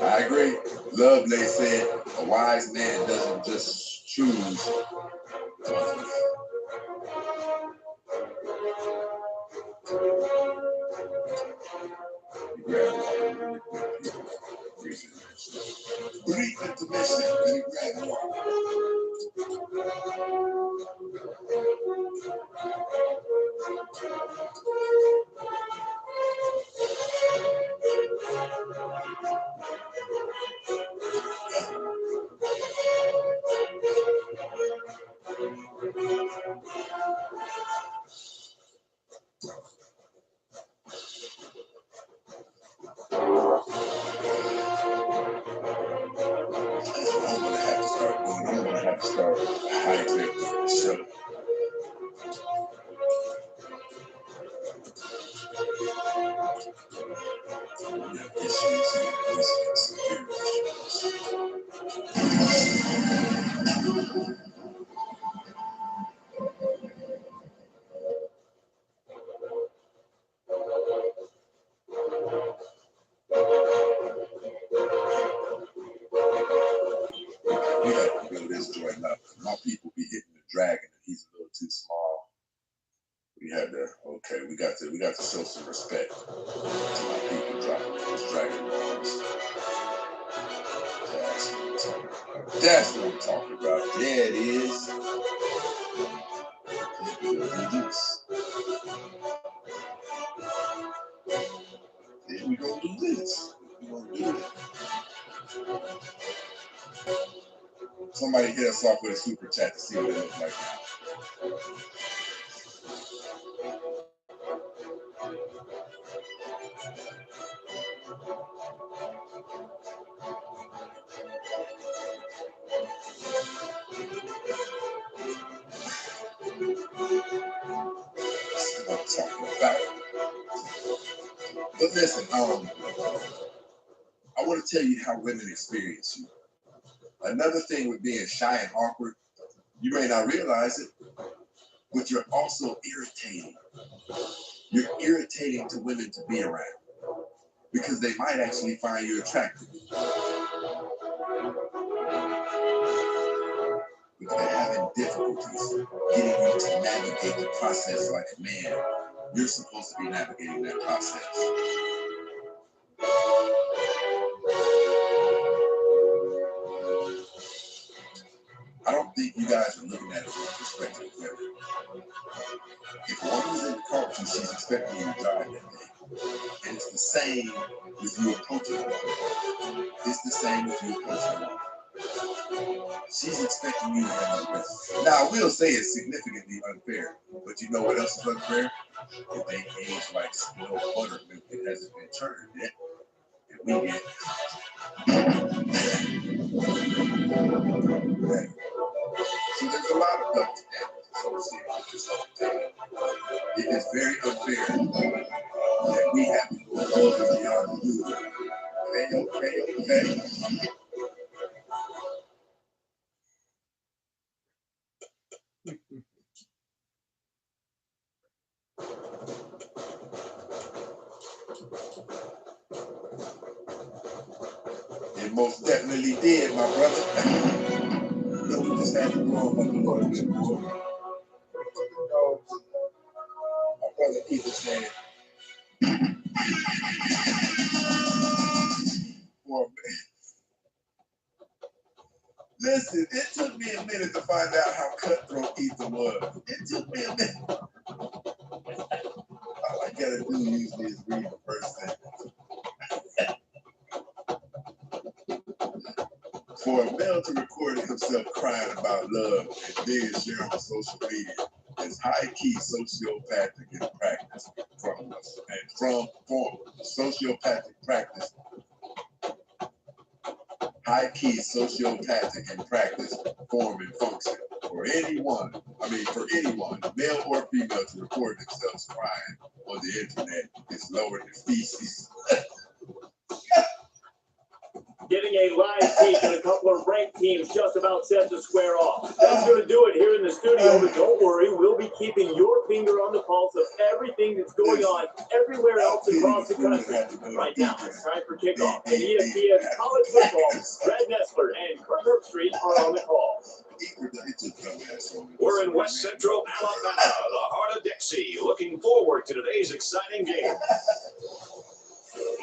I agree. Lovely said, a wise man doesn't just choose. Brief intermission, then he grabbed one. I'm gonna have to start doing. I'm gonna have to start hydrating. So. We have to build this joint up. My people be hitting the dragon and he's a little too small. We had to, okay, we got to show some respect to my people dropping those dragon bombs. That's what I'm talking about. There it is. Then we gonna do this. We gonna do it. Somebody hit us off with a super chat to see what it looks like now. That's what I'm talking about. But listen, I want to tell you how women experience you. Another thing with being shy and awkward, you may not realize it, but you're also irritating. You're irritating to women to be around because they might actually find you attractive. If they're having difficulties getting you to navigate the process like a man, you're supposed to be navigating that process. I don't think you guys are looking at it from the perspective of women. If a woman's in the culture, she's expecting you to drive that day. And it's the same with you approaching a woman. It's the same with you approaching a woman. She's expecting you to handle the business. Now, I will say it's significantly unfair, but you know what else is unfair? If they age like spoiled buttermilk, it hasn't been turned yet. And we get so there's a lot of double standards associated with this whole thing. It is very unfair that we have to go above and beyond the rule. Okay. It most definitely did, my brother. No, we just had to grow up a little bit more. My brother Peter said, listen, it took me a minute to find out how cutthroat Ethan was. It took me a minute. All I gotta do usually is read the first sentence. For a male to record himself crying about love and then share on social media is high-key sociopathic in practice from sociopathic practice. High-key sociopathic in practice, form, and function. For anyone, male or female, to record themselves crying on the internet is lower than feces. Getting a live peek at a couple of ranked teams just about set to square off. That's going to do it here in the studio, but don't worry, we'll be keeping your finger on the pulse of everything that's going on everywhere else across the country. Right now, it's time for kickoff. And ESPN's college football, Brad Nessler and Kurt Herbstreit are on the call. We're in West Central Alabama, the heart of Dixie. Looking forward to today's exciting game.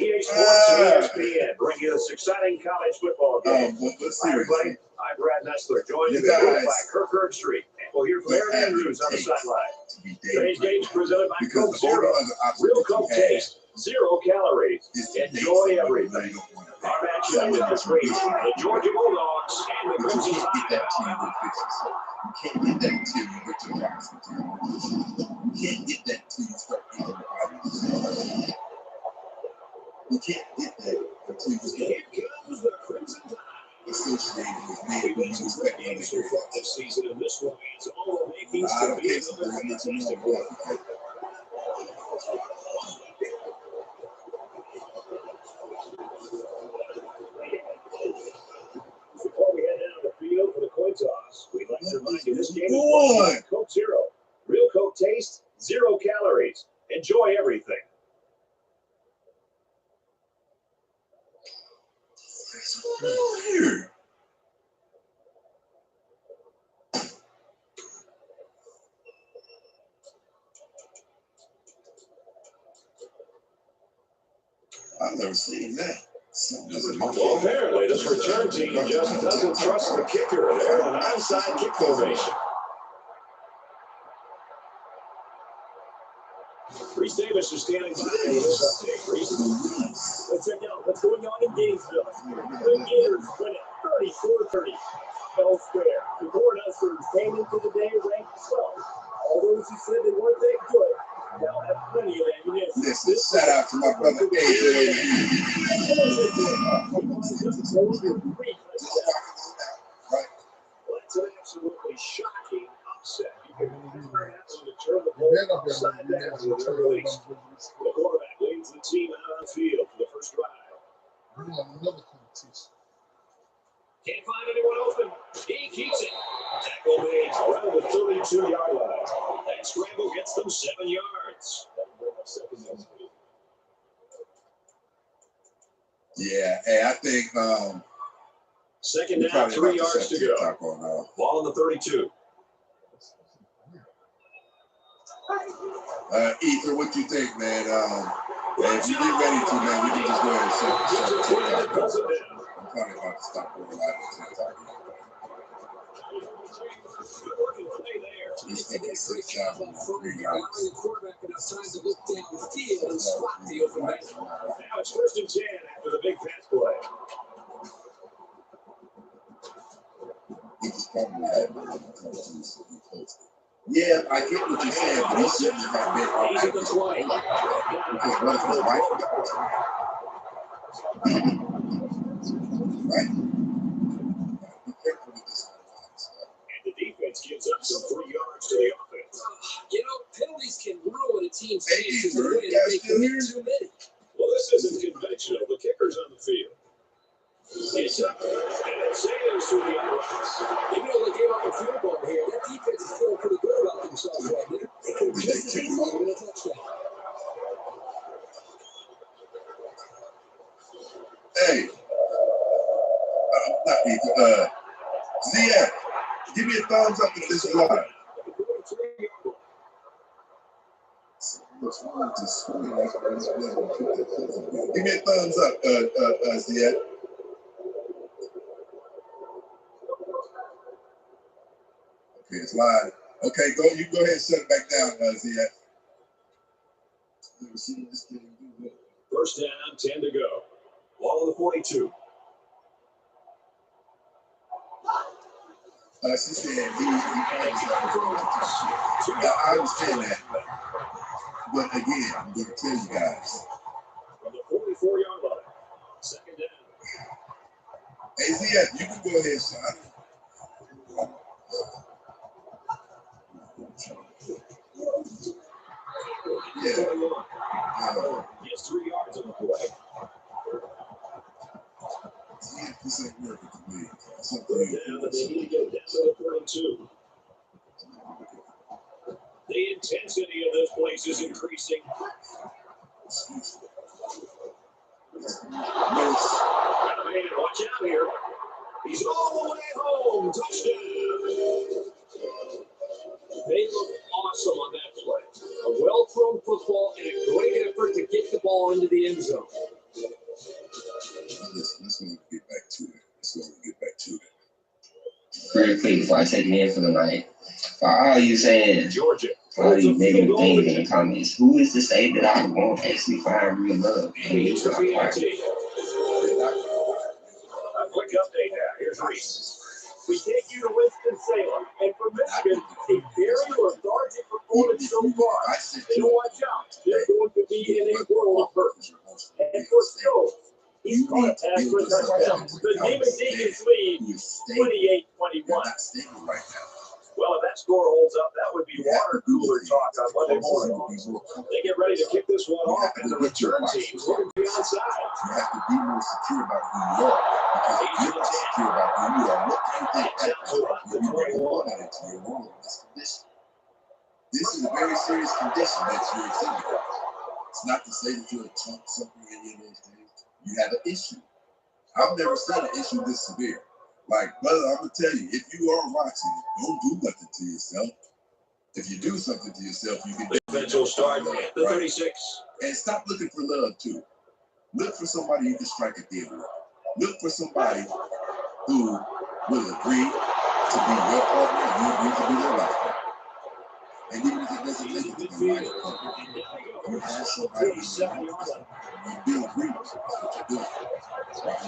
EA Sports and ESPN bring you this exciting college football game. Hi, everybody. I'm Brad Nessler, joined today by Kirk Herbstreit. And we'll hear from Aaron Andrews on the sideline. Today's game is presented by Coke Zero. Real Coke taste, 0 calories. Enjoy everything. Our matchup in this week, the Georgia Bulldogs and the Crimson Tide of Alabama. You can't get that until you get to the boxing. You can't get that until you start eating the body. You can't get that until you start. Here comes the Crimson Tide. Associated with me. We've been some great games so far this season, and this one means all the makings to be another fantastic one. Before we head down the field for the coin toss, we'd like to remind you this game is Coke Zero. Real Coke taste, 0 calories. Enjoy everything. What's going on here? I've never seen that. Well, apparently this return team just doesn't trust the kicker. They're in an onside kick formation. Reese Davis is standing by for this update. Reese? Let's check out what's going on in Gainesville. The Gators win it 34-30. Fell square. The Cornhuskers came into the day ranked 12th. All those who said they weren't that good now have plenty of ammunition. Listen, shout out to my brother AJ. Well, it's an absolutely shocking upset. You can perhaps turn the ball upside down in the very least. The quarterback leads the team out on the field for the first drive. Can't find anyone open. He keeps it. Tackle made around the 32-yard line. That scramble gets them 7 yards. Yeah, hey, I think second down, 3 yards to go. Ball on the 32. Ether, what you think, man? If you get ready to, man, we can just go ahead and set TikTok. I'm probably about to stop going live on TikTok. He's taking 6 shots on 3 yards. The quarterback enough time to look down the field and spot the open man. Now it's 1st and 10 after the big pass play. He just probably had one. Yeah, I get what you're saying, but he shouldn't have been all right. Because what if his wife was right? Be careful with this online stuff. And the defense gives up some 3 yards to the offense. You know, penalties can ruin a team's Hey, chances Ether, if you they guys still commit here? too many. Well, this isn't conventional. The kicker's on the field. It's up. And it sails to the uprights. Even though they gave up a field goal here, that defense is feeling pretty good about themselves right now. They could just as easily win a touchdown. Hey, not Ether, ZF, give me a thumbs up if this is live. Give me a thumbs up, ZF. Okay, it's live. Okay, go. You go ahead and shut it back down, Zia. Never seen this thing do that. First down, 10 to go. Ball on the 42. She said he I understand that. But again, I'm going to tell you guys. From the 44-yard line. Second down. Hey, Zia, you can go ahead, son. Yeah. He has 3 yards on the play. This ain't working for me. Third down, but they need to get it down to the 32. The intensity of this place is increasing. Watch out here. He's all the way home. Touchdown. They look awesome on that play. A well-thrown football and a great effort to get the ball into the end zone. Let's get back to it. Real quick before I take it in for the night. For all you saying, Georgia. all these negative things in the comments, who is to say that I won't actually find real love? Here's the penalty. A quick update now. Here's Reese. We take you to Winston-Salem, and for Michigan, a very lethargic performance so far. They watch out. They're going to be in a world of hurt. And for Joe, he's caught a pass for a touchdown. The Demon Deacons lead 28-21. Well, if that score holds up, that would be water cooler talk on Monday morning. They get ready to kick this one off, and the return team's looking to be onside. You have to be more secure about who you are. Because if you're not secure about who you are, what do you think happens when you bring water into your world in this condition? This is a very serious condition that you're exhibiting. It's not to say that you're a chump, something, any of those things. You have an issue. I've never seen an issue this severe. Like, brother, I'm going to tell you, if you are watching, don't do nothing to yourself. If you do something to yourself, you can do Eventual start at the 36. And stop looking for love, too. Look for somebody you can strike a deal with. Look for somebody who will agree to be your partner and you agree to be their life partner. And even if it doesn't make it to be life partner, you have somebody who you build agreements with what you're doing.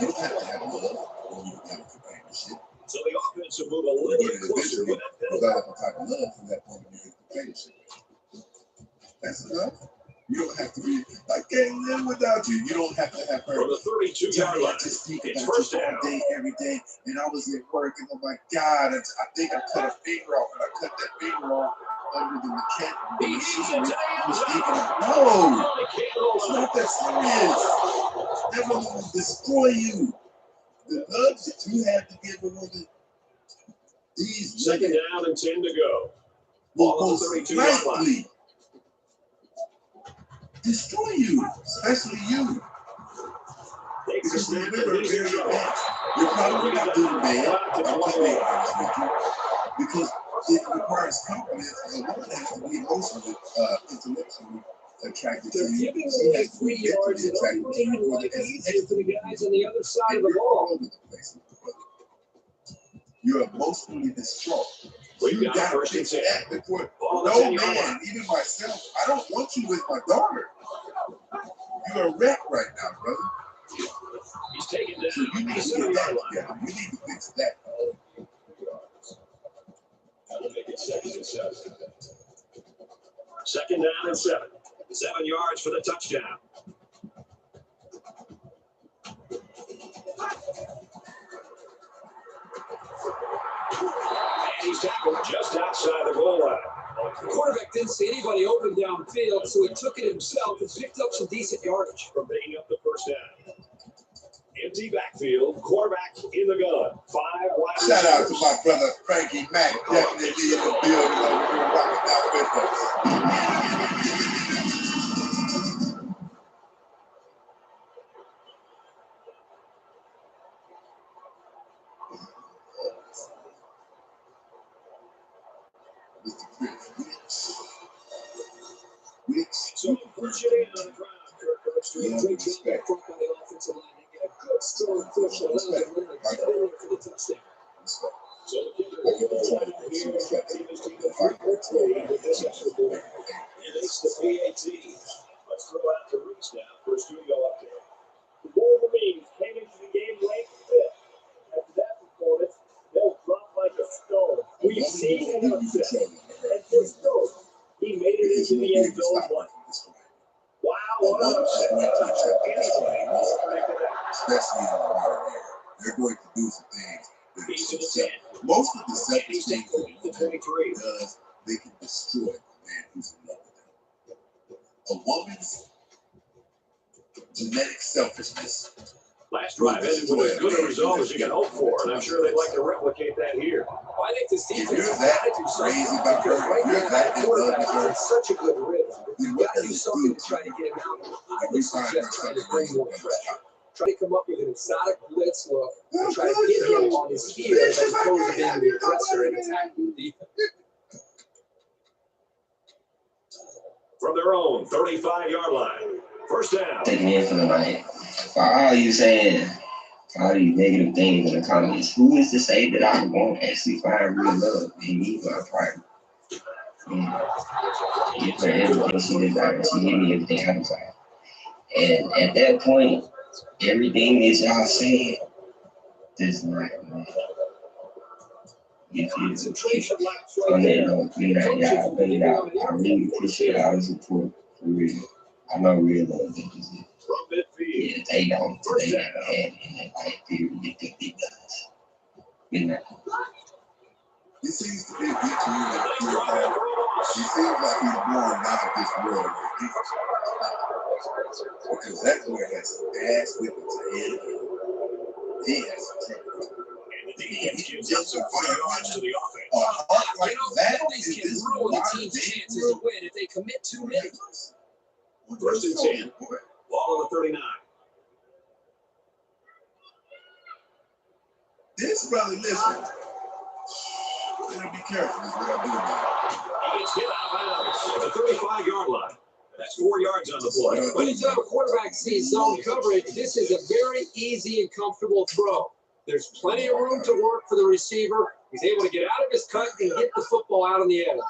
You don't have to have love when you have companionship. So the offense will move a little closer with that penalty. Develop a type of love from that point when you get companionship. That's enough. You don't have to be, I can't live without you. You don't have to have her. From the 32-yard line, just think it's about first you down. all day, every day. And I was at work, and oh my God, I think I cut a finger off, and I cut that finger off under the mechanic. I was thinking, no, it's not that serious. That woman will destroy you. The love that you have to give a woman, these Second down and 10 to go. Ball on the 32-yard line. Destroy you, especially you. Because remember, you're probably not good at bed. I'm just being honest with you. Because it requires confidence, and a woman has to be emotionally, intellectually attracted to you. Giving away 3 yards and opening the easier for the guys on the other side of the ball. You're emotionally distraught. We've You got got first to and fix 10. that before. Ball on No the 10-yard man, even myself, I don't want you with my daughter. You're a wreck right now, brother. He's taken down. So you need to get that together. You need to fix that. That'll make it 2nd and 7. Second down and 7. 7 yards for the touchdown. And he's tackled just outside the goal line. The quarterback didn't see anybody open downfield, so he took it himself and picked up some decent yardage. From picking up the first down. Empty backfield, quarterback in the gun. 5 wide Shout out to receivers. my brother Frankie Mack, definitely in the building over here rocking out with us. Mr. Chris Wicks. So appreciate on the ground. Kirk Herbstreit. Great job up front by the offensive line. They get a good strong push and allow them to get in there for the touchdown. So the kicker here is the fight with this extra point. And it's the PAT. Let's throw out the reach now for a studio update. The Wolverines came into the game ranked fifth. After that performance, they'll drop like a stone. We've seen an upset. And this goes. He made it into the end zone once. Wow, what an upset. Anybody must have predicted that. Especially in the modern era. They're going to do some things that are susceptible. Most of the selfish things that a woman does, they can destroy a man who's in love with them. A woman's genetic selfishness. Last drive ended with as good a result as you can hope for, and I'm sure they'd like to replicate that here. Well, I think this If defense you're has that got to do something. crazy about her, if you're that in love with her, It's such a good rhythm. then You what got to does do it something do to try to get him out. I if would you find her suggest trying to something bring more reasonable? pressure. Try to come up with an exotic blitz look and try to get him on his heels as opposed to being the aggressor and attacking the defense. From their own 35-yard line. First down. Take me in for the night. For all you saying, all these negative things in the comments, who is to say that I won't actually find real love in me for a partner? Give her everything she desires. She gave me everything I desire. And at that point, everything that y'all saying does not matter. If you on that note, y'all put it out. I really appreciate all the support. For real. I know real love is it. Yeah, they don't. They never had it in that life period. They think they does. You know. He seems to be a good community. He seems like he's born not of this world. Because that boy has some ass whippings ahead of him. He has some trouble. And the defense gives up some 5 yards to the offense. A heart like that Penalties is can this ruin the modern team's day chances to win if they commit too many. First and 10. Ball on the 39. This brother, listen. Better be careful. Is what I'm doing now. He gets hit out of bounds at the 35-yard line. That's 4 yards on the play. When you tell a quarterback sees zone coverage, this is a very easy and comfortable throw. There's plenty of room to work for the receiver. He's able to get out of his cut and get the football out on the edge.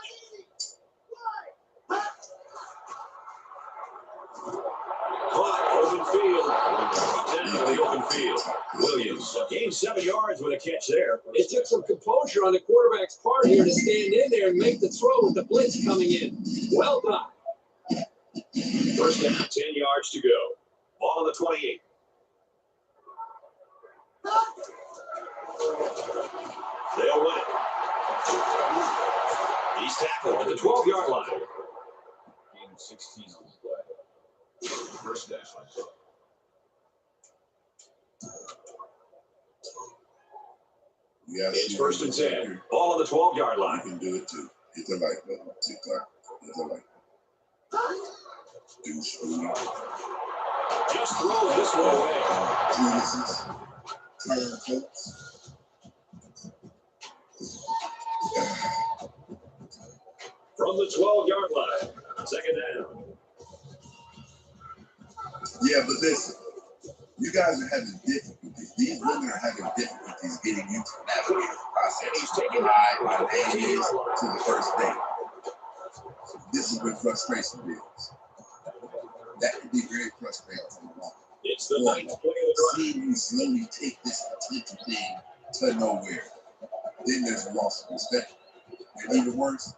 Caught, open field. Down to the open field. Williams gained 7 yards with a catch there. It took some composure on the quarterback's part here to stand in there and make the throw with the blitz coming in. Well done. First down, 10 yards to go. Ball on the 28. They'll win it. He's tackled at the 12-yard line. Gain of 16 on the play. First down. It's first and 10. Ball on the 12-yard line. You can do it too. Hit the like button. TikTok. Hit the like button. Just throw this one away. Genesis. Turn folks. From the 12-yard line. Second down. Yeah, but listen. You guys are having difficulties. These women are having difficulties getting you to navigate the process. He's taking my name is to the first date. This is where frustration builds. That can be very frustrating for a woman. It's the ninth play of the drive. Seeing you slowly take this potential thing to nowhere. Then there's a loss of respect. And even worse,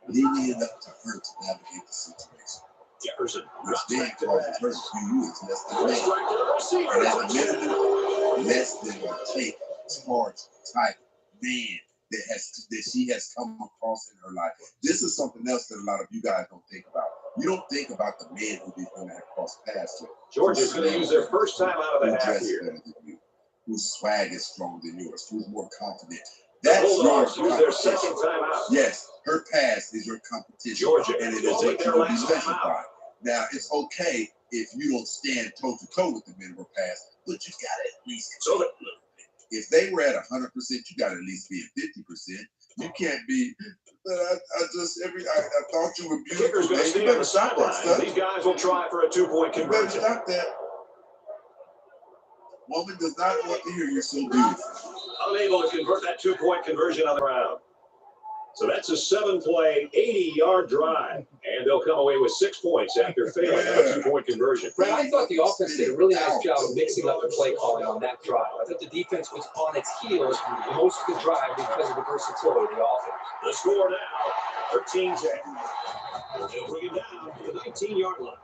leaving it up to her to navigate the situation. Jefferson. Which then causes her to view you as less than a man. And as a minimum, less than a take charge type man that she has come across in her life. This is something else that a lot of you guys don't think about. You don't think about the men who they're going to have crossed paths with. Georgia's going to use their first time out of the half dress here. better than you, whose swag is stronger than yours, who's more confident. That's Bulldogs your use their second time out. Yes, her past is your competition. Georgia and it will is take a their last time out. Now, it's okay if you don't stand toe-to-toe with the men of her past, but you got to at least so that, if they were at 100%, you got to at least be at 50%. You can't be, but I thought you were beautiful. Kicker's going to stay on the sideline. These guys will try for a 2-point You better conversion. stop that. Woman does not want to hear you're so beautiful. Unable to convert that two-point conversion on the round. So that's a 7-play, 80-yard drive. And they'll come away with 6 points after failing on a two-point conversion. Brad, I thought the offense did a really nice job of mixing up the play calling on that drive. I thought the defense was on its heels most of the drive because of the versatility of the offense. The score now, 13-10. They'll bring it down to the 19-yard line.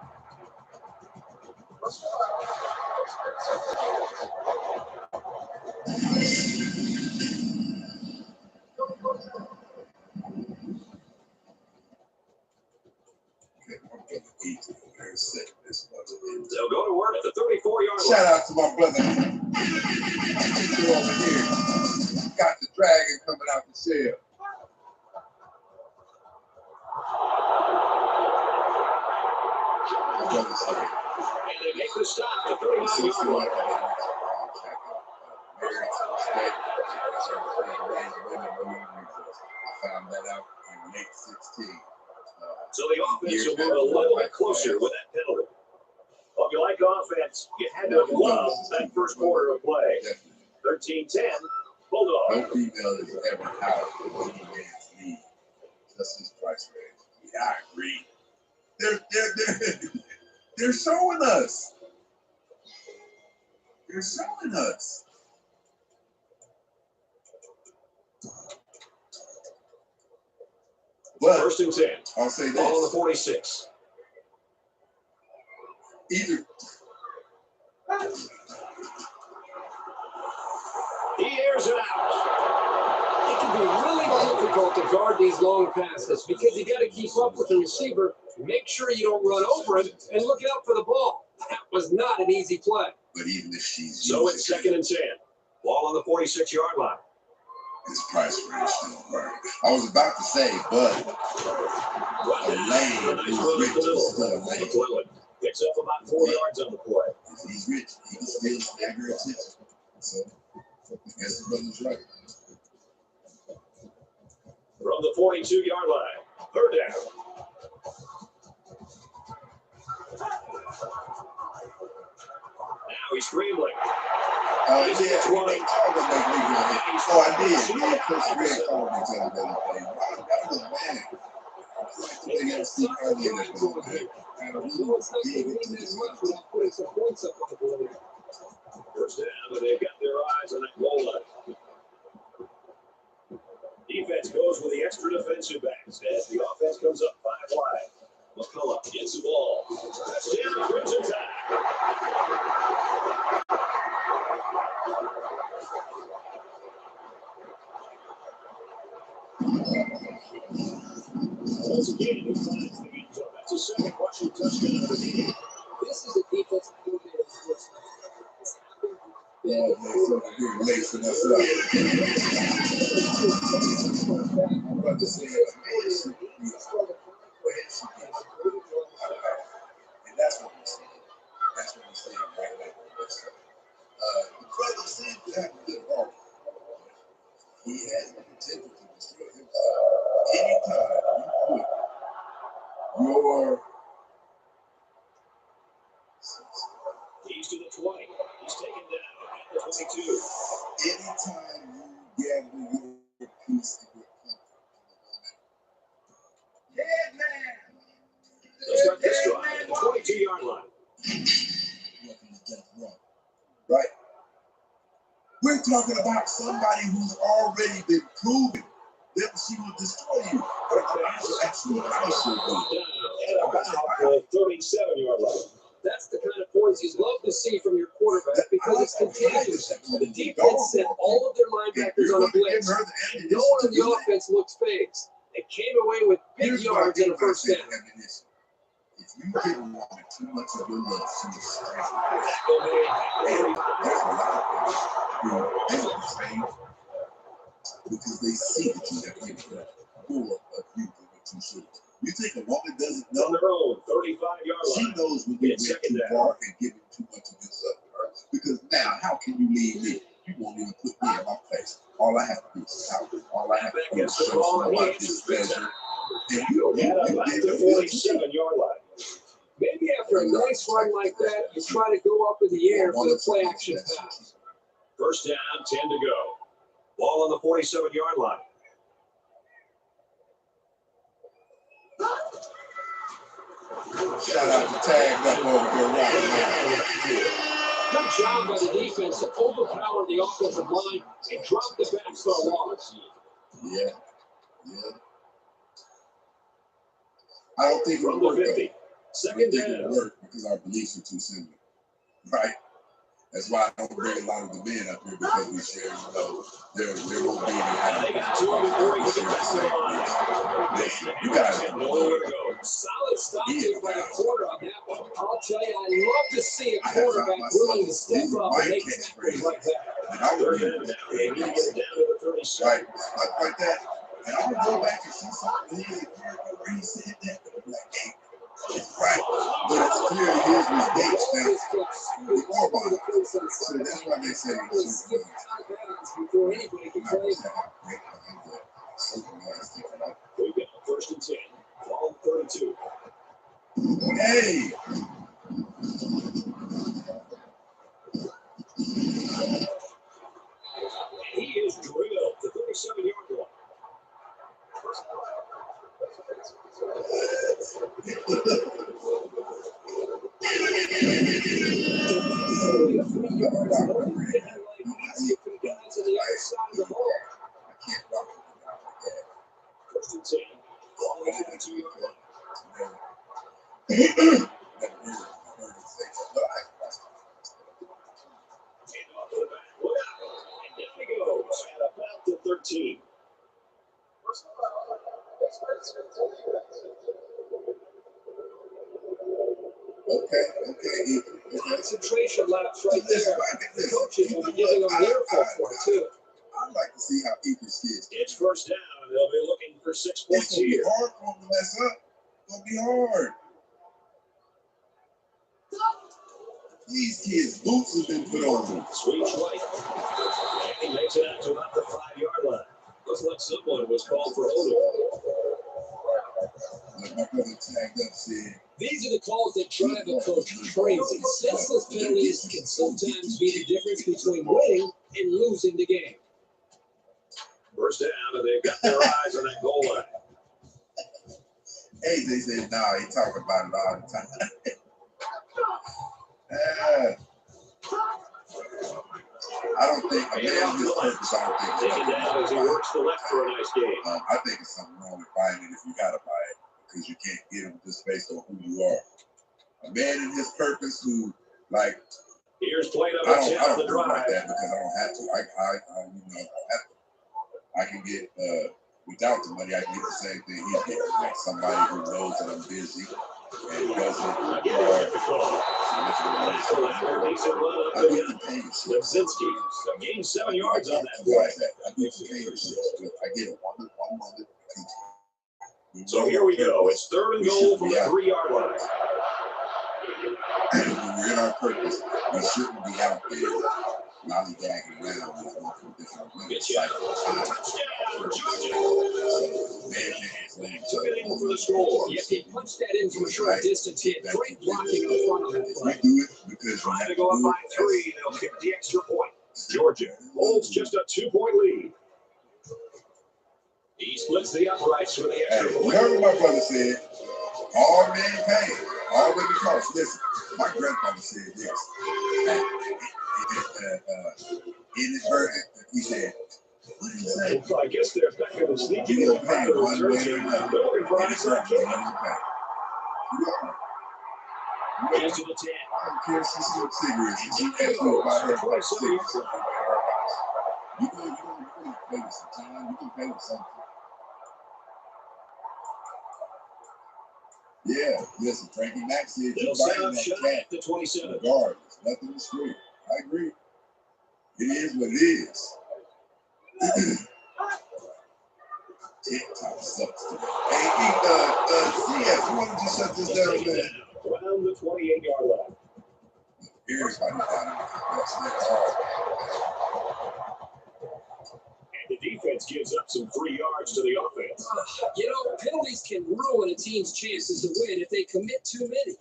They'll go to work at the 34-yard line. Shout out to my brother over here. Got the dragon coming out the shell. My brother's here. And they make the stop at the 39-yard line. I found that out in late 16. So the offense will move a little bit closer with that penalty. Well, if you like offense, you had to love that first quarter of play. 13-10, Bulldogs. No female is ever out for any man's league. That's his price range. Yeah, I agree. They're showing us. They're showing us. But First and 10. I'll say this. Ball on the 46. Either He airs it out. It can be really difficult to guard these long passes because you got to keep up with the receiver, make sure you don't run over him, and look out for the ball. That was not an easy play. but even if she's So it's second and 10. Ball on the 46-yard line. his price range still work. I was about to say, but a lane who's rich is still a lane. McClellan picks up about 4 yards on the play. If he's rich, he can still stagger attention. So I guess the brother's right. From the 42-yard line. Third down. Now he's scrambling. Yeah, he didn't call him like Negro. Oh, I did. Yeah, Chris Red called me to the other day. That was a man. They got to see early in the game. And So really it's not dig going into to this as much one. without putting some points up on the board. First down, and they've got their eyes on that goal line. Defense goes with the extra defensive backs as the offense comes up 5 wide. McCullough gets the ball. Touchdown, Crimson Tide. Once again, he finds the end zone. That's a second rushing touchdown of the game. This is a defensive coordinator who's Yeah, man, so you're lacing us up. I'm about to say, and that's what we're saying. That's what we're saying right now. The brother seems to have a good heart. He has the potential to destroy himself. Anytime you put your He's to the 20. He's taken down at the 22. anytime you gather your peace and your comfort in the moment. Yeah, man. They'll start this drive at the 22-yard line. Right? We're talking about somebody who's already been proven that she will destroy you. Actually, I should Down at about the 37-yard line. That's the kind of points you'd love to see from your quarterback because it's contagious. The defense set all of their linebackers on a blitz. And no one in the offense looks phased. They came away with big yards and a first down. If you give a woman too much of your love, she will strike. There's a lot of people who don't strange because they see that you have given her more of you than what you should. You think a woman doesn't On know? their own 35-yard She line. knows when you went too far and giving too much of yourself to her. Because now, how can you leave me? You won't even put me in my place. All I have to do is shout. All I have to do is show somebody displeasure. And you At about the 47-yard line. Maybe after a nice run like that, you try to go up in the air for the play action pass. First down, 10 to go. Ball on the 47-yard line. Shout out to Tag up over here right now. Good job by the defense to overpower the offensive line and drop the backs for a loss. Yeah. I don't think From it'll the work. 50. I don't Second think it'll down. work because our beliefs are too similar. Right? That's why I don't bring a lot of the men up here because we share, there won't be any. They got 2 before he can get back to the line. Listen, you guys have nowhere to go. Solid stop here by the quarter on that one. I'll tell you, I love to see a quarterback willing to step up and make tackles like that. And I would Third down now. They need to get it down to the 37. right, stuff like that. And I would go back and see something where he said that. But I'm like, hey, it's right. But it's clear his mistakes now. Before mine. So that's why they say it's before anybody can play. We've got first and 10. Ball 32. Hey! He is drilled to 37-yard line. First and 10. Ball on the 52-yard line. And down he goes at about the 13. Okay. Concentration laps right there. The coaches will be giving them an earful for it, too. I'd like to see how Eagles kids. It's first down, and they'll be looking for 6 It's points gonna be here. hard for them to mess up. It's gonna be hard. These kids' boots have been put on them. Sweet right. And he makes it out to about the 5-yard line. Looks like someone was called for holding. Like my brother tagged up said, These are the calls that drive a coach crazy. Senseless penalties can sometimes be the difference between winning and losing the game. First down, and they've got their eyes on that goal line. hey, they said, nah, he talking about it all the time. I don't think a man his purpose. I don't think Taken down as he works the left for a nice game. I think it's something wrong with buying it if you gotta buy it because you can't get him just based on who you are. A man in his purpose who, like, Here's played up I a don't chip on the do it like drive. that because I don't have to. I can get without the money. I can get the same thing he's getting. Like somebody who knows that I'm busy and doesn't. Again, they get the call. Tackle after decent run up I the get gut. the pain. Lebzinski gained 7 yards on that play. I get the pain. I get it one month. So here we go. It's third and goal from the 3-yard line. When we're in our purpose, we shouldn't be out there lollygagging around with multiple different Good cycles. touchdown, Georgia. Took it in for the score. Yes, he punched that in from a short distance. He had great blocking in front of that We play. do it because Trying to go up by 3. They'll kick the extra point. Georgia holds just a 2-point lead. He splits the uprights for the extra Hey, you point. heard what my brother said. All men pay. All women cost. Listen, my grandfather said this. Inadvertent, he said, what did he say? Well, I guess they're back in the sneaky You little don't pay part of the one way return or team. another. They're looking for an Inadvertent, onside you kick. don't pay. Gets to the 10. I don't care if she smokes cigarettes. She asked me about her about cigarettes. You can pay with some time. You can pay with something. Yeah, listen, Frankie Mack said They'll you set biting up that shot cat at the 27. regardless. Nothing is free. I agree. It is what it is. TikTok sucks today. Hey, CS, you want to just shut this down, man? Around the 28-yard line. Everybody down in the class. And the defense gives up some 3 yards to the offense. You know, penalties can ruin a team's chances to win if they commit too many.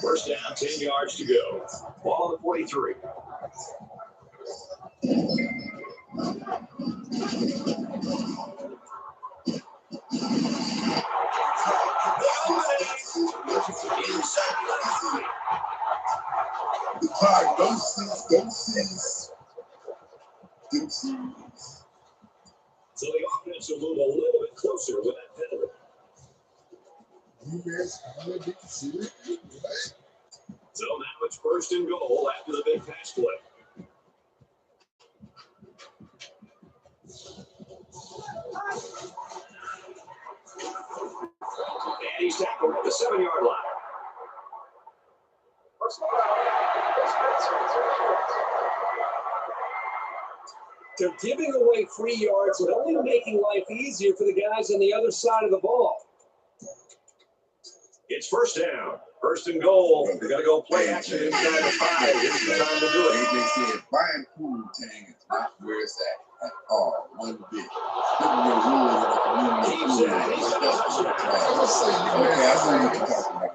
First down, 10 yards to go. Ball on the 43. The clock, don't cease. So the offense will move a little bit closer with that penalty. So now it's first and goal after the big pass play. And he's tackled at the 7-yard line. They're giving away free yards and only making life easier for the guys on the other side of the ball. It's first down. First and goal. They're going to go play action inside the 5. Here's the time to do it. AJ said, buying pool tang is not where it's at all. One bit. Putting your rule in the community. He's got a touchdown. Okay, I see what you're talking about.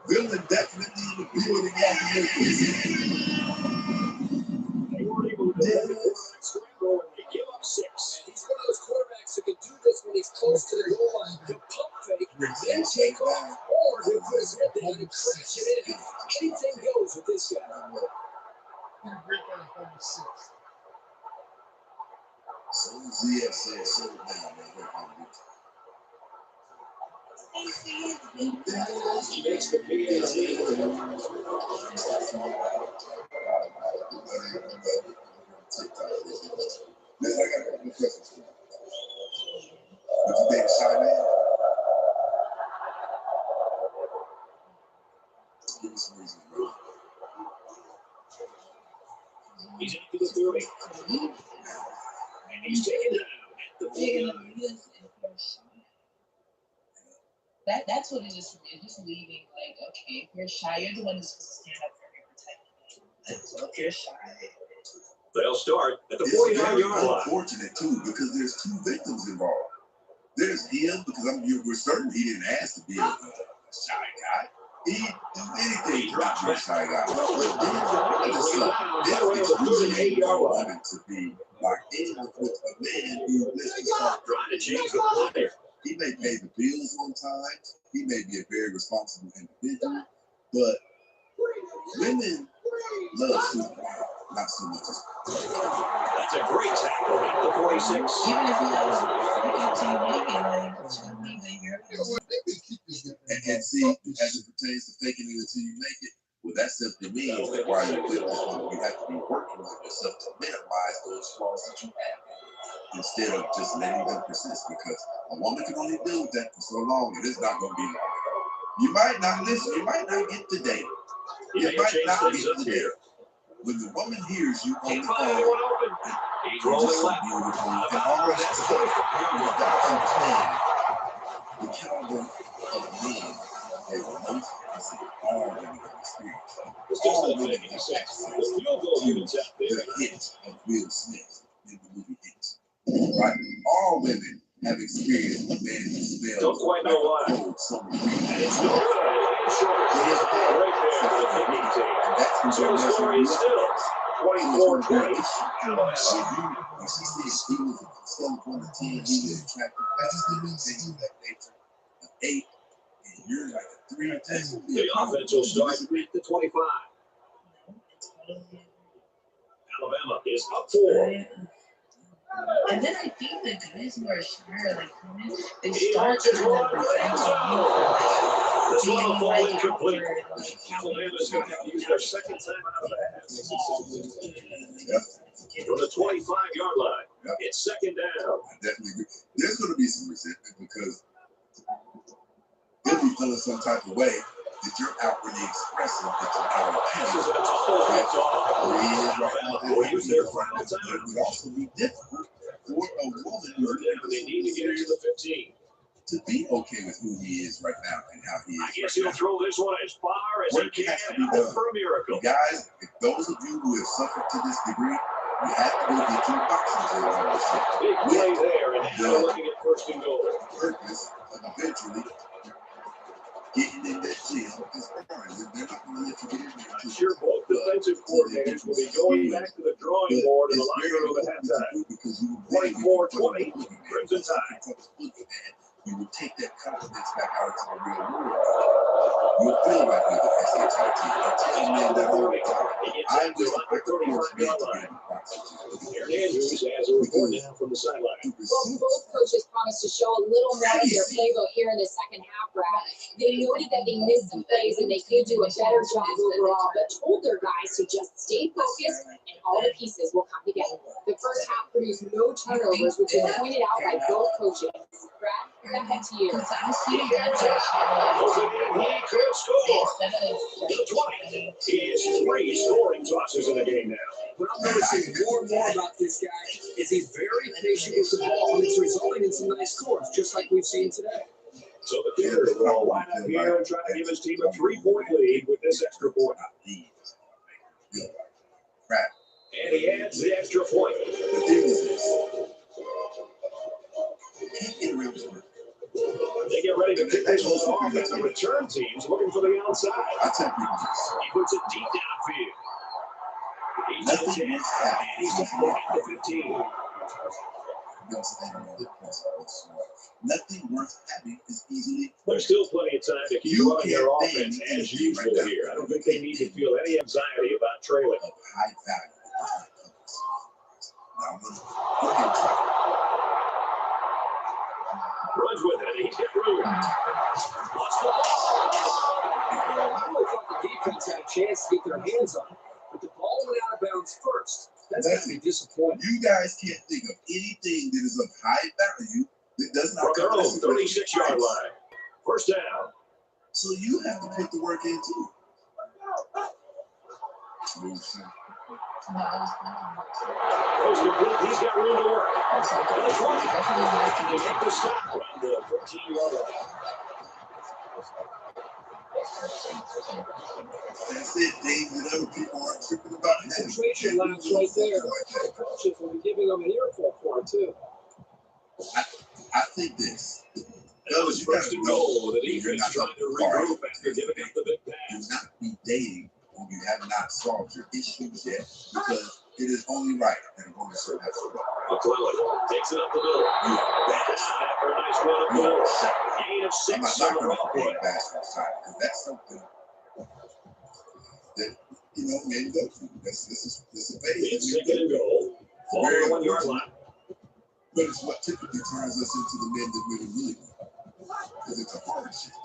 Villain definitely in the building after this. They weren't able to do that before. Scramble and they give up 6. He's one of those quarterbacks who can do this when he's close to the goal line. He'll pump fake, then take off, or he'll put his head down and crash it in. Anything goes with this guy. So ZF said, shut it down, man. He makes the PAT. Man, I got a couple questions for you. Would you date a shy man? Give me some reasons, bro. He's into the 30. And he's taken down at the 49. That's what it is for me. Just leaving, like, okay, if you're shy, you're the one who's supposed to stand up for me, protect me. So if you're shy. They'll start at the 49-yard line. Unfortunate too, because there's 2 victims involved. There's him, because we're certain he didn't ask to be a shy guy. He didn't do anything to not be a shy guy. But then it's really wanted to be locked in with a man who listens to Trying to change the play. He may pay the bills on time. He may be a very responsible individual, but women love Superman, not so much as. That's a great tackle at the 46. Even if he was make it, like, and see, as it pertains to faking it until you make it, well, that simply means that while you're with this one, you have to be working with yourself to minimize those flaws that you have, instead of just letting them persist, because a woman can only deal with that for so long, and it's not going to be long. You might not listen, you might not get the date. You might not get the date. When the woman hears you on the phone, he's rolling left. And all that stuff, you've got to understand the caliber of men that most all women have experienced. All women have access to the hit of Will Smith in the movie Hit. Right? All women have experienced a man who smells. Don't quite know why. And it's no good. And that's who Your story is still 24-20. she sees he was a scale of 1 to 10, he was attractive. That just didn't mean things of that nature. An 8, and you're like a 3 or 10. The offense will start at the 25. Alabama is up 4. and then I think the guys who are shy, like women, they start to represent This one will fall incomplete. Alabama's going to have to use their second time out of the half. From the 25-yard line, it's second down. I definitely agree. There's going to be some resentment because they'll be feeling some type of way that you're outwardly expressing that you're out of Passes it will use their final time. It would also be difficult for a woman They need to get it to the 15. to be okay with who he is right now and how he is. I guess he'll throw this one as far as he can and hope for a miracle. Guys, if those of you who have suffered to this degree, You have to go get your boxing. Big play there, and now looking at first and goal. Purpose of eventually getting in that jail is ours, and they're not going to let you get in there. I'm sure both defensive coordinators will be going back to the drawing board in the locker room at halftime. 24-20, Crimson Tide. You would take that confidence back out into the real world. You'll feel like you're the SAT team. I tell men that all the time. I wish I could coach men to be able to Aaron Andrews has a report now from the sideline. Well, both coaches promised to show a little more of their playbook here in the second half, Brad. They noted that they missed some plays and they could do a better job overall, but told their guys to just stay focused and all the pieces will come together. The first half produced no turnovers, which was pointed out by both coaches. Brad, back to you. Because I see that He could score. instead of The 20. He has 3 scoring tosses in the game now. What I'm noticing more and more about this guy is he's very patient with the ball, and it's resulting in some nice scores, just like we've seen today. So the Bears will line up here and try to give his team a 3-point lead with this extra point. Right. And he adds the extra point. The thing is this. Can't get around this work. They get ready to kick this one off, and the return team's looking for the outside. I tell people this. He puts it deep downfield. He's at the 10, and he's down at the 15. Nothing worth having is easily. There's still plenty of time to keep running their offense as usual here. I don't think they need to feel any anxiety about trailing. Of high value. Now I'm going to go ahead and try. Runs with it, and he's got room. Lost the ball. I really thought the defense had a chance to get their hands on it, but the ball went out of bounds first. That's going to be disappointing. You guys can't think of anything that is of high value that does not From their come own to 36-yard line. First down. So you have to put the work in too. Goes complete. He's got room to work. And the 20. They make the stop around the 14-yard line. That's it, Dave, and other people aren't tripping about it. Concentration lines right there. Coaches will be giving them an earful for it, too. I think this. That was first and goal. The defense trying to regroup after giving up the big pass. Do not be dating when you have not solved your issues yet, because it is only right that a woman should have to. McClellan takes it up the middle. After a nice run up the middle. Gain of 6 on the ball play. Basketball side, because that's something that, you know, men go through. This is a phase. It's second and goal. 41-yard line. But it's what typically turns us into the men that really need. Because it's a hardship.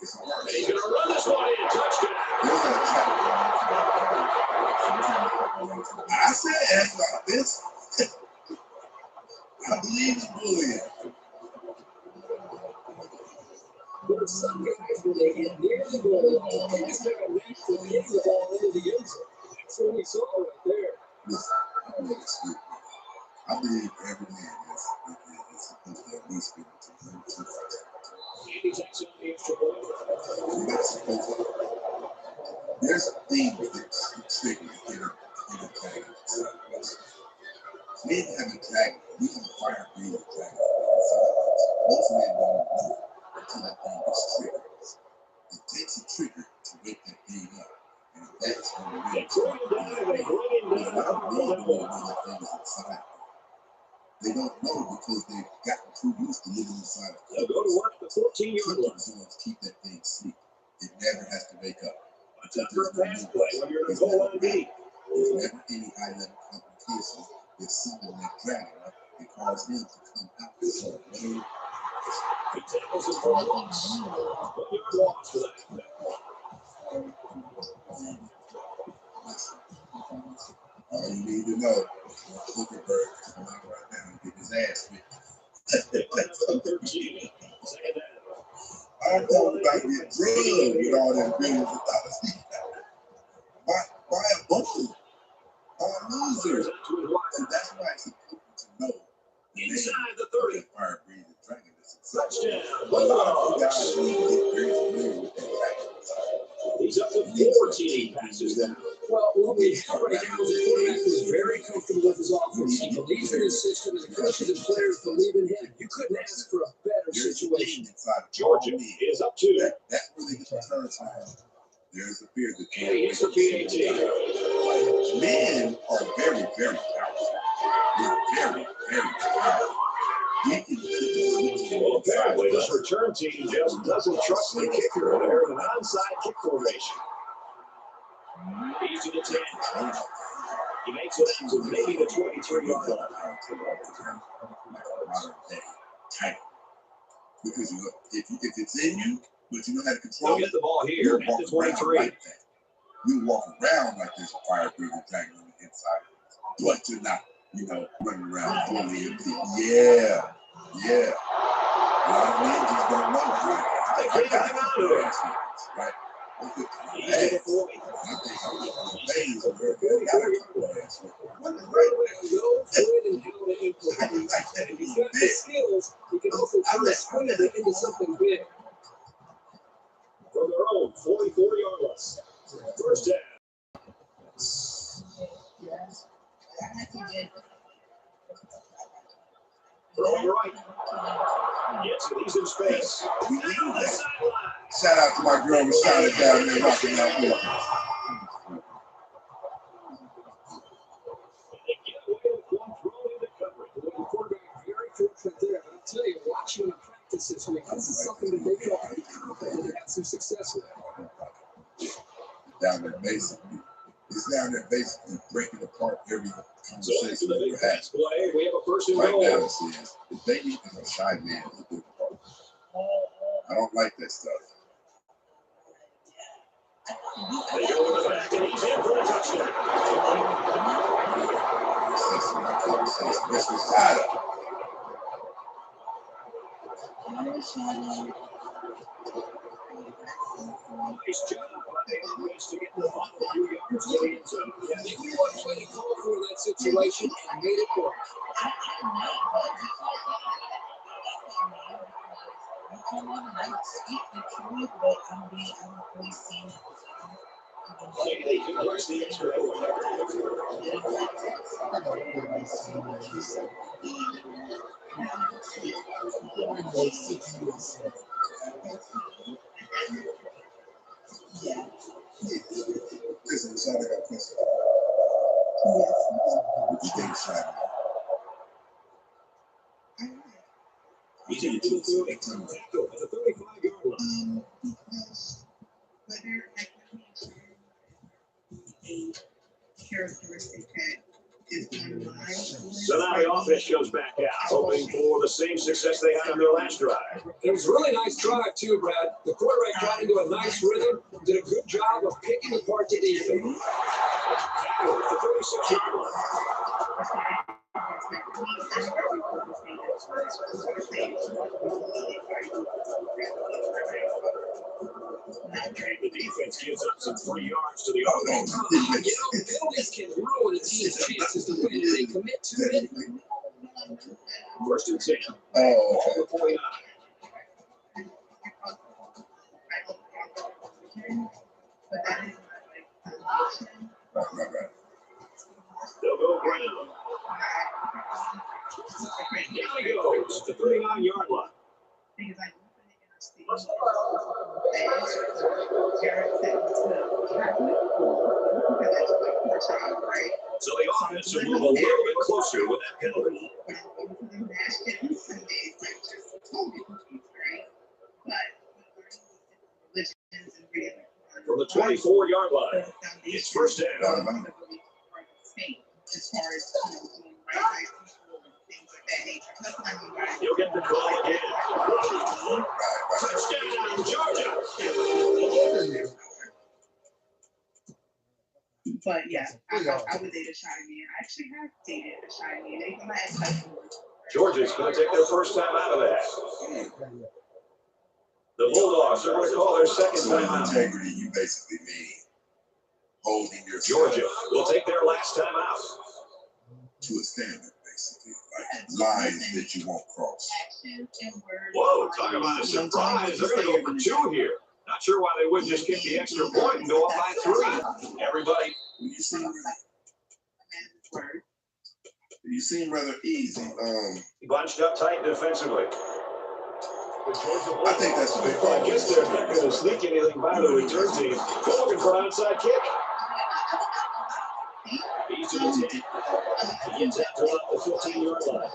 It's a hardship. And he's going to run this one in. Touchdown. I said like this. I believe in bullying. There's some guys when they get near the goal, they just have a knack for getting the ball into the end zone. That's what we saw right there. Listen, I believe every man is supposed to at least be able to do 2 touchdowns. He takes it the extra point. You're not supposed to. There's things that trigger in a dragon. Men have a dragon. We have a fire breathing dragon. Most men don't know until that thing is triggered. It takes a trigger to wake that thing up. And that's when we really start to a lot of men don't know that thing is inside. They don't know because they've gotten too used to living inside of They'll go to work at the 14-yard line. zones keep that thing asleep. It never has to wake up. It's after a pass play when you're in the goal line deep. There's never any high-level complication with something like dragon that cause him to come out. So, He tackles it for a loss. 1-yard loss for that. all you need to know, Zuckerberg is coming out right now and get his ass whipped. 13. Second down. I'm talking about get drugged with all them billions of dollars. By a bundle. By a loser. So that's why it's important to know. Inside the 30. Fire breathing dragon. Touchdown. A lot of guys need to get very familiar with that. He's up to 14 passes now. Well, what we have right now is a quarterback who is very comfortable with his offense. He believes in his system, and the coaches and players believe in him. You couldn't ask for a better situation. Georgia is up 2. That's where they get the turn time. There's the fear that And he's the PAT. men are very, very powerful. They're very, very powerful. Well, apparently this return team just doesn't trust the kicker. They're in an onside kick formation. He's to the 10. He makes it up to maybe the 23-yard line. Because if it's in you, but you know how to control They'll get the ball here at the 23. like that. You walk around like there's a fire breathing tank on the inside, but you're not, running around fully empty. Yeah. A lot of men just don't know, right? I got to right? He's to the 40. One great way to go, when and how to implement. And if he's got the skills, he can also turn a swing of it into something big. From their own 44-yard line. First down. Throwing right. Gets it. He's in space. Shout out to my girl Rashada down there rocking out with us. I'll tell you, watching him practice this week, this is something that they felt pretty confident to have some success with. Down there basically. It's down there basically breaking apart every conversation that we're having. Play. We have a first and Right goal. now, the baby is a shy man. I don't like that stuff. They go in the back, and he's in for a touchdown. This was Rashada. Nice job. Ways to get the ball a few yards to the end zone. Yeah, they knew what play to call for in that situation and made it work. They can rush the extra point. Listen, Rashada got a question. Would you date Rashada? He's in the 35-yard line. So now the offense goes back out, hoping for the same success they had on their last drive. It was a really nice drive, too, Brad. The quarterback got into a nice rhythm, did a good job of picking apart the defense. Tackle at the 36-yard line. The defense gives up some 3 yards to the offense. Penalties can ruin a team's chances to win if they commit too many. First and 10. Oh, Ball at the 49. right. They'll go ground. Down he goes to the 39-yard line. So the offense will move a little bit closer with that penalty. From the 24-yard line, it's first down. You'll get the call again. Touchdown, Georgia. But yeah, I would date a shy man. I actually have dated a shy man. They my ex-husband. Georgia's going to take their first time out of that. The Bulldogs are going to call their second time out. Integrity, you basically mean holding yourself Georgia will take their last time out. to a standard, basically. Like lines that you won't cross. Whoa, talk about a surprise. They're going to go for 2 here. Not sure why they wouldn't just get the extra point and go up by 3. Everybody You seem rather easy. Bunched up tight defensively. I think that's what they Well, I guess they're not going to sneak anything by the return team. They're looking for an outside kick. He's to the 10. He gets out to about the 15-yard line.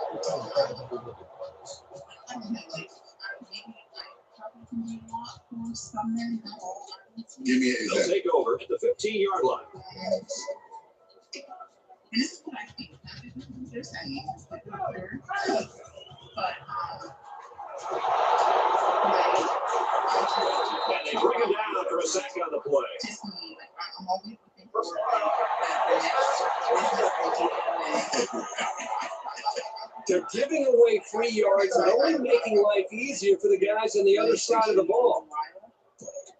Give me an They'll example. take over at the 15-yard line. This is what I think. They're saying is that but And they bring him down for a sack on the play. just me, like I'm always looking for They're giving away free yards and only making life easier for the guys on the other side of the ball.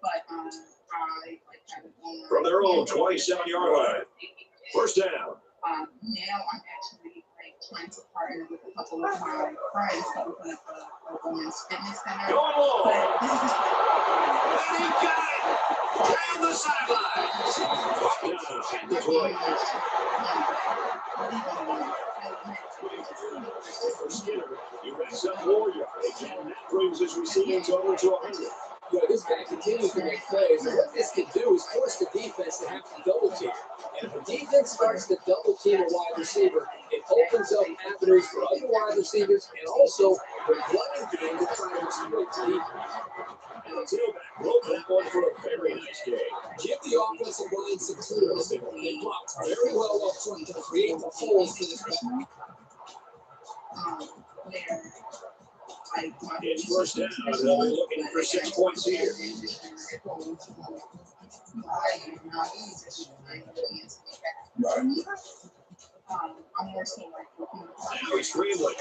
But I like kind of From their own 27-yard line. First down. now I'm actually like trying to partner with a couple of my friends to open up a women's fitness center. Going long. But this is just like And he got it. Down the sidelines. Down at the 20. For Skinner, he racks up more yardage, and that brings his receiving total to 100. Yeah, this guy continues to make plays, and what this can do is force the defense to have to double team. And if the defense starts to double team a wide receiver, it opens up avenues for other wide receivers and also the running game to try to exploit the defense. And the tailback broke that one for a very nice game. Give the offensive line some tools. They blocked very well up front to create the holes for this guy. It's first down, and they'll be looking for 6 points here. I'm more so like looking Now he's scrambling.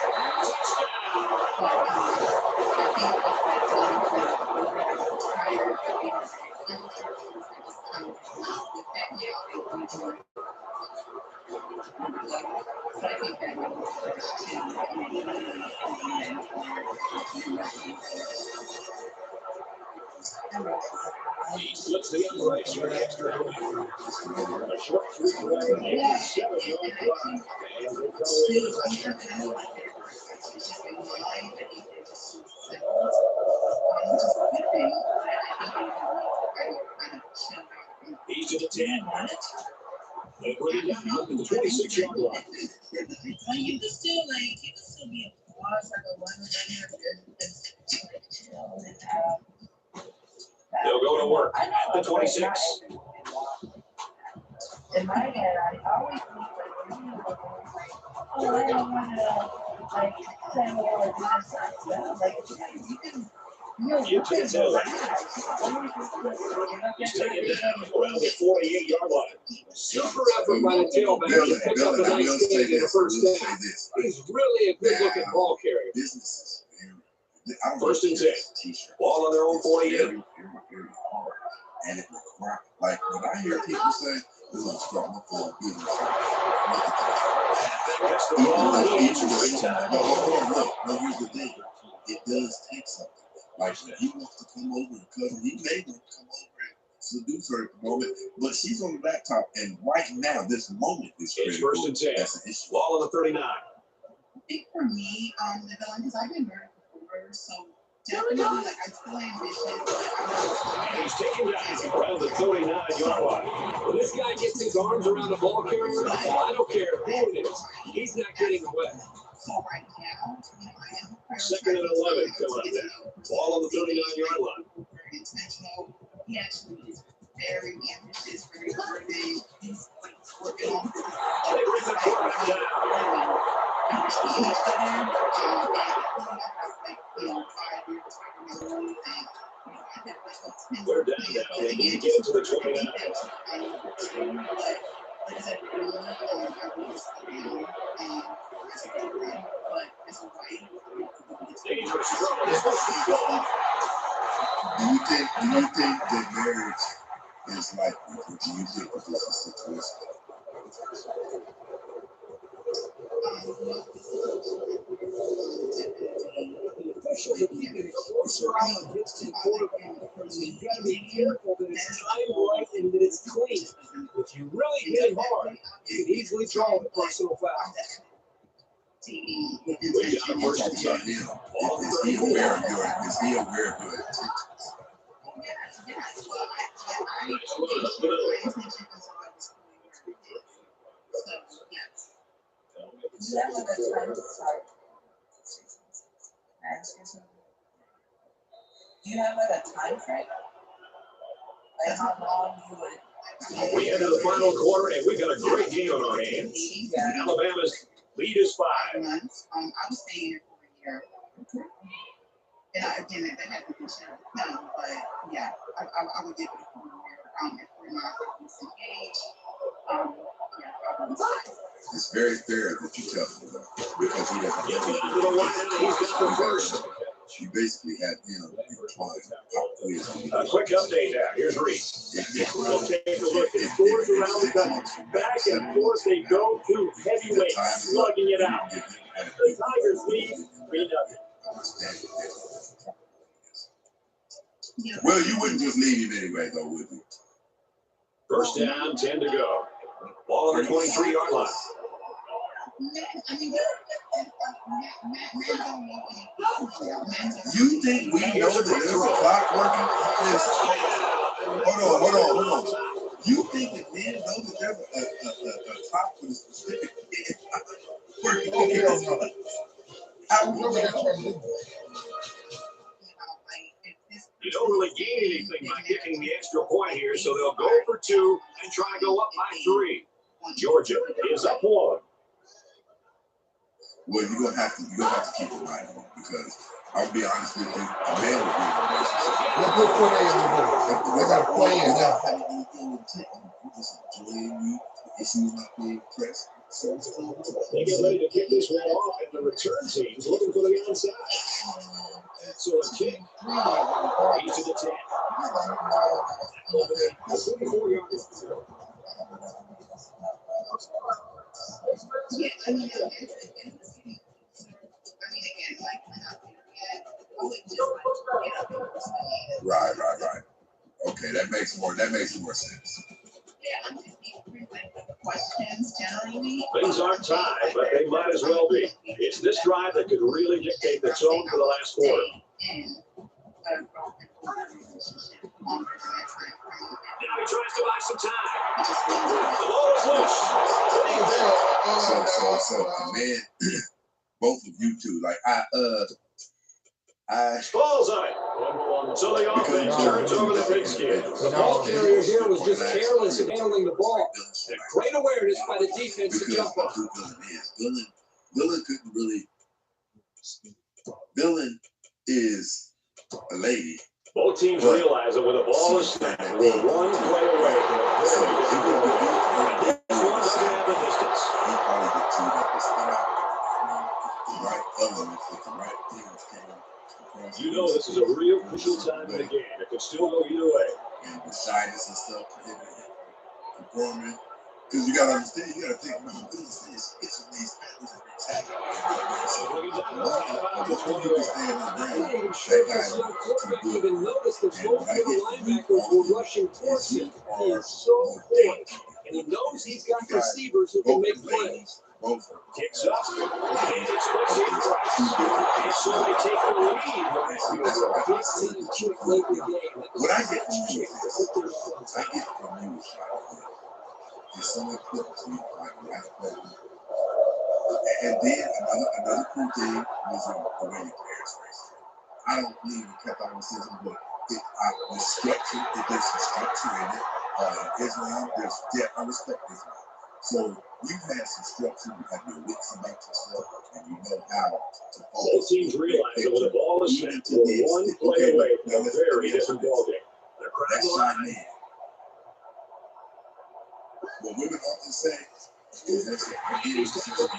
He splits the uprights for an extra point. A short 3-7-yard drive. And they go in. He's to the 10. They bring it down to the 26-yard line. Well, you can still be a boss, like a one They'll go to work at the 26. in my head, I always think I don't want to say or do this. You can. Get to the tailback. He's taken down around the 48-yard line. Super effort by the tailback. He picked up a nice game in the first down. He's really a good-looking ball carrier. First and 10. Ball on their own 48. And it requires, like when I hear people say, "This is strong for a good That's the ball. Here's the thing. It does take something. Like he wants to come over and cover. He may want to come over and seduce her at the moment, but she's on the laptop, and right now, this moment is It's first and 10. That's an issue. Ball on the 39. I think for me, because I've been married before, so definitely, like, I'm still ambitious. And he's taken down around the 39-yard line. When this guy gets his arms around the ball carrier, I don't care who it is. He's not getting away. So right now, I am Second and 11 coming up now. Ball on the 39-yard line. very intentional. He actually is very ambitious, very worthy. He's like working on his They bring the quarterback down. They're down now. They need to get into the 29. Dangerous trouble. This must be gone. Do you think that marriage is likely? Or do you think that this is situation? The officials are keeping a closer eye on Houston quarterback. So you've got to be careful that it's timed right and that it's clean. If you really hit him hard, you can easily draw the personal foul. We got a person is he aware of your intentions? Do you have like a time to start? Do you have like a time frame? Like how long you would? We enter the final quarter, and we got a great game on our hands. Alabama's lead is 5. Months. I was staying here for a year. And again, that hasn't been shown. No, but yeah, I would give it a year. For my age, yeah, I would say. It's very fair that you tell him that because he doesn't He's got the first. You basically had him trying. A quick update now. Here's Reese. We'll take a look at scores around the country. Back and forth they go to heavyweight, slugging it out. The Tigers lead 3-0. Well, you wouldn't just leave him anyway, though, would you? First down, 10 to go. Ball on the 23-yard line. You think we know that there's a clock working? Hold on. You think that men know that there's a clock with a specific working? Okay, how would that? You don't really gain anything by kicking the extra point here, so they'll go for 2 and try to go up by 3. Georgia is up 1. Well, you're gonna have to keep an eye on it because I'll be honest with you, a man would be in a relationship. Let's put play in the book. They got a play in now. You just enjoying me, issues not being pressed. They get ready to kick this one off, and the return team's looking for the onside. So a kick, 8 to the 10. 44-yard. Yeah, I mean, again, like, Right. Okay, that makes more sense. Yeah, questions generally. Things aren't tied, but they might as well be. It's this drive that could really dictate the tone for the last quarter. Now he tries to buy some time. The ball is loose. So, man, both of you two, like Balls on it. So the offense turns over the pigskin. The ball carrier here was just careless in handling the ball. And great awareness by the defense to jump off. Dylan couldn't really. Dylan is a lady. Both teams realize that when the ball is snapped, we're one play away from a very difficult game. This one doesn't have the distance. He probably get chewed up and spit out. The right element with the right things came across. You know this is a real crucial time in the game. It could still go either way. And the shyness and stuff performing. Because you gotta understand, you gotta think about this. It's these patterns and attacking. Before you can stand on the ground, that guy didn't even notice that both of the linebackers were rushing towards him. He is so quick, and he knows he's got receivers who can make plays. Kicks up, and it's so they take the lead. This team kicked late in the game. What I get from you is someone clips me like last play. And then another cool thing was the way the players race. I don't believe in Catholicism, but the structure, if there's some structure in it, Islam, there's depth. I respect Islam. So you had some structure, you have your wits about yourself, and you know how to follow. Both teams realize that when the ball is snapped, we're one play away from a very different ballgame. They're crowd line. What women often say is that's it. I get it. It's not like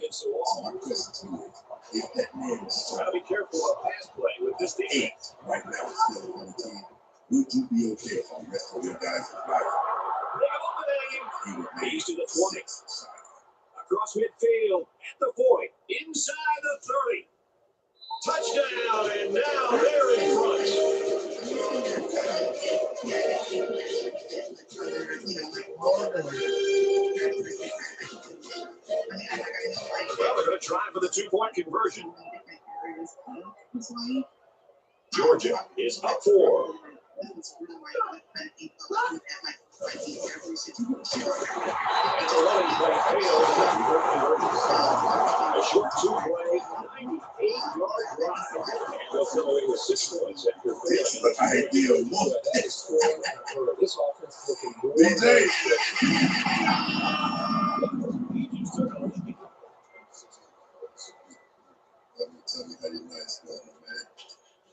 so my question to you is, if that man is Gotta be careful of pass play with this team. 8 right now, it's still on the team, would you be okay if the rest of your guys are live? He would make He's to the 20. 6 Across midfield, at the point, inside the 30. Touchdown, and now they're in front. Well, they're going to try for the 2-point conversion. Georgia is up 4. It's a running play failed in the 2-point conversion. A short 2-play, 98-yard drive. And they'll come away with 6 points after failing. But I hate the one. This offense is looking more. DJ. Tell me how you nice, man.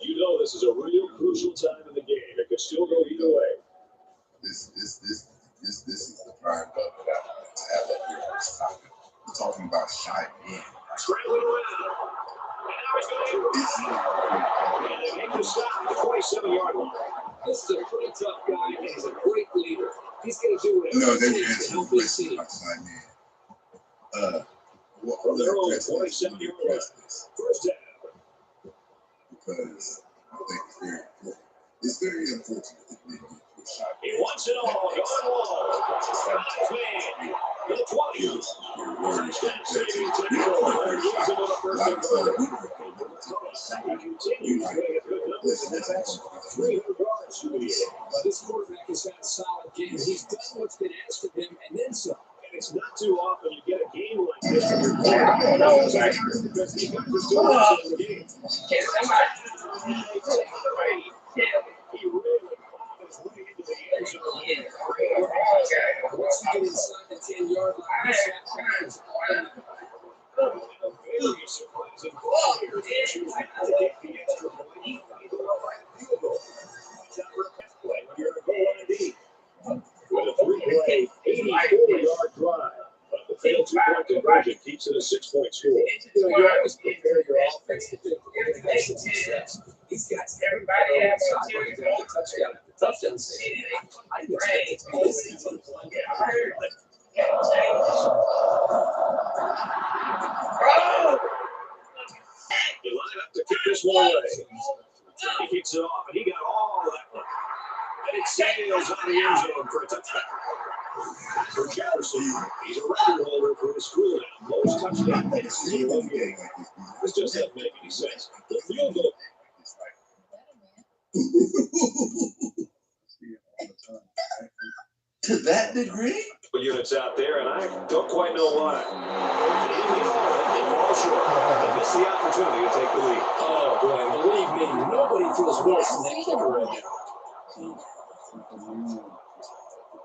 You know this is a real crucial time in the game. It could still go either way. This is the prime moment to have that here. We're talking about shy in. Scrambling around. And now he's going to and they make the stop at the 27-yard line. This is a pretty tough guy, and he's a great leader. He's going to do whatever No, it they takes to help his team. about shy in. From their own 27-yard line. First down. Because I think it's very unfortunate that they do a shot. He wants it all. Going long. Nice man. To the 20. Touchdown saving tackle. They're losing to the first and goal. He continues to make good numbers, and that's 300 yards through the air. But this quarterback has had a solid game. He's done what's been asked of him, and then some. And it's not too often you get a game like this from your I don't know, like, because he got the 2 points in the game. can somebody tell He really clawed his way into the end zone. me? Once you get inside the 10-yard line, this happens. A very surprising ball here. He chooses to take the extra point. He go up by a field goal. It's not for a pass play when you're in a goal line deep. With a 3-play, 84-yard drive. But the failed 2-point conversion keeps it a 6-point score. You know, you always prepare your offense to think we're going to get some success. These guys, everybody has a touchdown after touchdown. I didn't expect it to be this easy. They line up to kick this one away. He kicks it off, and he got all of that one. And it sails out of the end zone for a touchdown. For Jefferson, he's a record holder for his school now. Most touchdown passes in one game. This just doesn't make any sense. The field goal. To that degree? Units out there, and I don't quite know why. They fall short. They miss the opportunity to take the lead. Oh, boy, believe me, nobody feels worse than that kicker right now.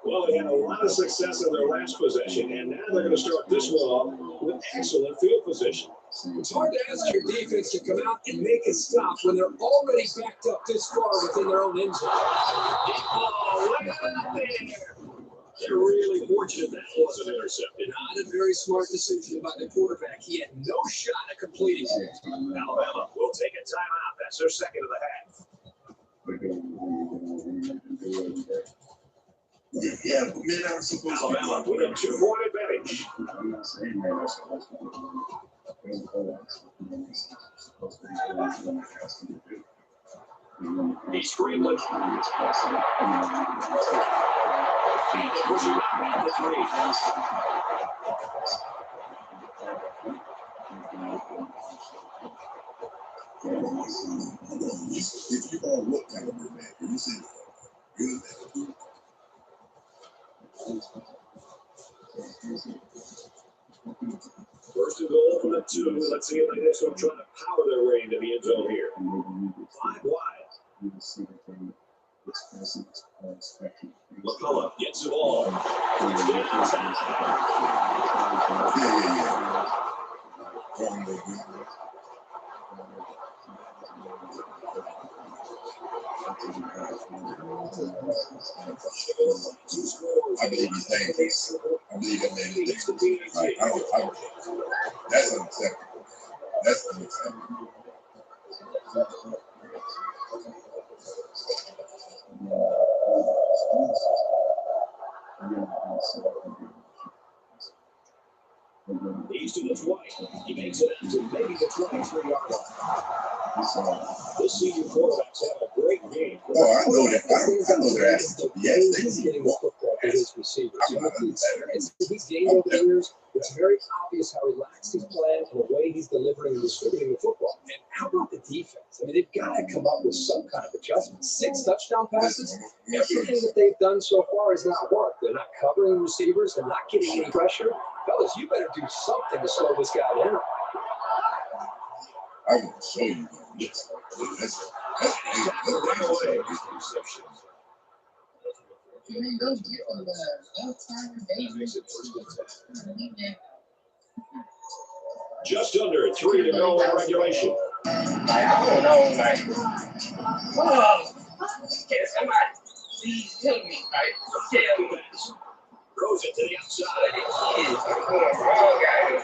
Well, they had a lot of success in their last possession, and now they're going to start this one off with excellent field position. It's hard to ask your defense to come out and make a stop when they're already backed up this far within their own end zone. Oh, look at that there. They're really fortunate that wasn't intercepted. Not a very smart decision by the quarterback. He had no shot at completing it. Alabama will take a timeout. That's their second of the half. Yeah, but men aren't supposed to. Alabama with a 2-point advantage. He's screaming. Pushing back at the 3. If you all look kind of man, when you see good First and goal from the 2. Let's see if they just don't try to power their way into the end zone here. 5 wide. McCullough gets the ball. I believe he's dangerous. I believe that man is dangerous. Right? That's unacceptable. That's unacceptable. He's to the 20. He makes it out to maybe the 23-yard line. This senior quarterback's had a great game. Oh, I know that. I know they're asking. Yes, He's getting the football to his receivers. And with the experience that he's gained over the years, it's very obvious how relaxed he's playing and the way he's delivering and distributing the football. And how about the defense? I mean, they've got to come up with some kind of adjustment. 6 touchdown passes. Everything that they've done so far has not worked. They're not covering receivers. They're not getting any pressure. Fellas, you better do something to slow this guy down. I want to show you. That's Right away. Those different Just under 3 to go in regulation. I don't know, like, oh, can somebody please help me, tell me. Throws it to the outside. I'm going wrong, guys.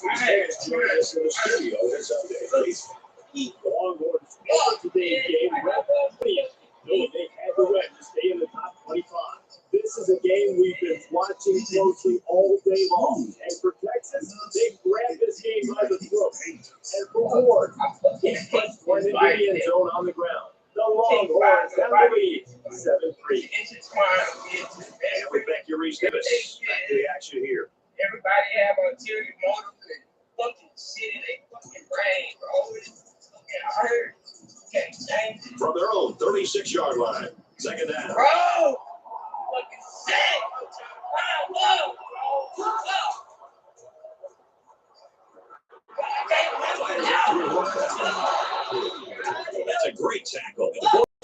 He's joining us in the studio this update. The Longhorns won today's game. Knowing they had the right to stay in the top 25. This is a game we've been watching closely all day long. And for Texas, they grabbed this game by the throat. And for Ward, he punched one into the end zone on the ground. The Longhorns have the lead, 7-3. And we thank you, Reese Davis. Back to the action here. Everybody have ulterior motive and fucking shit in their fucking brain, bro. I heard. From their own 36-yard line, second down. Bro! Fucking sick! That's a great tackle.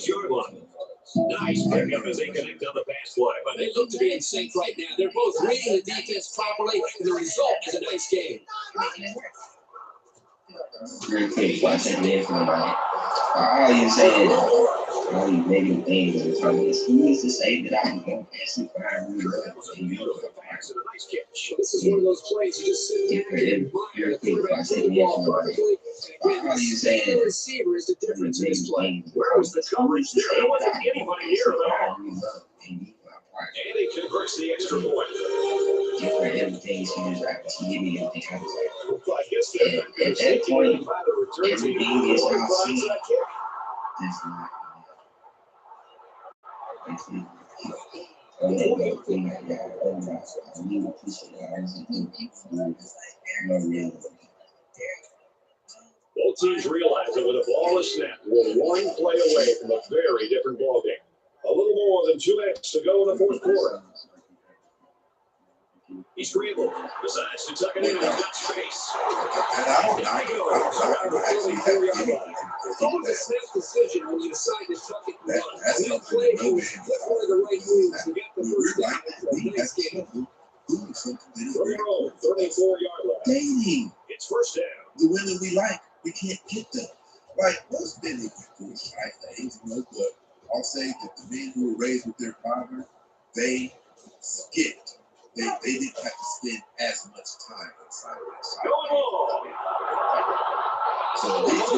Yard line. Nice pickup as they connect on the pass play. But they look to be in sync right now. They're both reading the defense properly, and the result is a nice game. Real quick, watch that man for about all you saying, all you negative things in the comments. Who is to say that I'm going to pass it behind me? This is one of those plays you just sit there and admire the quarterback taking the ball perfectly. All you saying, the receiver is the difference in this play. Where was the coverage there? There wasn't anybody near them. And he converts the extra point. Different everything she was like, she gave me everything I was like. Well, I guess they're At that point, everything is all seen. That's not. Both teams realize that with a ball is snapped, we're one play away from a very different ballgame. A little more than 2 minutes to go in the fourth quarter. He scrambled, decides to tuck it in, and he's got space. It's always a snap decision when you decide to tuck it and run. That play was definitely the right move to get the first down for the next game. From their own 34-yard line. It's first down. The women we like, we can't get them. Like, most men they can do right things, but I'll say that the men who were raised with their father, they skipped. They didn't have to spend as much time inside that side. So these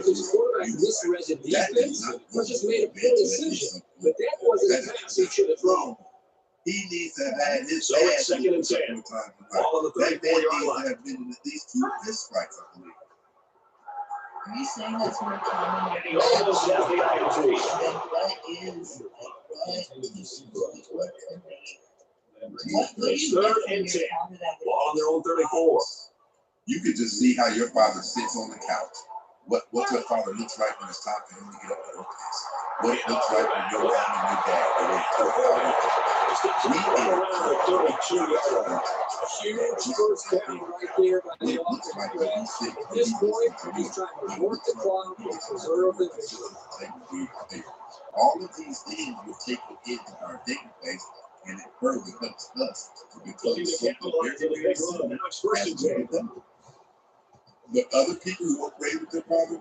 This quarterback misread the defense or just made a poor decision. But that wasn't a pass he should have thrown. He needs to have had his So it's second and 10. Ball on the 34-yard line. Have been at least 2 missed strikes, I believe. Are you saying that's more common? And he almost has the INT. It's third and 10. Ball on their own 34. You could just see how your father sits on the couch. What your father looks like when it's time for him to get up and work this. What it looks like when your mom and your dad go Around the 32-yard line. Huge first down right there by the offense. At this point, he's trying to work the clock and preserve the victory. All of these things will take it into our database, and it further helps us to become something. But other people who weren't raised with their father,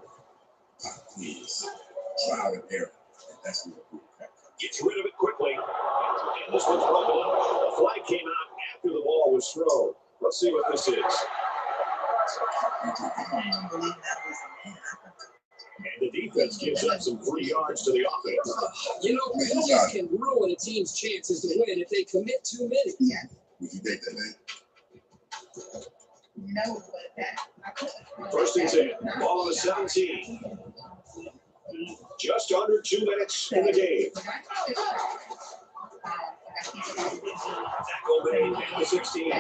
please, trial and error. And that's what we're gets rid of it quickly. And this one's broken up. The flag came out after the ball was thrown. Let's see what this is. And the defense gives up some free yards to the offense. You know, penalties can ruin a team's chances to win if they commit too many. Yeah. Would you take that, man? No, but that I could. First and 10, ball on the 17. Just under 2 minutes in the game. Tackle made at the 16.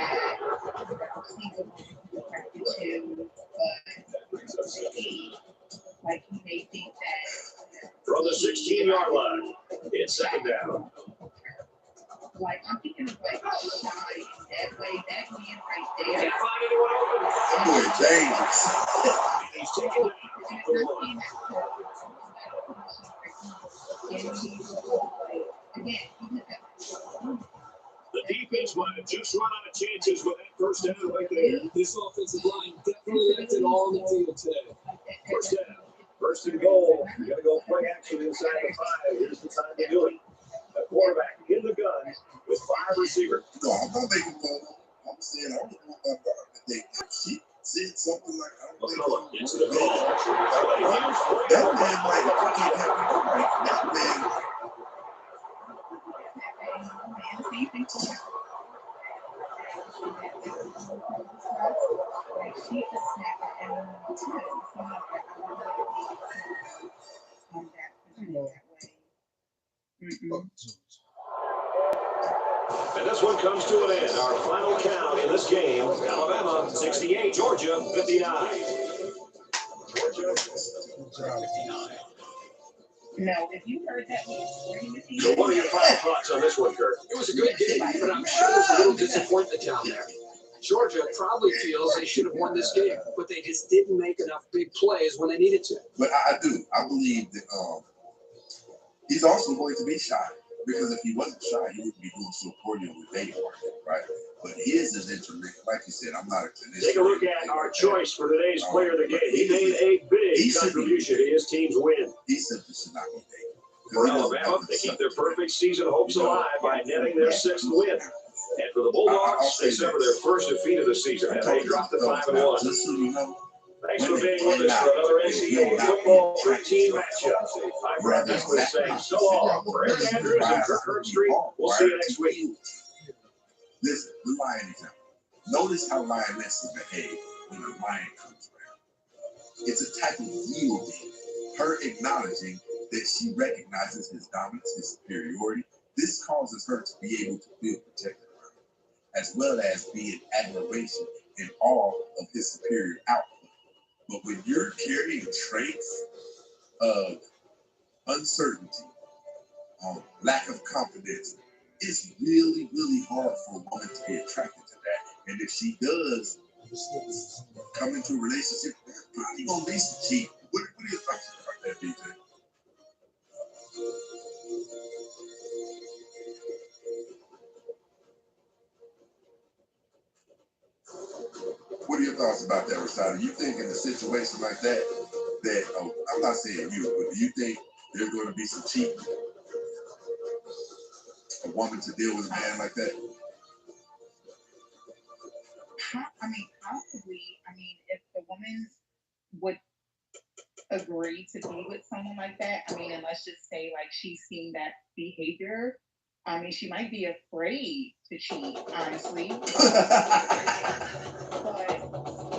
Like you may think that From the 16-yard line, it's second down. like I'm thinking of like shy in that way, that man right there. Can't find anyone open. That boy dangerous. He's taken down for one. The defense might have just run out of chances with that first down right there. This offensive line definitely left it all on the field today. First down, first and goal. You're going to go play action inside the 5. Here's the time to do it. The quarterback in the gun with 5 receivers. No, I'm not making fun. I'm saying I don't know about that. She said something like, I don't think McCullough into the call. that man might not keep having that man. And this one comes to an end. Our final count in this game, Alabama 68, Georgia 59. Georgia 59. No, if you heard that, So what are your final thoughts on this one, Kurt? It was a good game, but I'm sure there's a little disappointment down there. Georgia probably feels they should have won this game, but they just didn't make enough big plays when they needed to. But I do. I believe that he's also going to be shy. Because if he wasn't shy, he wouldn't be doing so poorly with they are, right? But his is interlinked. Like you said, I'm not a clinician. Take a look at our choice for today's player of the game. He made a big contribution to his team's win. He simply should not be named. For Alabama, they keep their perfect season hopes alive by netting their 6th win. And for the Bulldogs, they suffer their first defeat of the season, and they dropped to 5-1. Just so you know, Thanks for being with us for another NCAA football 13 matchup. I'm Brad Nicholas saying so long. For Eric Andrews and Kirk Herbstreit, we'll see you next week. Listen, the lion example. Notice how lionesses behave when a lion comes around. It's a type of yielding, her acknowledging that she recognizes his dominance, his superiority. This causes her to be able to feel protected around him, as well as be in admiration and awe of his superior output. But when you're carrying traits of uncertainty, lack of confidence, it's really, really hard for a woman to be attracted to that. And if she does come into a relationship, probably gonna be some cheat. What are your thoughts about that, BJ? What are your thoughts about that, Rashada? You think in a situation like that, I'm not saying you, but do you think there's going to be some cheating? A woman to deal with a man like that? I mean, possibly. I mean, if the woman would agree to be with someone like that, I mean, and let's just say like she's seen that behavior, I mean, she might be afraid to cheat, honestly. But,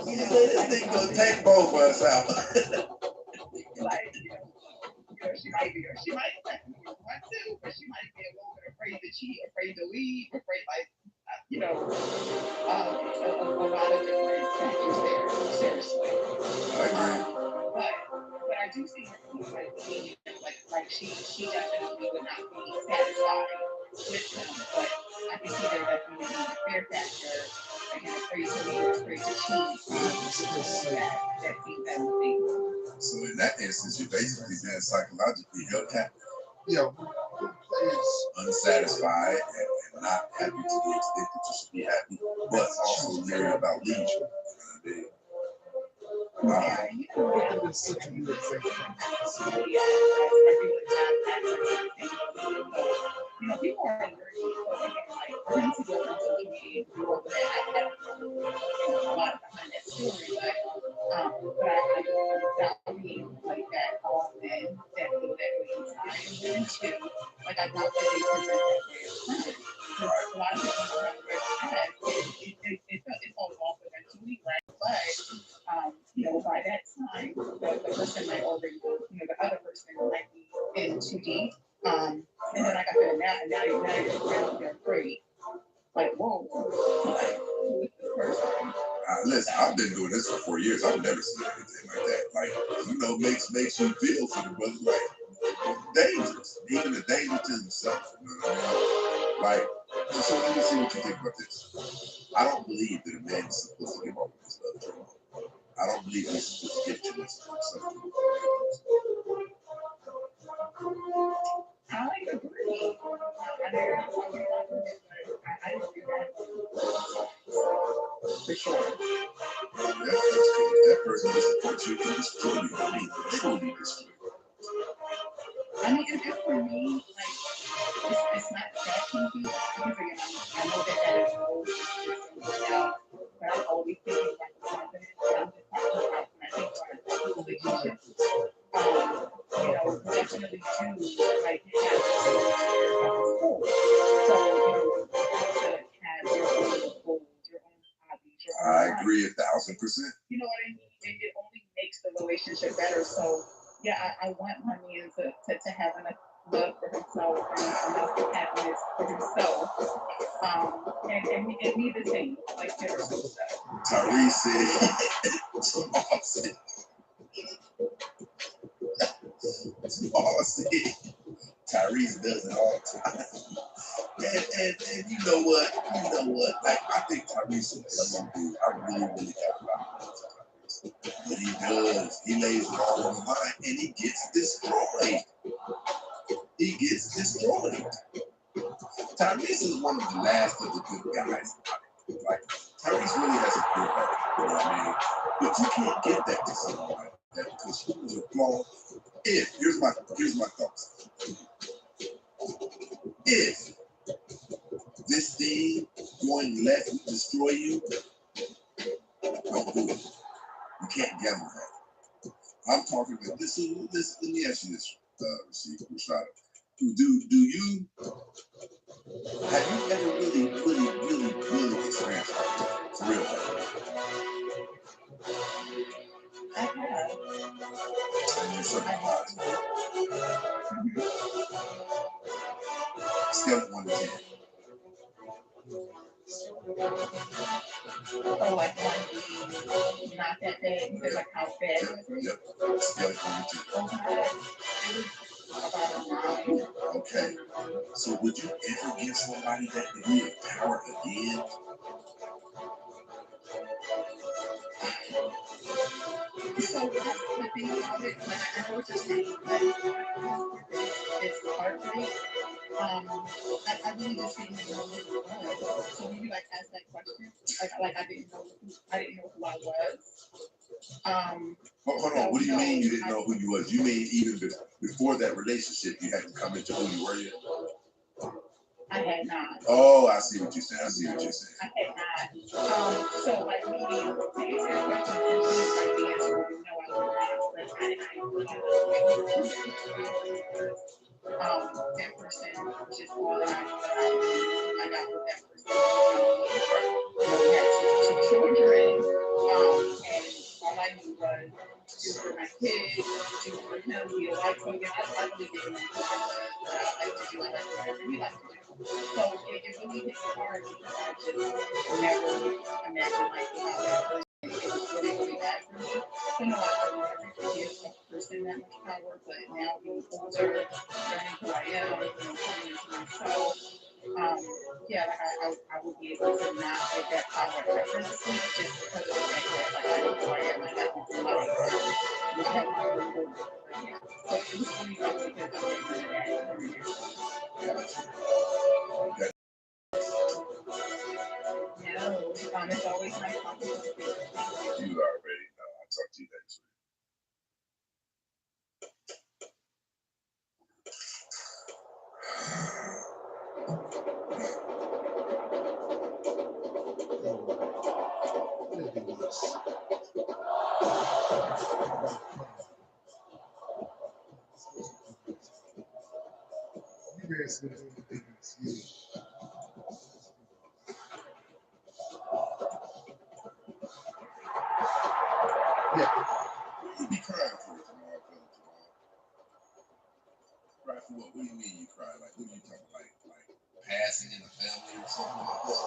you know, this thing gonna take both of us out. Like, she might want to, but she might be a little bit afraid to cheat, afraid to leave, afraid, like, a lot of different factors there, seriously. I agree. But I do see her like she definitely would not be satisfied with him, but I can see there definitely being a fear factor, again, afraid to leave, afraid to cheat, that thing. So in that instance, you're basically being psychologically held captive. Yeah. Unsatisfied and not happy to the extent that you should be happy, but also leery about leisure. It's such a weird thing. You know, people are learning to go on social media and do all that. I have a lot behind that story, but I mean, like that often that feel that way inside and too. Like I thought that they present that way as friends. A lot of people don't have red flags. It falls off eventually, right? now you're afraid. Like, whoa. Like, who is this person? Listen, I've been doing this for 4 years. I've never seen anything like that. Like, you know, makes you feel for the brother, like, dangerous. Even a danger to himself. You know what I mean? Like, so let me see what you think about this. I don't believe that a man is supposed to give up his love dream. I don't believe he's supposed to give too much to something. I agree. I agree for sure. That person disappoints you can destroy you. I mean, literally destroy you. I mean, and for me, like, it's not that easy because again, I know that is always out, but I'm always thinking about the confidence. I'm just talking about when I think about relationships. You know, definitely do like have school. So you know, you have to have your own goals, your own hobbies, your own I life. agree 1,000%. You know what I mean? It only makes the relationship better. So yeah, I want my man to have enough love for himself and enough happiness for himself. And me the same, like Taylor Swift said. Tyrese said, Tyrese does it all the time. And you know what? Like, I think Tyrese is a loving dude. I really got a lot of Tyrese. But he does. He lays it all on the line and he gets destroyed. Tyrese is one of the last of the good guys. Like, Tyrese really has a good heart. You know what I mean? But you can't give that to someone like that because he was a flaw. Here's my thoughts. If this thing going left will destroy you, don't do it. You can't gamble that. I'm talking about this. Let me ask you this, Rashada. Do you have you ever really experienced heartbreak? For real heartbreak? I have. You're certain Scale of 1 to 10. Oh, like one being not that bad. You said like how bad was it? Yep. Scale of 1 to 10. Oh my God. It was about a 9. Okay. So would you ever give somebody that degree of power again? So that's the thing about it. Like I know what you're saying, but it's heartbreak. I really just didn't know who it was. So when you like ask that question, like I didn't know who I was. Hold on. What do you mean you didn't know who you was? You mean even before that relationship, you hadn't come into who you were yet? I had not. Oh, I see what you're saying. I had not. So like me, to answer your question, like the answer would be no, I was not. But I that person was just all that I got with that person. We had 2 children, and all I knew was do for my kids, do for him, be a wife for him. I really didn't know what I like to do. I like to do whatever he likes to do. So it really hit hard because I just never imagined like how that person it was really bad for me. So no, I would never give a person that much power, but now being older, learning who I am, coming into myself, yeah, like I would be able to not get that power effortlessly just because of the fact that like I know who I am, like I can do my so it was really good because of that. No, it's always nice talking to you. You already know. I'll talk to you next week. You be crying for it tomorrow. Cry for what? What do you mean you cry? Like, what are you talking about? passing in the family or something like that.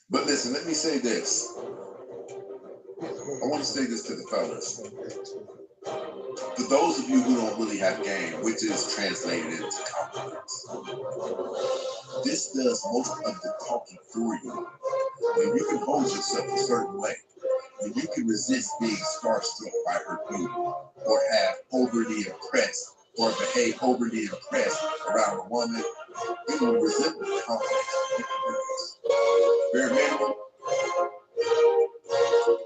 But listen, let me say this. I want to say this to the fellas. For those of you who don't really have game, which is translated into confidence, this does most of the talking for you. When you can hold yourself a certain way, when you can resist being starstruck by her beauty, or have overly impressed, or behave overly impressed around a woman, you will resemble the confidence you can do this. Bare minimum,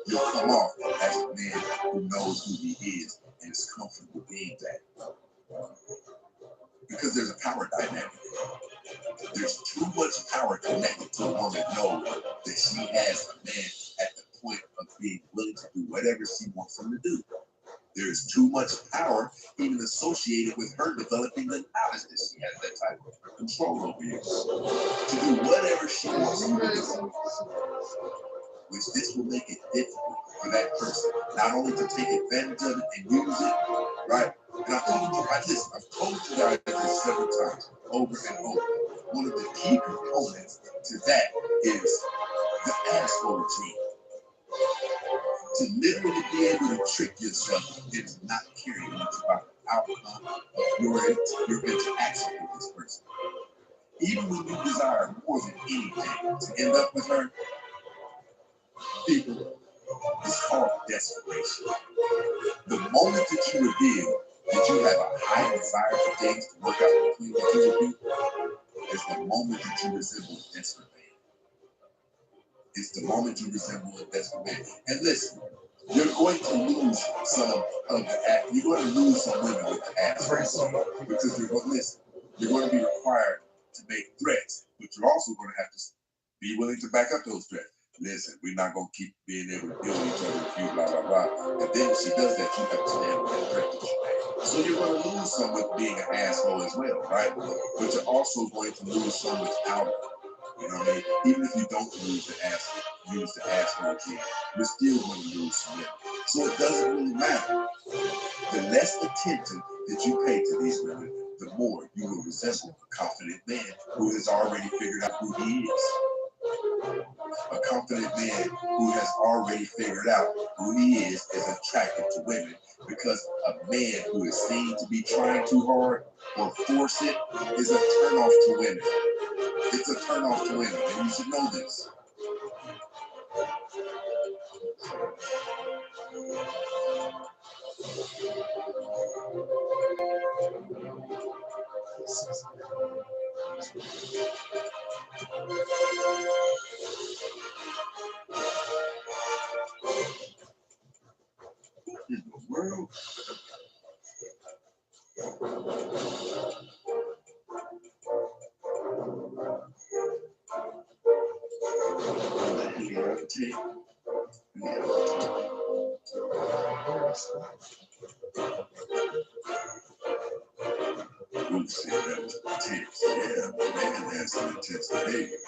you'll come off as a man who knows who he is and is comfortable being that. Because there's a power dynamic. There's too much power connected to a woman knowing that she has a man at the point of being willing to do whatever she wants him to do. There's too much power even associated with her developing the knowledge that she has that type of control over you to do whatever she wants you to do. Which this will make it difficult for that person not only to take advantage of it and use it, right? And I've told you guys this several times, over and over. One of the key components to that is the asshole gene. To literally be able to trick yourself into not caring much about the outcome of your interaction with this person. Even when you desire more than anything to end up with her, people, it's called desperation. The moment that you reveal that you have a high desire for things to work out between the two of you, is the moment that you resemble a desperate man. It's the moment you resemble a desperate man. And listen, you're going to lose some of the you're going to lose some women with the ass because you're going to be required to make threats, but you're also going to have to be willing to back up those threats. Listen, we're not going to keep being able to deal with each other if you blah, blah, blah. And then when she does that, you have to stand with that threat that you made. So you're going to lose some with being an asshole as well, right? But you're also going to lose some without it. You know what I mean? Even if you don't use the asshole gene, you're still going to lose some. So it doesn't really matter. The less attention that you pay to these women, the more you will resemble a confident man who has already figured out who he is. A confident man who has already figured out who he is attracted to women, because a man who is seen to be trying too hard or force it is a turnoff to women. It's a turnoff to women, and you should know this. What in the world? We'll see that was intense. Yeah, man, that's some intense behavior.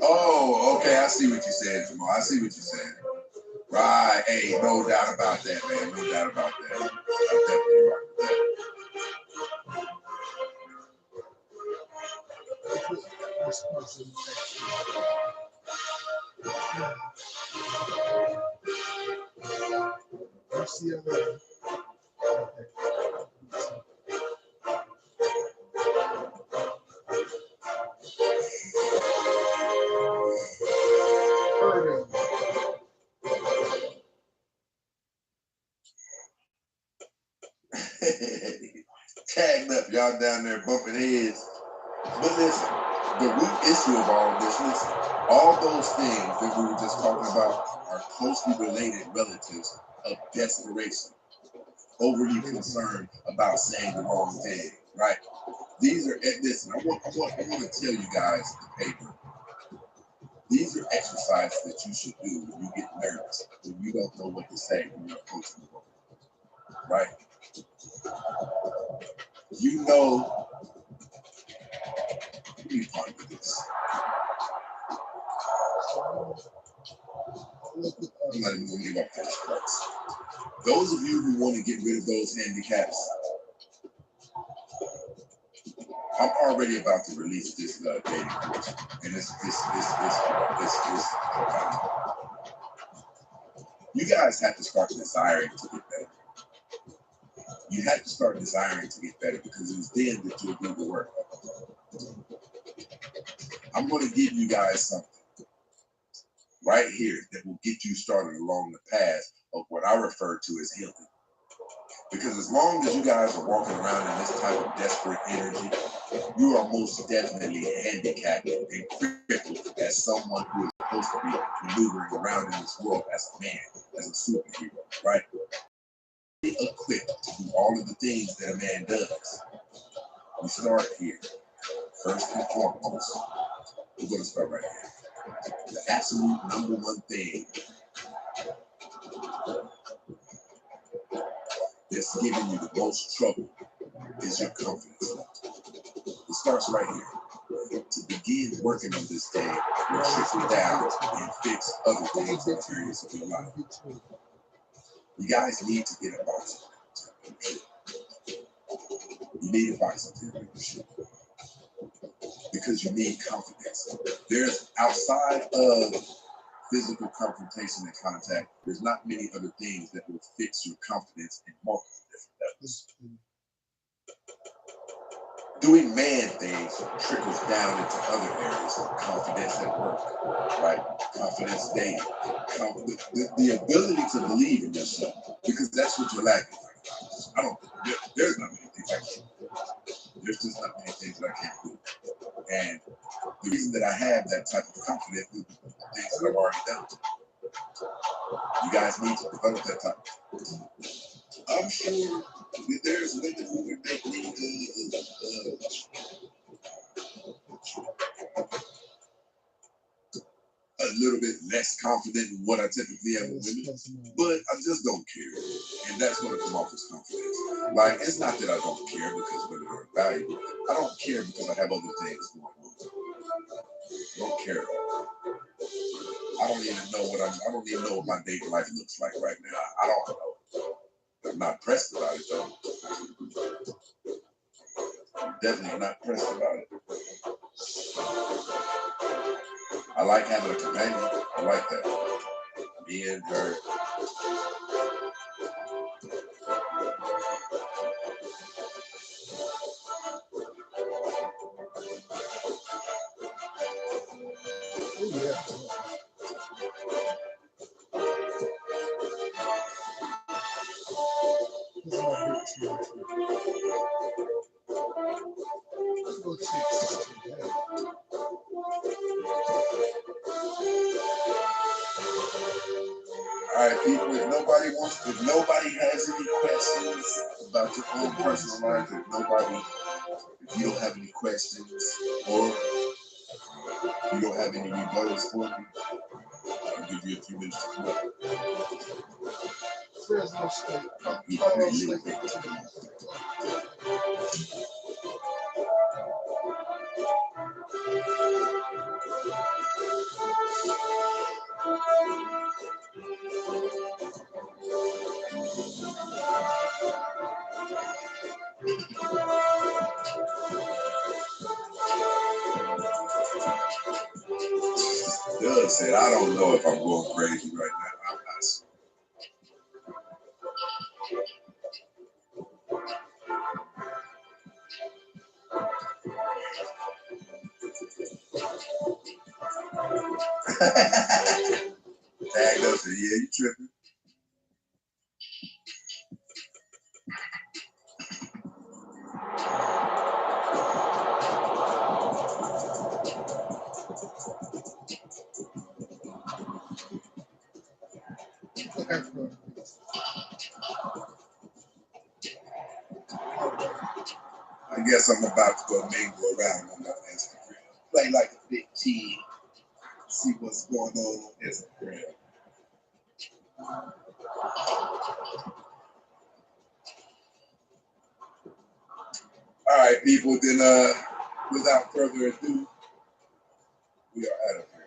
Oh, okay, I see what you're saying, Jamal. I see what you're saying. Right, hey, no doubt about that, man. No doubt about that. I'm definitely right with that. Tagged up, y'all down there bumping heads. But listen, the root issue of all of this, listen, all those things that we were just talking about are closely related relatives of desperation. overly concerned about saying the wrong thing, right? These are, listen, I want to tell you guys the paper. These are exercises that you should do when you get nervous, when you don't know what to say when you're coaching the ball, right? You know, let me part of this. I'm not even going to give up those parts. Those of you who want to get rid of those handicaps, I'm already about to release this dating course, and this. You guys have to start desiring to get better. You have to start desiring to get better because it's then that you'll do the work. I'm going to give you guys something right here that will get you started along the path of what I refer to as healing. Because as long as you guys are walking around in this type of desperate energy, you are most definitely handicapped and crippled as someone who is supposed to be maneuvering around in this world as a man, as a superhero, right? Be equipped to do all of the things that a man does. We start here. First and foremost, we're going to start right here. The absolute number one thing that's giving you the most trouble is your confidence. It starts right here. To begin working on this thing will trickle down and fix other things in areas of your life. You guys need to get a box. You need a box because you need confidence. There's outside of physical confrontation and contact, there's not many other things that will fix your confidence in multiple different levels. Doing man things trickles down into other areas of confidence at work, right? Confidence dating, the ability to believe in yourself, because that's what you're lacking. There's not many things I can do. There's just not many things that I can't do. And the reason that I have that type of confidence is the things that I've already done. You guys need to develop that type. I'm sure that there's women who would make me a little bit less confident in what I typically am with women, but I just don't care. And that's going to come off as confidence. Like, it's not that I don't care because women are valuable. I don't care because I have other things going on. I don't care. I don't even know what my dating life looks like right now. I don't know. I'm not pressed about it though. I'm definitely not pressed about it. I like having a companion. I like that. Me and her. All right, people, if nobody has any questions about your own personal life, if you don't have any questions or you don't have any rebuttals for me, I'll give you a few minutes to come up. There's no state. Doug said, I don't know if I'm going crazy right now. I'm not sure. Tagged up said, yeah, you tripping. I guess I'm about to go mingle around on my Instagram. Play like a big team. See what's going on Instagram. All right, people, then without further ado, we are out of here.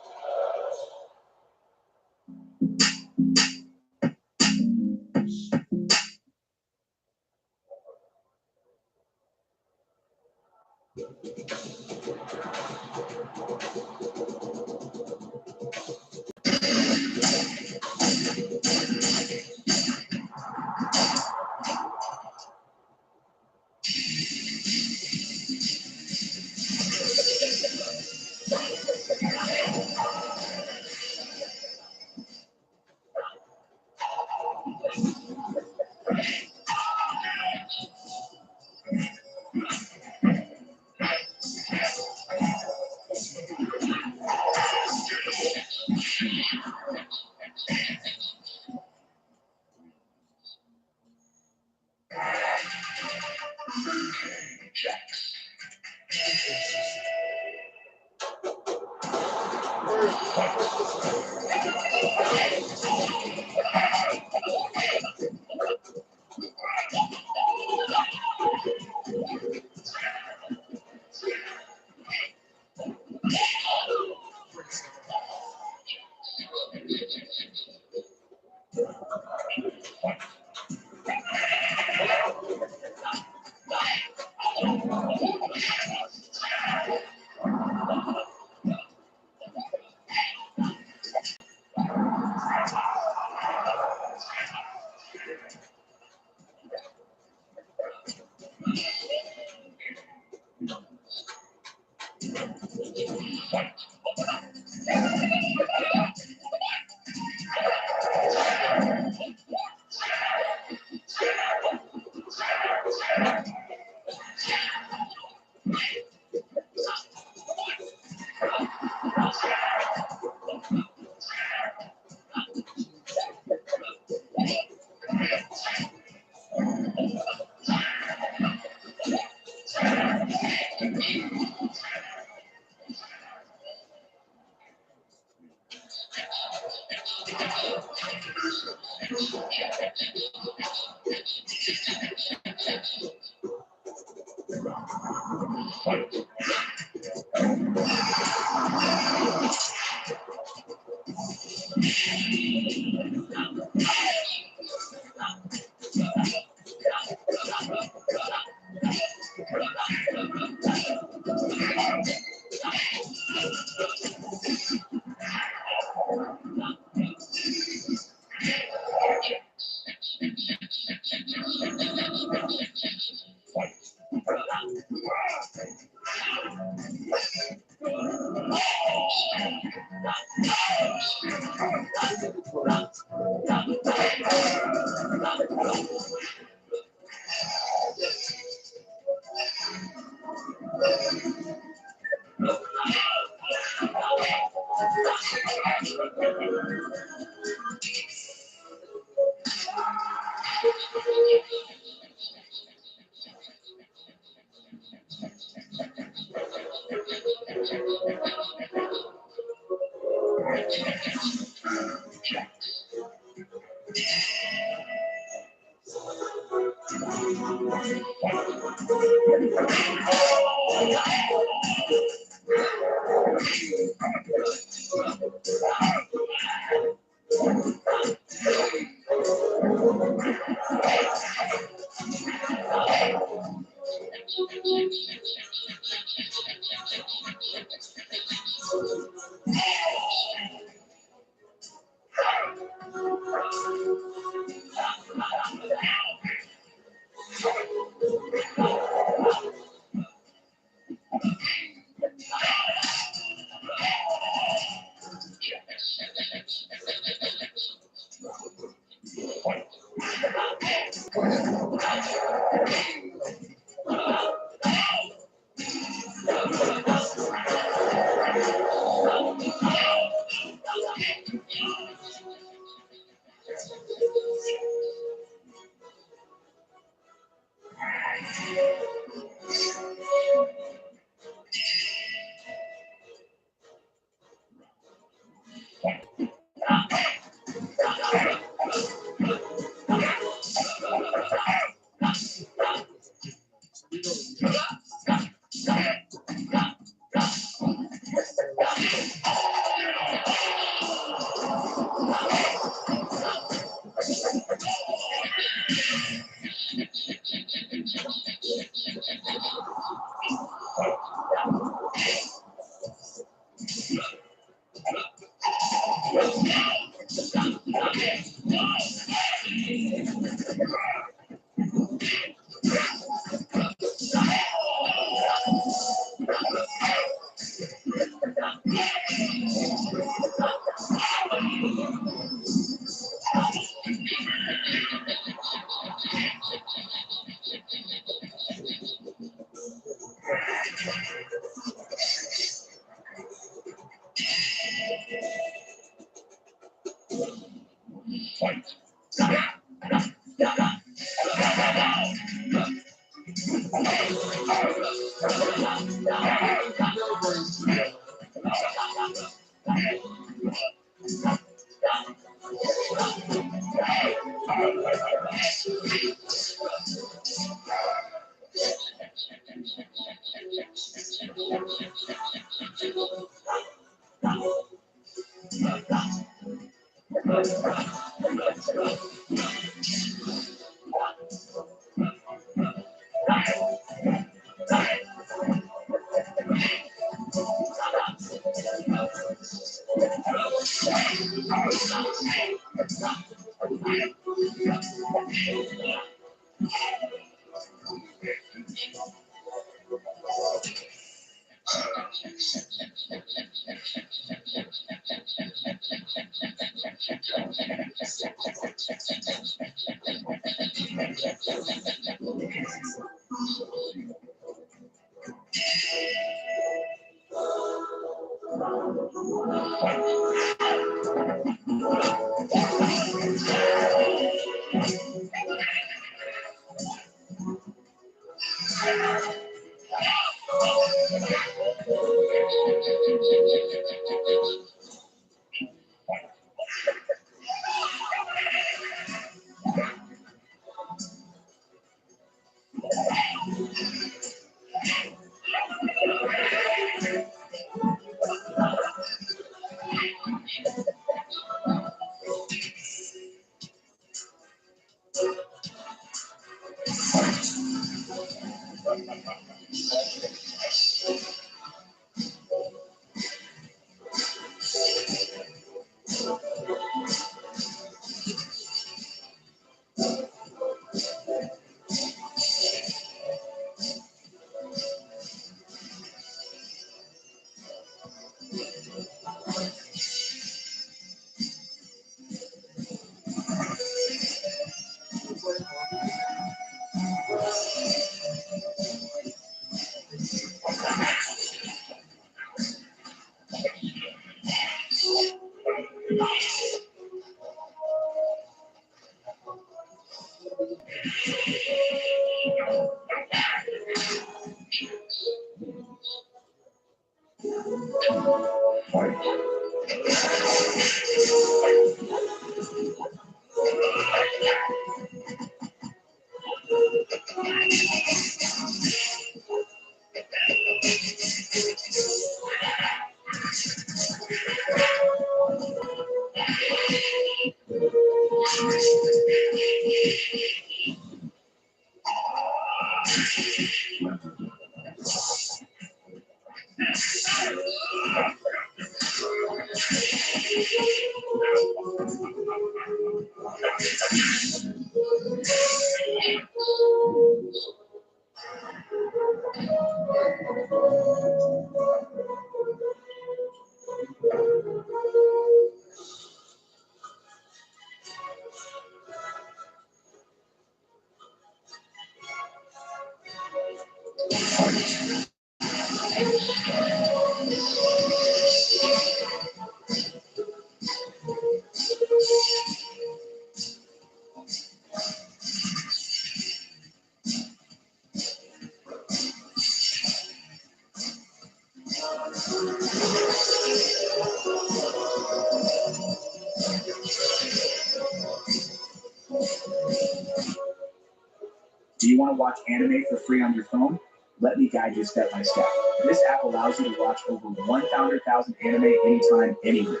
Do you want to watch anime for free on your phone? Let me guide you step by step. This app allows you to watch over 100,000 anime anytime, anywhere.